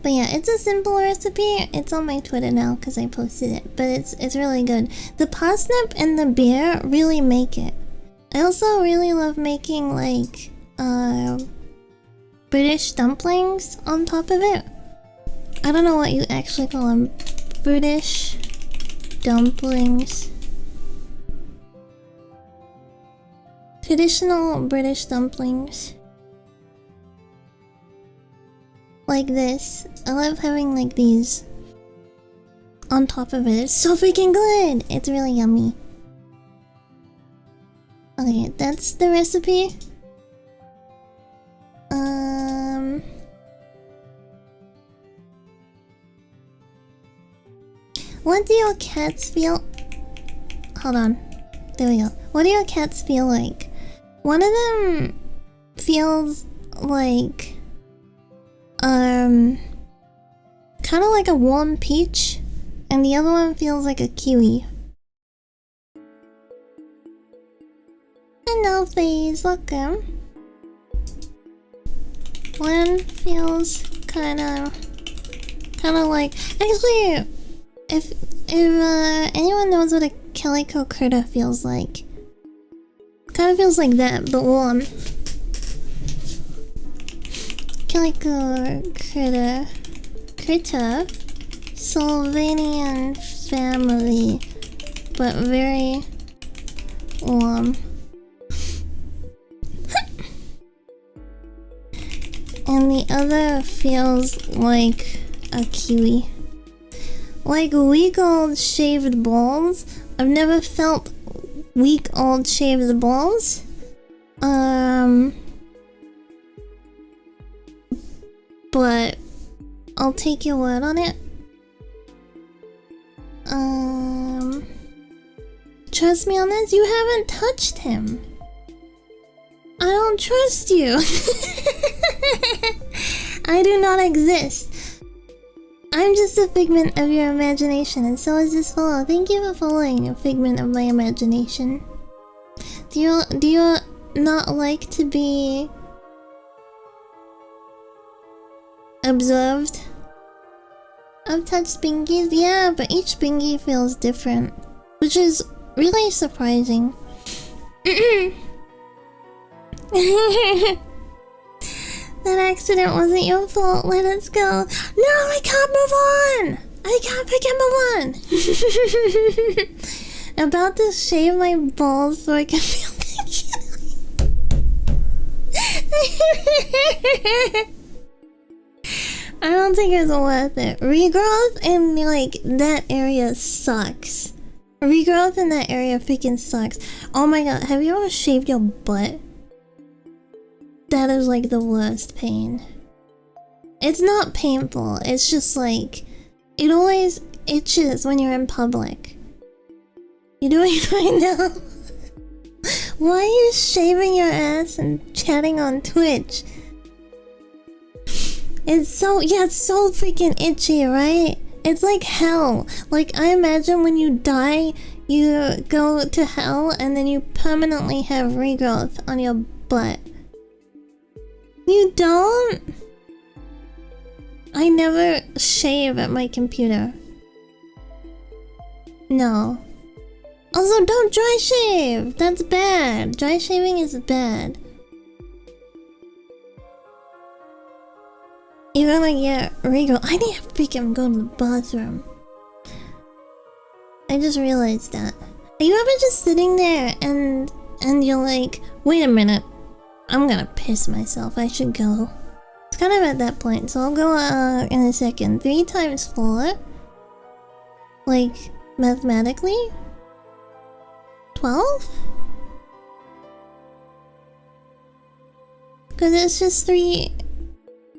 But yeah, it's a simple recipe. It's on my Twitter now because I posted it. But it's really good. The parsnip and the beer really make it. I also really love making like British dumplings on top of it. I don't know what you actually call them. British dumplings. Traditional British dumplings. Like this. I love having like these on top of it. It's so freaking good! It's really yummy. Okay, that's the recipe. What do your cats feel? Hold on. There we go. What do your cats feel like? One of them feels like kind of like a warm peach, and the other one feels like a kiwi. Hello, please, welcome. One feels kind of like. Actually, if anyone knows what a calico critter feels like, kind of feels like that, but warm. Calico critter, Sylvanian family, but very warm. And the other feels like a kiwi. Like week old shaved balls. I've never felt week old shaved balls. But I'll take your word on it. Trust me on this? You haven't touched him. I don't trust you. I do not exist. I'm just a figment of your imagination, and so is this follow. Thank you for following, a figment of my imagination. Do you not like to be observed? I've touched bingies, yeah, but each bingie feels different, which is really surprising. That accident wasn't your fault. Let us go. No, I can't move on. I can't move on. About to shave my balls so I can feel I don't think it's worth it. Regrowth in like that area sucks. Regrowth in that area freaking sucks. Oh my god, have you ever shaved your butt? That is like the worst pain. It's not painful, it's just like it always itches when you're in public. You doing it right now? Why are you shaving your ass and chatting on Twitch? It's so freaking itchy, right? It's like hell. Like I imagine when you die, you go to hell and then you permanently have regrowth on your butt. You don't? I never shave at my computer. No. Also, don't dry shave! That's bad. Dry shaving is bad. You gotta get regal. I need to freaking go to the bathroom. I just realized that. Are you ever just sitting there and you're like, wait a minute, I'm gonna piss myself, I should go. It's kind of at that point, so I'll go in a second. 3 times 4? Like, mathematically? 12? Because it's just 3...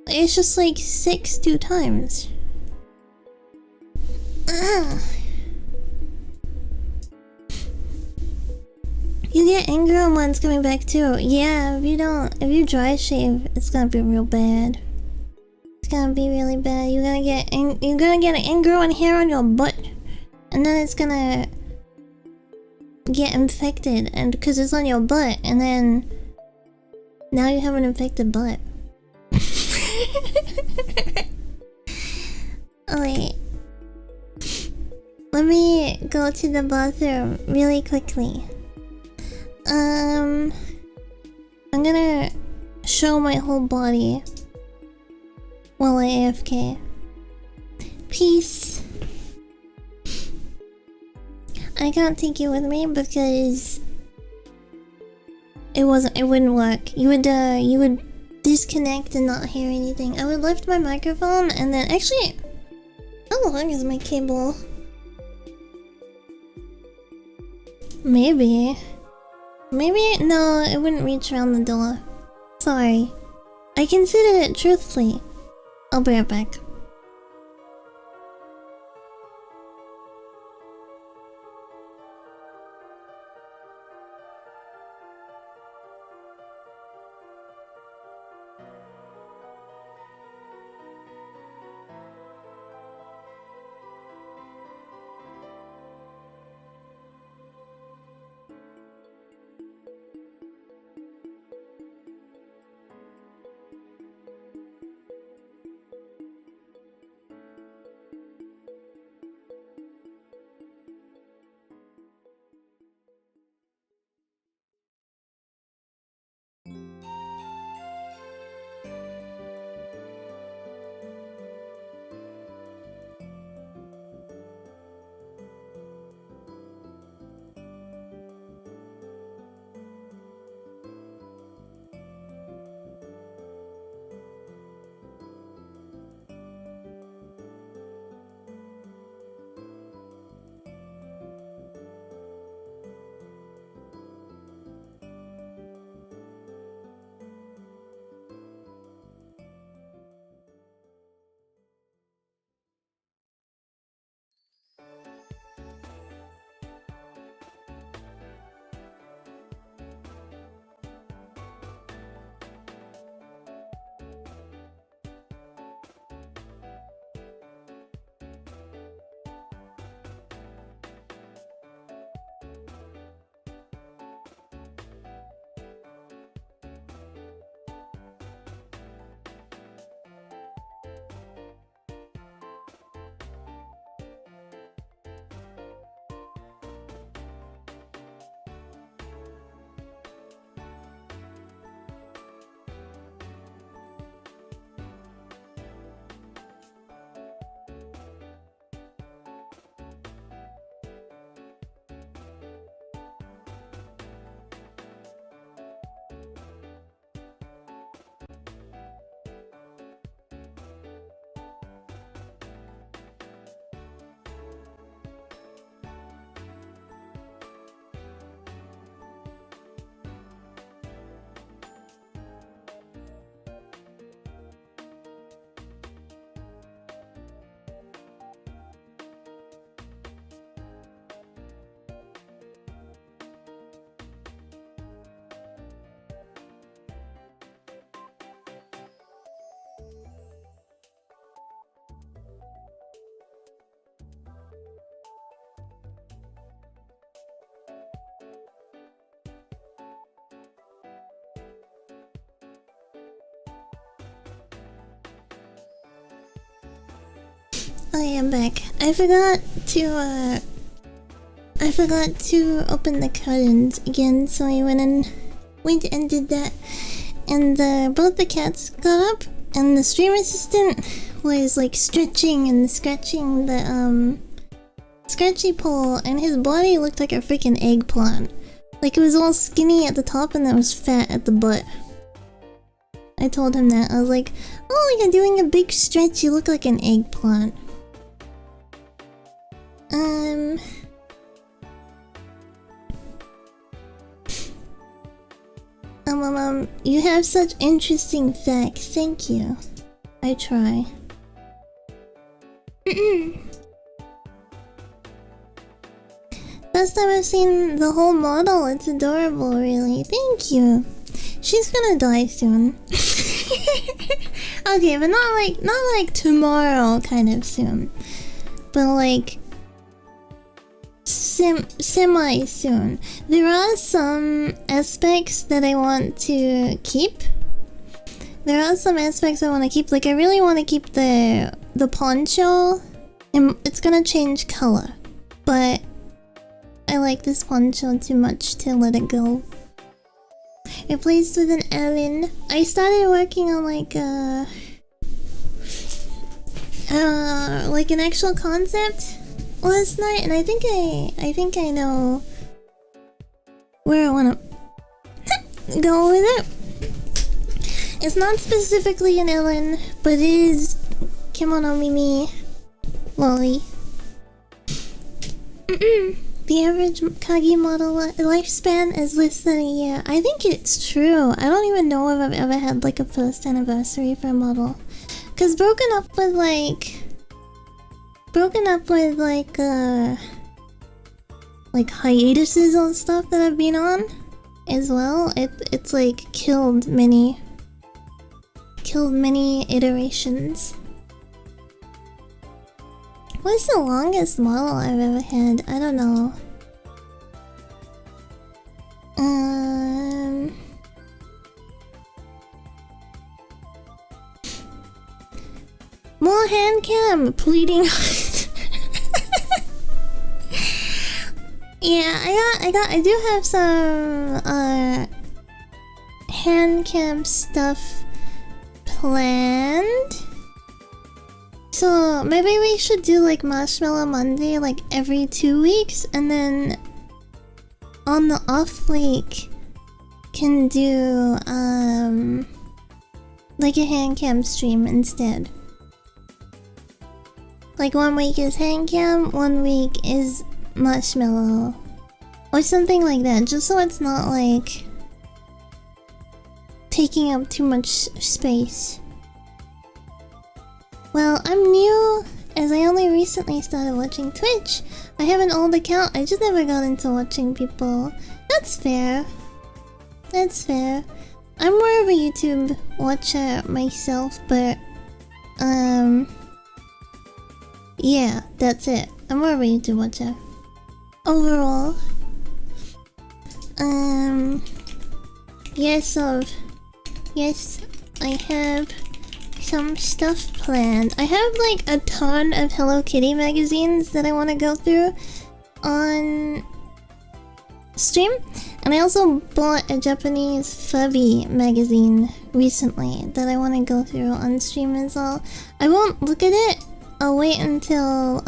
It's just like 6 2 times. Ugh. You get ingrown ones coming back too. Yeah, if you dry shave, it's gonna be real bad. It's gonna be really bad. You're gonna get an ingrown hair on your butt, and then it's gonna get infected, and because it's on your butt, and then now you have an infected butt. Oh wait. Let me go to the bathroom really quickly. I'm gonna show my whole body while I AFK. Peace. I can't take you with me because it wouldn't work. You would disconnect and not hear anything. I would lift my microphone and then actually, how long is my cable? Maybe no, it wouldn't reach around the door. Sorry. I considered it truthfully. I'll be right back. I am back. I forgot to open the curtains again, so I went and did that. And both the cats got up And the stream assistant was like stretching and scratching the scratchy pole, and his body looked like a freaking eggplant. Like it was all skinny at the top and then it was fat at the butt. I told him that. I was like, oh, you're doing a big stretch, you look like an eggplant. You have such interesting facts. Thank you. I try. First time I've seen the whole model. It's adorable, really. Thank you. She's gonna die soon. Okay, but not like tomorrow kind of soon. But like semi soon. There are some aspects that I want to keep. There are some aspects I want to keep. Like I really want to keep the poncho. And it's gonna change color. But I like this poncho too much to let it go. Replaced with an Ellen. I started working on like an actual concept last night, and I think I know where I wanna go with it. It's not specifically an Ellen, but it is Kimono Mimi Lolly. The average Kagi model lifespan is less than a year. I think it's true. I don't even know if I've ever had like a first anniversary for a model. Cause broken up with hiatuses and stuff that I've been on as well. It's like killed many iterations. What's the longest model I've ever had? I don't know. More hand cam pleading. Yeah, I do have some hand cam stuff planned. So maybe we should do like Marshmallow Monday like every 2 weeks, and then on the off week can do like a hand cam stream instead. Like 1 week is hand cam, 1 week is Marshmallow, or something like that, just so it's not like taking up too much space. Well, I'm new, as I only recently started watching Twitch. I have an old account, I just never got into watching people. That's fair. That's fair. I'm more of a YouTube watcher myself, but yeah, that's it. I'm more of a YouTube watcher. Overall, yes, I have some stuff planned. I have like a ton of Hello Kitty magazines that I want to go through on stream, and I also bought a Japanese Furby magazine recently that I want to go through on stream as well. I won't look at it. I'll wait until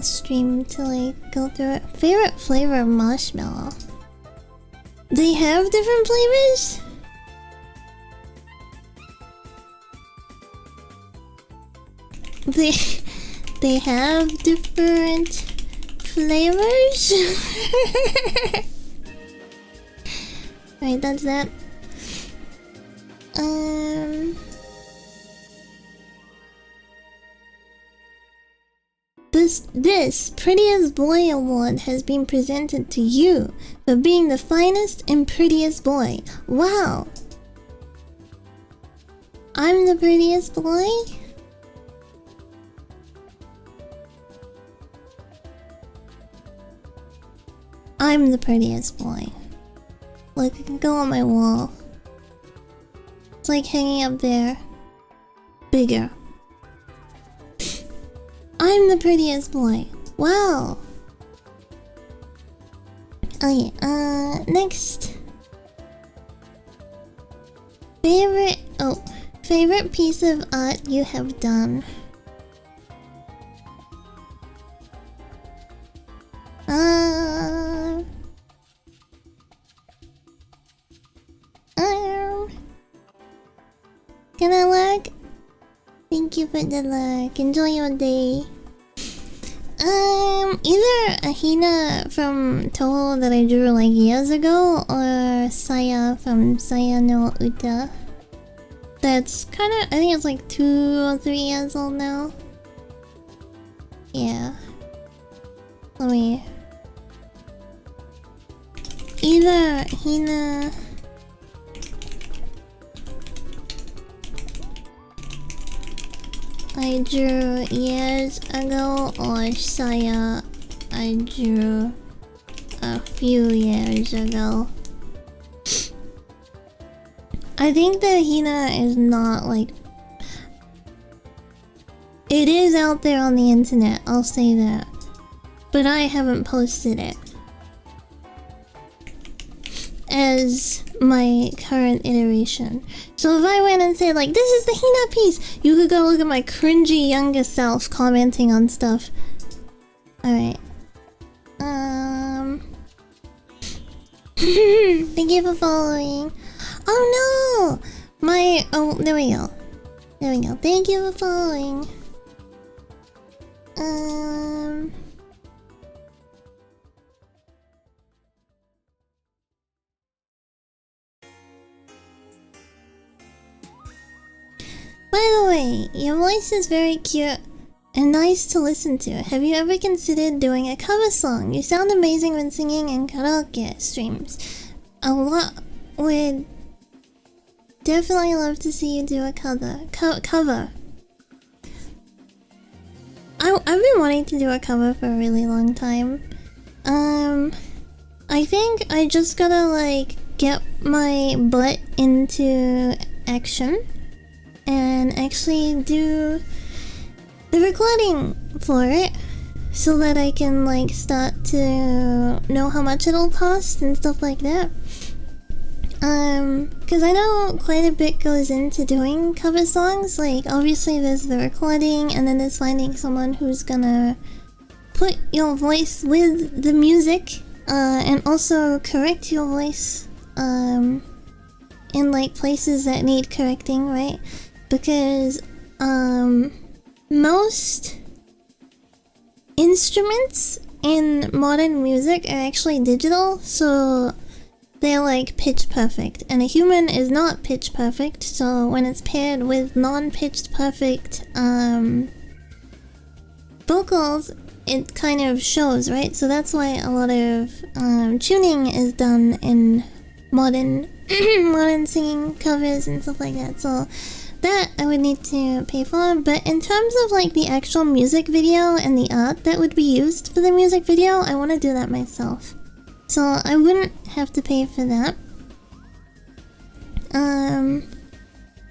stream to like go through it. Favorite flavor of Marshmallow? They have different flavors? They have different flavors? Right, that's that. This Prettiest Boy Award has been presented to you for being the finest and prettiest boy. Wow! I'm the prettiest boy? I'm the prettiest boy. Look, it can go on my wall. It's like hanging up there. Bigger. I'm the prettiest boy. Wow. Oh yeah, next. Favorite piece of art you have done. Can I look? Thank you for the look. Enjoy your day. Either a Hina from Toho that I drew like years ago, or Saya from Saya no Uta. That's kind of, I think it's like 2 or 3 years old now. Yeah. Let me... Either Hina... I drew years ago, or Saya I drew a few years ago. I think the Hina is not like... It is out there on the internet, I'll say that. But I haven't posted it as my current iteration. So if I went and said like, this is the Hina piece, you could go look at my cringy younger self commenting on stuff. Alright. Thank you for following. Oh no! Oh, there we go. There we go. Thank you for following. By the way, your voice is very cute and nice to listen to. Have you ever considered doing a cover song? You sound amazing when singing in karaoke streams. A lot would definitely love to see you do a cover. I've been wanting to do a cover for a really long time. I think I just gotta like get my butt into action and actually do the recording for it so that I can like start to know how much it'll cost and stuff like that. Cause I know quite a bit goes into doing cover songs. Like obviously there's the recording, and then there's finding someone who's gonna put your voice with the music, and also correct your voice, in like places that need correcting, right? Because, most instruments in modern music are actually digital, so they're like pitch perfect, and a human is not pitch perfect, so when it's paired with non-pitched perfect vocals, it kind of shows, right? So that's why a lot of tuning is done in modern modern singing covers and stuff like that. So that I would need to pay for, but in terms of like the actual music video and the art that would be used for the music video, I want to do that myself. So I wouldn't have to pay for that.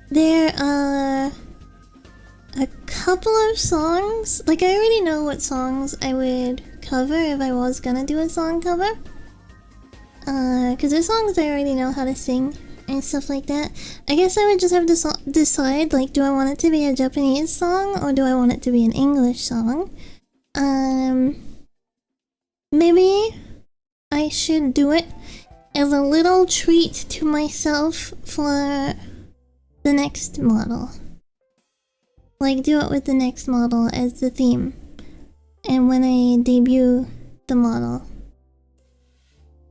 There are a couple of songs, like I already know what songs I would cover if I was gonna do a song cover. Cause there's songs I already know how to sing and stuff like that. I guess I would just have to decide, like, do I want it to be a Japanese song or do I want it to be an English song? Maybe I should do it as a little treat to myself for the next model. Like, do it with the next model as the theme. And when I debut the model,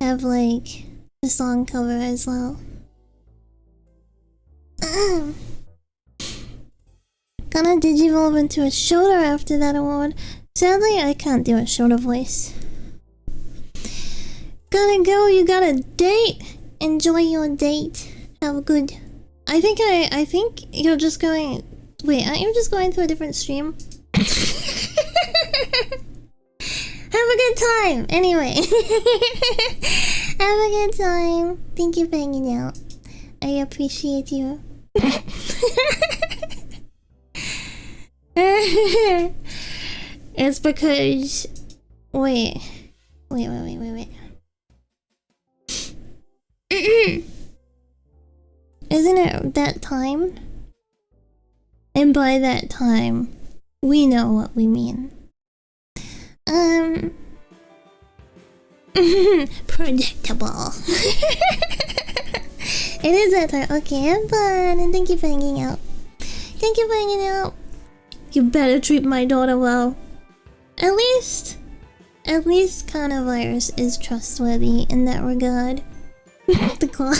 have, like, a song cover as well. Gonna digivolve into a shoulder after that award. Sadly, I can't do a shoulder voice. Gotta go, you got a date. Enjoy your date. Have a good... I think you're just going... Wait, aren't you just going to a different stream? Have a good time! Anyway. Have a good time. Thank you for hanging out. I appreciate you. It's because... Wait. It's Isn't it that time? And by that time, we know what we mean. Predictable. It is that time. Okay, have fun, and thank you for hanging out. Thank you for hanging out. You better treat my daughter well. At least coronavirus is trustworthy in that regard. The clown.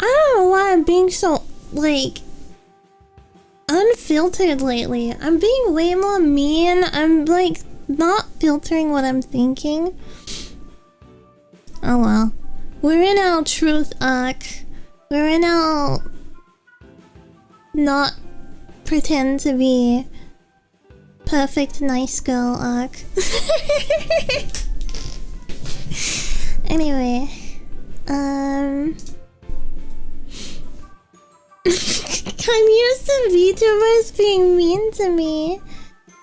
I don't know why I'm being so, like, unfiltered lately. I'm being way more mean. I'm, like, not filtering what I'm thinking. Oh well. We're in our truth arc. We're in our not pretend to be perfect nice girl arc. Anyway, I'm used to VTubers being mean to me.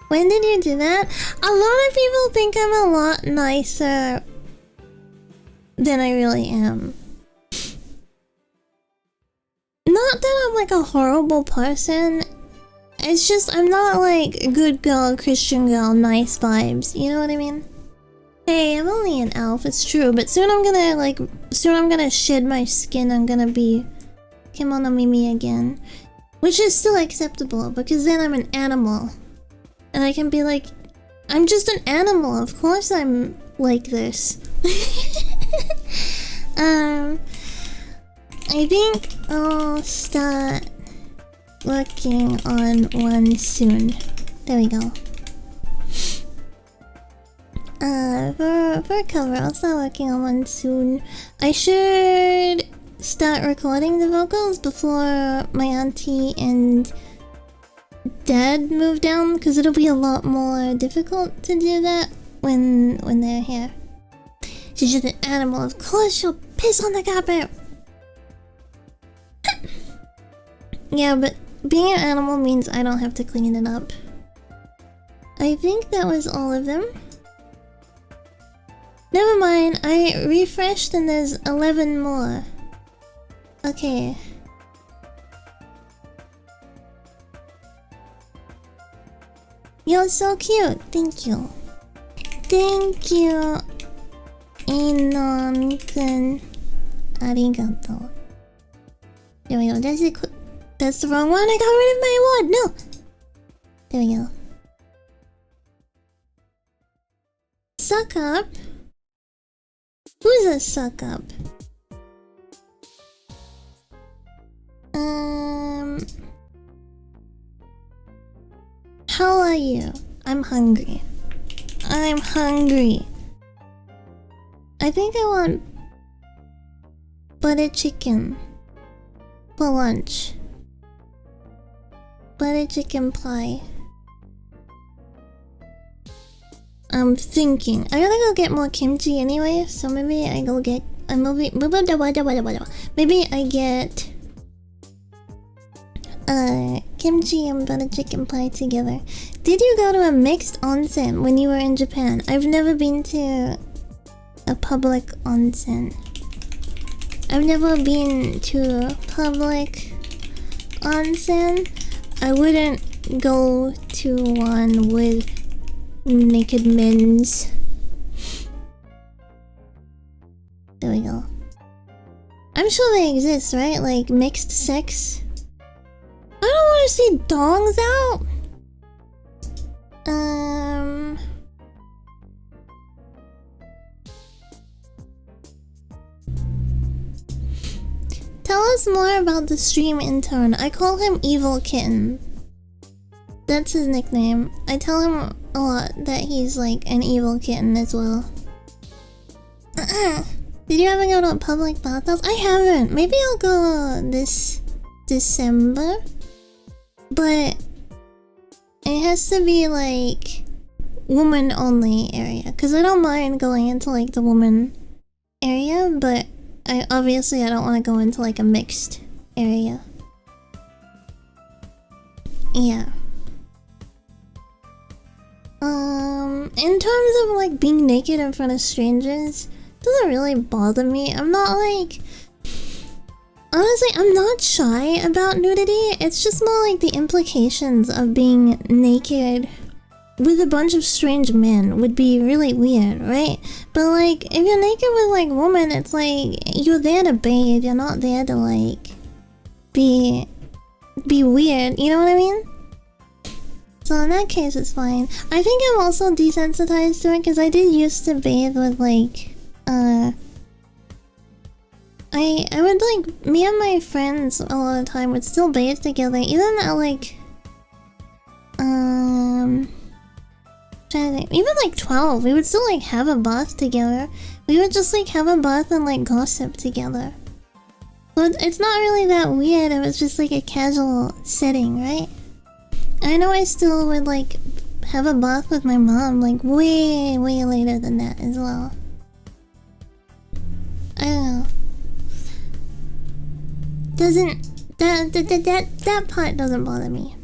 When did you do that? A lot of people think I'm a lot nicer than I really am. Not that I'm like a horrible person. It's just I'm not like good girl, Christian girl, nice vibes. You know what I mean? Hey, I'm only an elf, it's true, but soon I'm gonna shed my skin. I'm gonna be Kimono Mimi again. Which is still acceptable, because then I'm an animal. And I can be like, I'm just an animal, of course I'm like this. I think I'll start working on one soon. There we go. For cover, I'll start working on one soon. I should start recording the vocals before my auntie and dad move down, because it'll be a lot more difficult to do that when they're here. She's just an animal, of course she'll piss on the carpet. Yeah, but being an animal means I don't have to clean it up. I think that was all of them. Never mind, I refreshed and there's 11 more. Okay. You're so cute, thank you. Thank you, Inon-kun. Arigato. There we go, that's the wrong one, I got rid of my award, no! There we go. Suck up? Who's a suck up? How are you? I'm hungry. I'm hungry. I think I want butter chicken for lunch. Butter chicken pie. I'm thinking. I gotta go get more kimchi anyway, so maybe I go get maybe I get kimchi and butter chicken pie together. Did you go to a mixed onsen when you were in Japan? I've never been to a public onsen. I've never been to a public onsen. I wouldn't go to one with naked men's. There we go. I'm sure they exist, right? Like mixed sex. I don't want to see dongs out. Tell us more about the stream intern. I call him Evil Kitten. That's his nickname. I tell him a lot that he's like an evil kitten as well. Did you ever go to a public bathhouse? I haven't. Maybe I'll go this December. But it has to be like woman only area. Cause I don't mind going into like the woman area, but I don't want to go into like a mixed area. Yeah. In terms of like being naked in front of strangers, doesn't really bother me. I'm not like Honestly, I'm not shy about nudity. It's just more like the implications of being naked with a bunch of strange men would be really weird, right? But like, if you're naked with like women, it's like you're there to bathe. You're not there to like be weird. You know what I mean? So in that case, it's fine. I think I'm also desensitized to it because I did used to bathe with like, I would like, me and my friends a lot of the time would still bathe together, even at like, trying to think, even like 12, we would still like have a bath together. We would just like have a bath and like gossip together. But it's not really that weird if it's just like a casual setting, right? I know I still would like have a bath with my mom like way later than that as well. I don't know. That part doesn't bother me.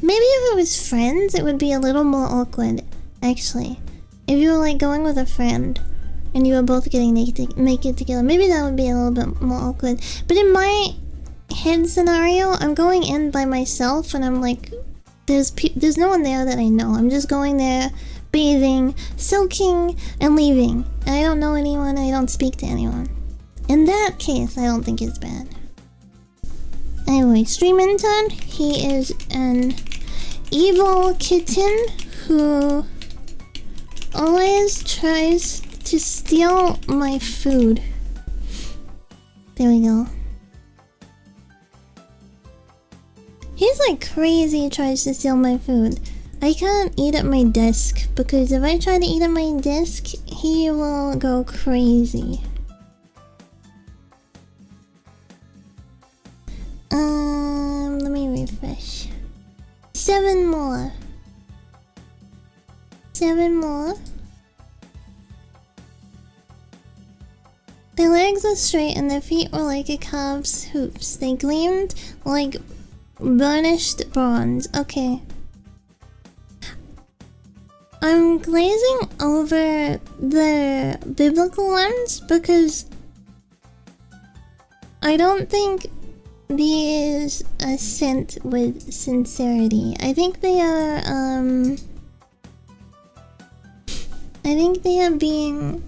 Maybe if it was friends, it would be a little more awkward, actually. If you were like going with a friend and you were both getting naked together, maybe that would be a little bit more awkward. But in my head scenario, I'm going in by myself and I'm like, there's no one there that I know. I'm just going there, bathing, soaking, and leaving. And I don't know anyone, I don't speak to anyone. In that case, I don't think it's bad. Anyway, Stream Intern, he is an evil kitten who always tries to steal my food. There we go. He's like crazy tries to steal my food. I can't eat at my desk because if I try to eat at my desk, he will go crazy. Let me refresh. 7 more. 7 more. Their legs are straight and their feet were like a calf's hooves. They gleamed like burnished bronze. Okay. I'm glazing over the biblical ones because I don't think these are sent with sincerity. I think they are, I think they are being...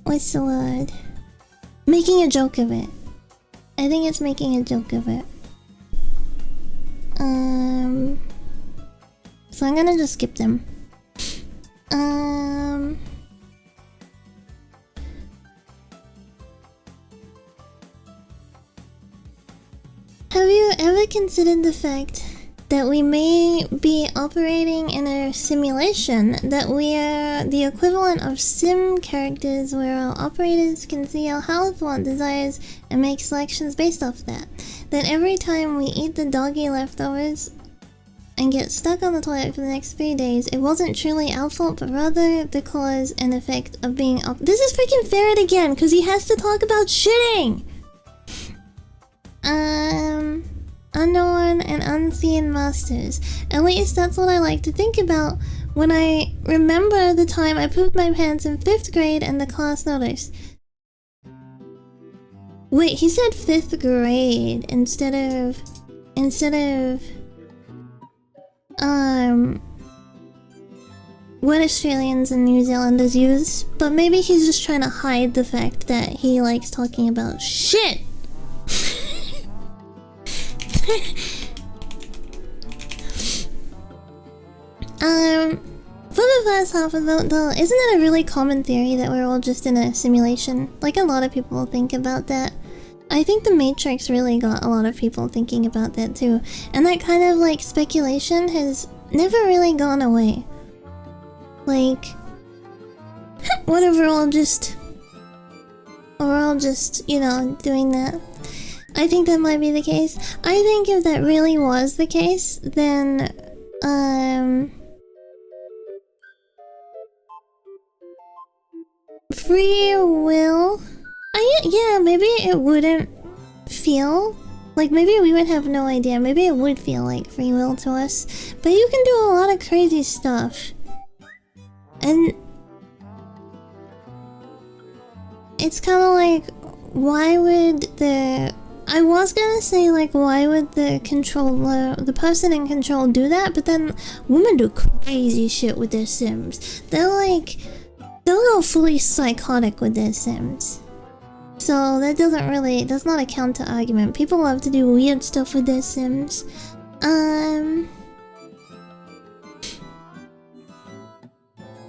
What's the word? Making a joke of it. I think it's making a joke of it. So I'm gonna just skip them. Have you ever considered the fact that we may be operating in a simulation, that we are the equivalent of sim characters where our operators can see our health, want, desires, and make selections based off that? That every time we eat the doggy leftovers and get stuck on the toilet for the next 3 days, it wasn't truly our fault, but rather the cause and effect of being This is freaking Ferret again, because he has to talk about shitting! Unknown and unseen masters. At least that's what I like to think about when I remember the time I pooped my pants in 5th grade and the class noticed. Wait, he said 5th grade instead of what Australians and New Zealanders use, but maybe he's just trying to hide the fact that he likes talking about shit. For the first half of it though, isn't it a really common theory that we're all just in a simulation? Like, a lot of people think about that. I think The Matrix really got a lot of people thinking about that too. And that kind of like speculation has never really gone away. Like, what if we're all just, you know, doing that? I think that might be the case. I think if that really was the case, then, free will? Yeah, maybe it wouldn't feel... Like, maybe we would have no idea. Maybe it would feel like free will to us. But you can do a lot of crazy stuff. And it's kind of like, why would the... I was gonna say, like, why would the controller, the person in control do that? But then women do crazy shit with their Sims. They'll go fully psychotic with their Sims. So that doesn't really, that's not a counter argument. People love to do weird stuff with their Sims.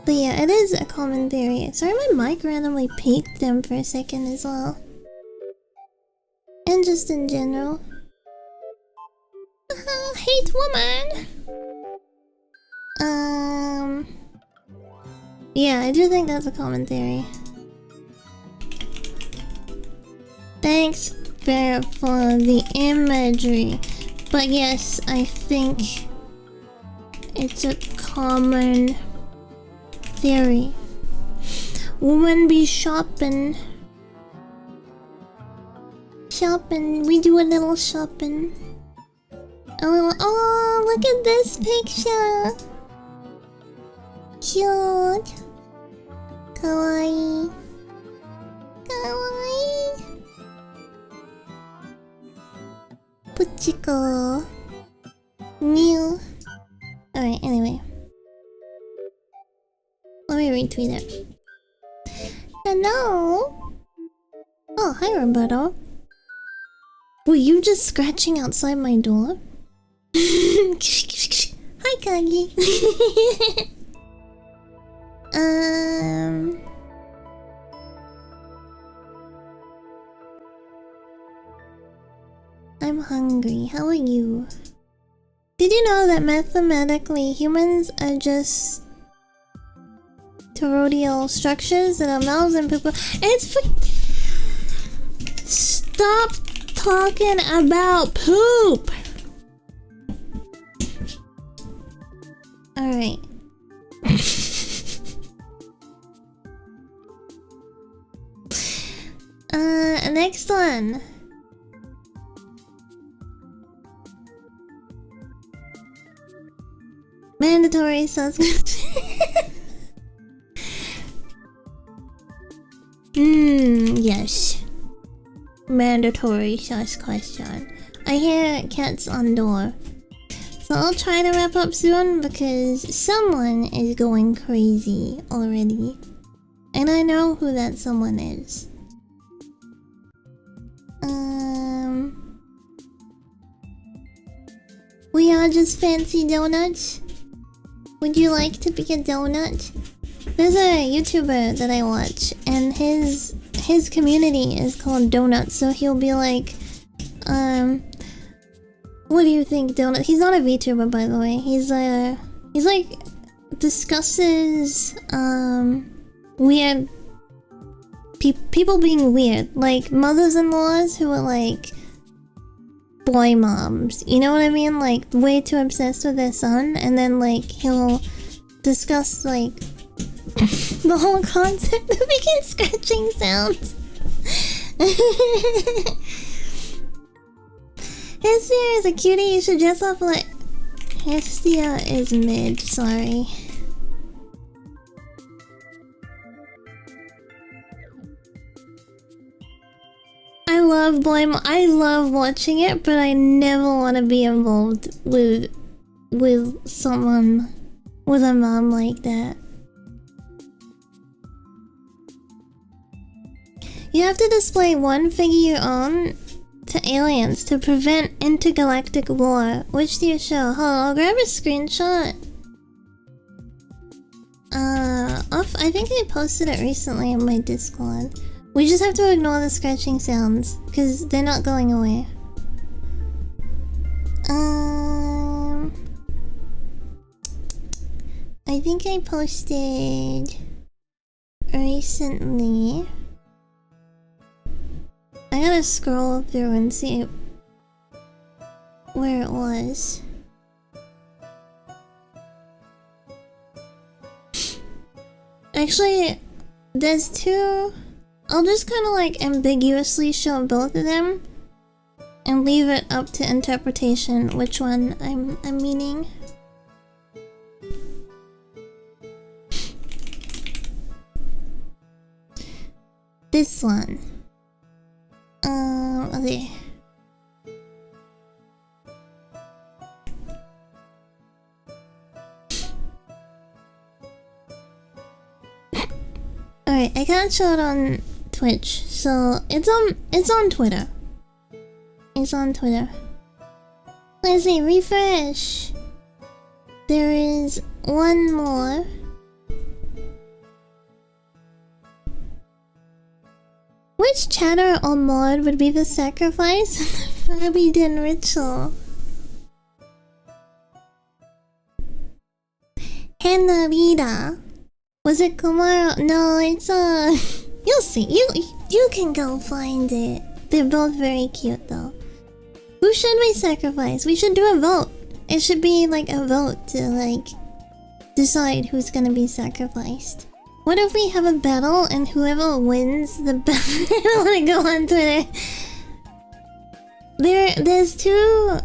But yeah, it is a common theory. Sorry, my mic randomly peaked them for a second as well. And just in general. Hate woman! Yeah, I do think that's a common theory. Thanks for the imagery. But yes, I think it's a common theory. Women be shopping. Shopping. We do a little shopping. Oh, look at this picture. Cute. Kawaii. Kawaii. Puchiko. New. Alright, anyway. Let me retweet it. Hello? Oh, hi, Roberto. Were you just scratching outside my door? Hi, Kagi. I'm hungry. How are you? Did you know that mathematically humans are just toroidal structures that our mouths and people? It's for... Stop talking about poop! Alright. Next one. Mandatory subscription. Yes. Mandatory question. I hear cats on door. So I'll try to wrap up soon because someone is going crazy already. And I know who that someone is. We are just fancy donuts. Would you like to be a donut? There's a YouTuber that I watch, and his community is called Donuts. So he'll be like, what do you think, donut? He's not a VTuber, by the way. He's like discusses weird people being weird, like mothers-in-laws who are like boy moms. You know what I mean? Like way too obsessed with their son, and then like he'll discuss like the whole concept of making scratching sounds. Hestia is a cutie, you should dress up like... Hestia is mid, sorry. I love watching it, but I never want to be involved with someone with a mom like that. You have to display one figure you own to aliens to prevent intergalactic war. Which do you show? Hold on, I'll grab a screenshot. I think I posted it recently in my Discord. We just have to ignore the scratching sounds, because they're not going away. I think I posted recently. I gotta scroll through and see where it was. Actually, there's two. I'll just kind of like ambiguously show both of them and leave it up to interpretation which one I'm meaning. This one. Okay. Alright, I can't show it on Twitch, so it's on Twitter. It's on Twitter. Let's see, refresh. There is one more. Which chatter or mod would be the sacrifice in the Forbidden Ritual? Henarita. Was it Kumaro? No, it's you'll see. You can go find it. They're both very cute though. Who should we sacrifice? We should do a vote. It should be like a vote to like decide who's gonna be sacrificed. What if we have a battle and whoever wins the battle? I don't wanna go on Twitter. There's two.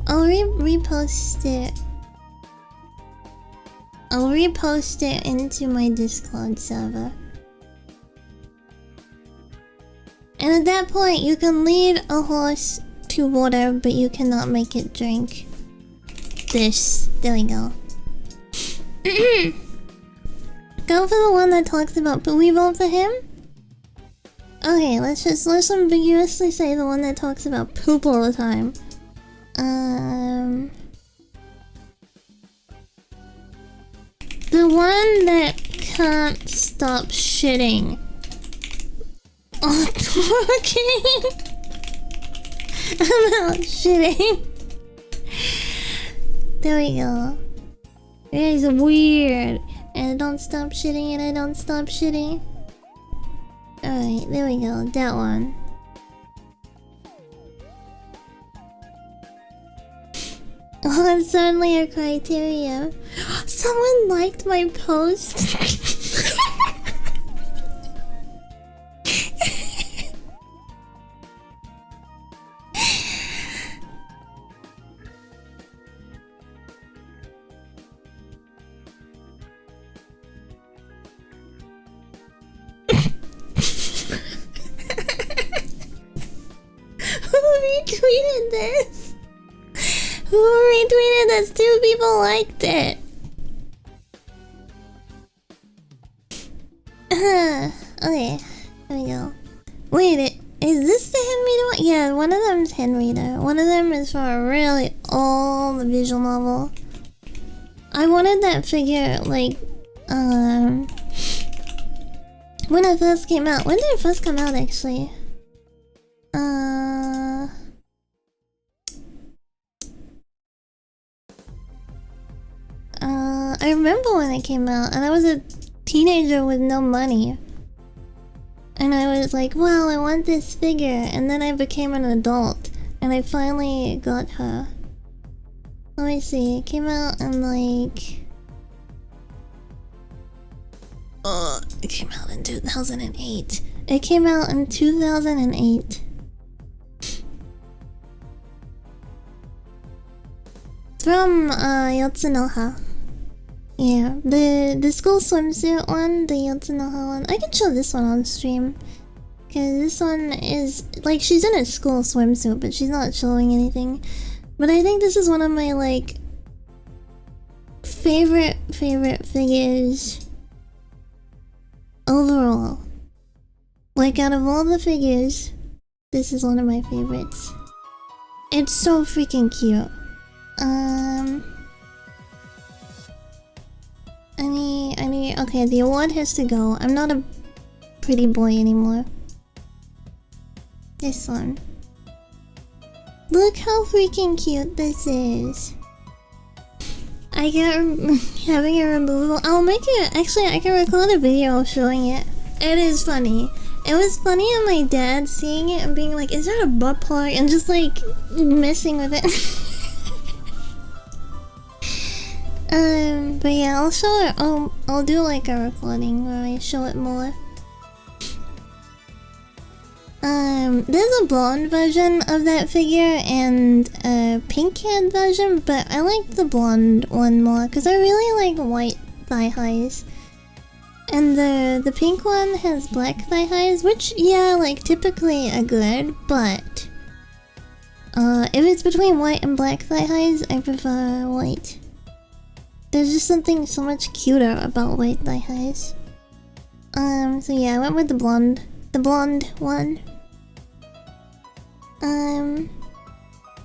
I'll repost it. I'll repost it into my Discord server. And at that point, you can lead a horse to water, but you cannot make it drink. This. There we go. Go for the one that talks about. But we vote for him? Okay, let's ambiguously say the one that talks about poop all the time. The one that can't stop shitting. Oh, talking about shitting. There we go. It is weird. And I don't stop shitting and I don't stop shitting. Alright, there we go. That one. Oh, that's certainly a criteria. Someone liked my post. Who retweeted this? Who retweeted this? 2 people liked it. Okay, there we go. Wait, is this the hand reader one? Yeah, one of them's hand reader. One of them is for a really old visual novel. I wanted that figure, like, when it first came out. When did it first come out, actually? I remember when it came out, and I was a teenager with no money. And I was like, well, I want this figure. And then I became an adult, and I finally got her. Let me see, it came out in like... it came out in 2008. It came out in 2008. It's from Yotsunoha. Yeah, the school swimsuit one, the Yotsunoha one. I can show this one on stream. Cause this one is like, she's in a school swimsuit, but she's not showing anything. But I think this is one of my like favorite figures overall. Like, out of all the figures, this is one of my favorites. It's so freaking cute. Okay, the award has to go. I'm not a pretty boy anymore. This one. Look how freaking cute this is. I get having a removable. I'll make it. Actually, I can record a video showing it. It is funny. It was funny of my dad seeing it and being like, "Is that a butt plug?" and just like messing with it. But yeah, I'll show it. I'll do like a recording where I show it more. There's a blonde version of that figure and a pink-haired version, but I like the blonde one more because I really like white thigh highs. And the pink one has black thigh highs, which, yeah, like, typically are good, but if it's between white and black thigh highs, I prefer white. There's just something so much cuter about white thigh highs. So yeah, I went with the blonde one.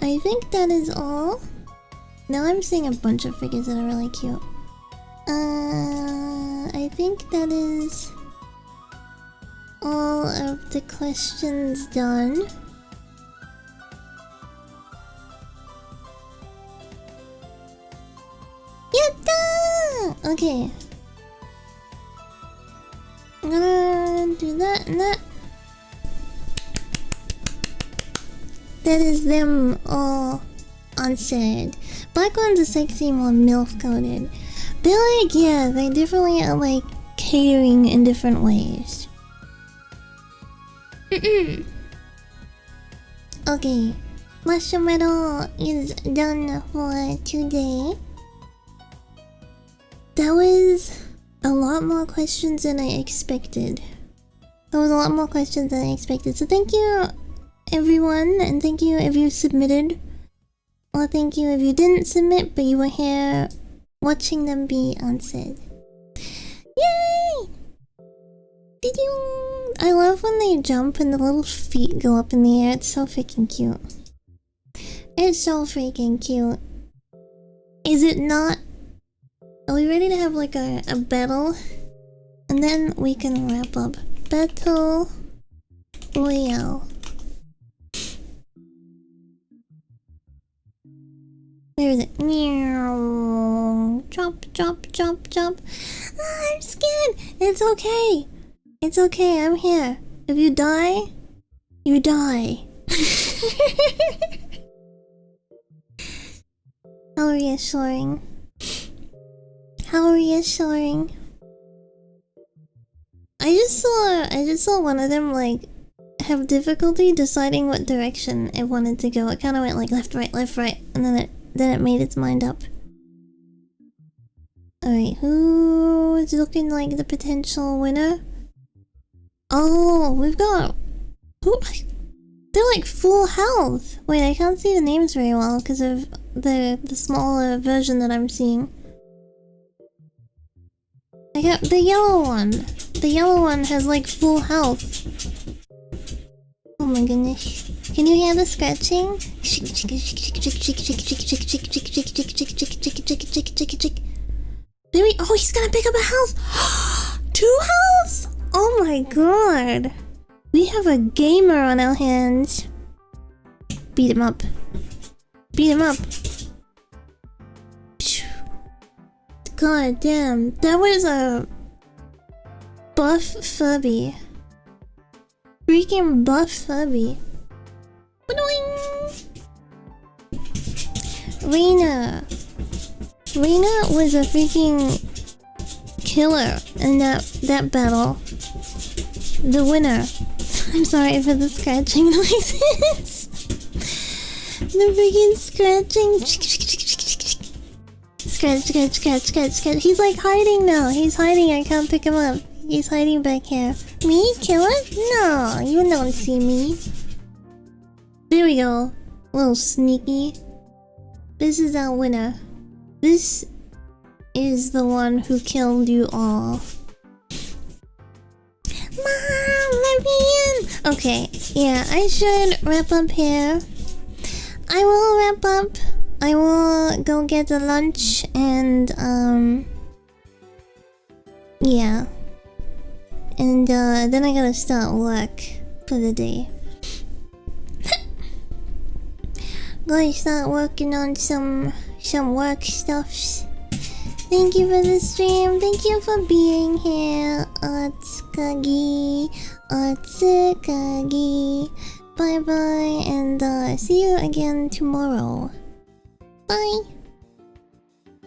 I think that is all. Now I'm seeing a bunch of figures that are really cute. I think that is all of the questions done. Yatta! Okay. I'm gonna do that and that. That is them all answered. Black one's a sexy, more MILF coded. They're like, yeah, they definitely are like catering in different ways. Okay, Marshmallow is done for today. That was a lot more questions than I expected. So thank you everyone, and thank you if you submitted. Or thank you if you didn't submit but you were here watching them be answered. Yay! I love when they jump and the little feet go up in the air. It's so freaking cute. It's so freaking cute. Is it not? Are we ready to have like a battle? And then we can wrap up. Battle Royale. Where is it? Meow. Jump. Ah, I'm scared. It's okay. It's okay. I'm here. If you die, you die. How reassuring. How reassuring. I just saw one of them like have difficulty deciding what direction it wanted to go. It kind of went like left, right, and then it made its mind up. Alright, who is looking like the potential winner? Oh, we've got... Who? They're like full health! Wait, I can't see the names very well because of the smaller version that I'm seeing. I got the yellow one! The yellow one has like full health. Oh my goodness. Can you hear the scratching? Baby, oh, he's gonna pick up a health! 2 healths! Oh my god! We have a gamer on our hands. Beat him up. Beat him up. God damn, that was a buff Furby. Freaking buff Furby. Reina was a freaking killer in that battle. The winner. I'm sorry for the scratching noises. The freaking scratching. Scratch. He's like hiding now. He's hiding. I can't pick him up. He's hiding back here. Me? Killer? No, you don't see me. There we go. Little sneaky. This is our winner. This is the one who killed you all. Mom, let me in! Okay, yeah, I should wrap up here. I will wrap up. I will go get the lunch and, yeah. And, then I gotta start work for the day. Gotta start working on some work stuffs. Thank you for the stream. Thank you for being here. Otsukagi. Bye bye, and see you again tomorrow. Bye.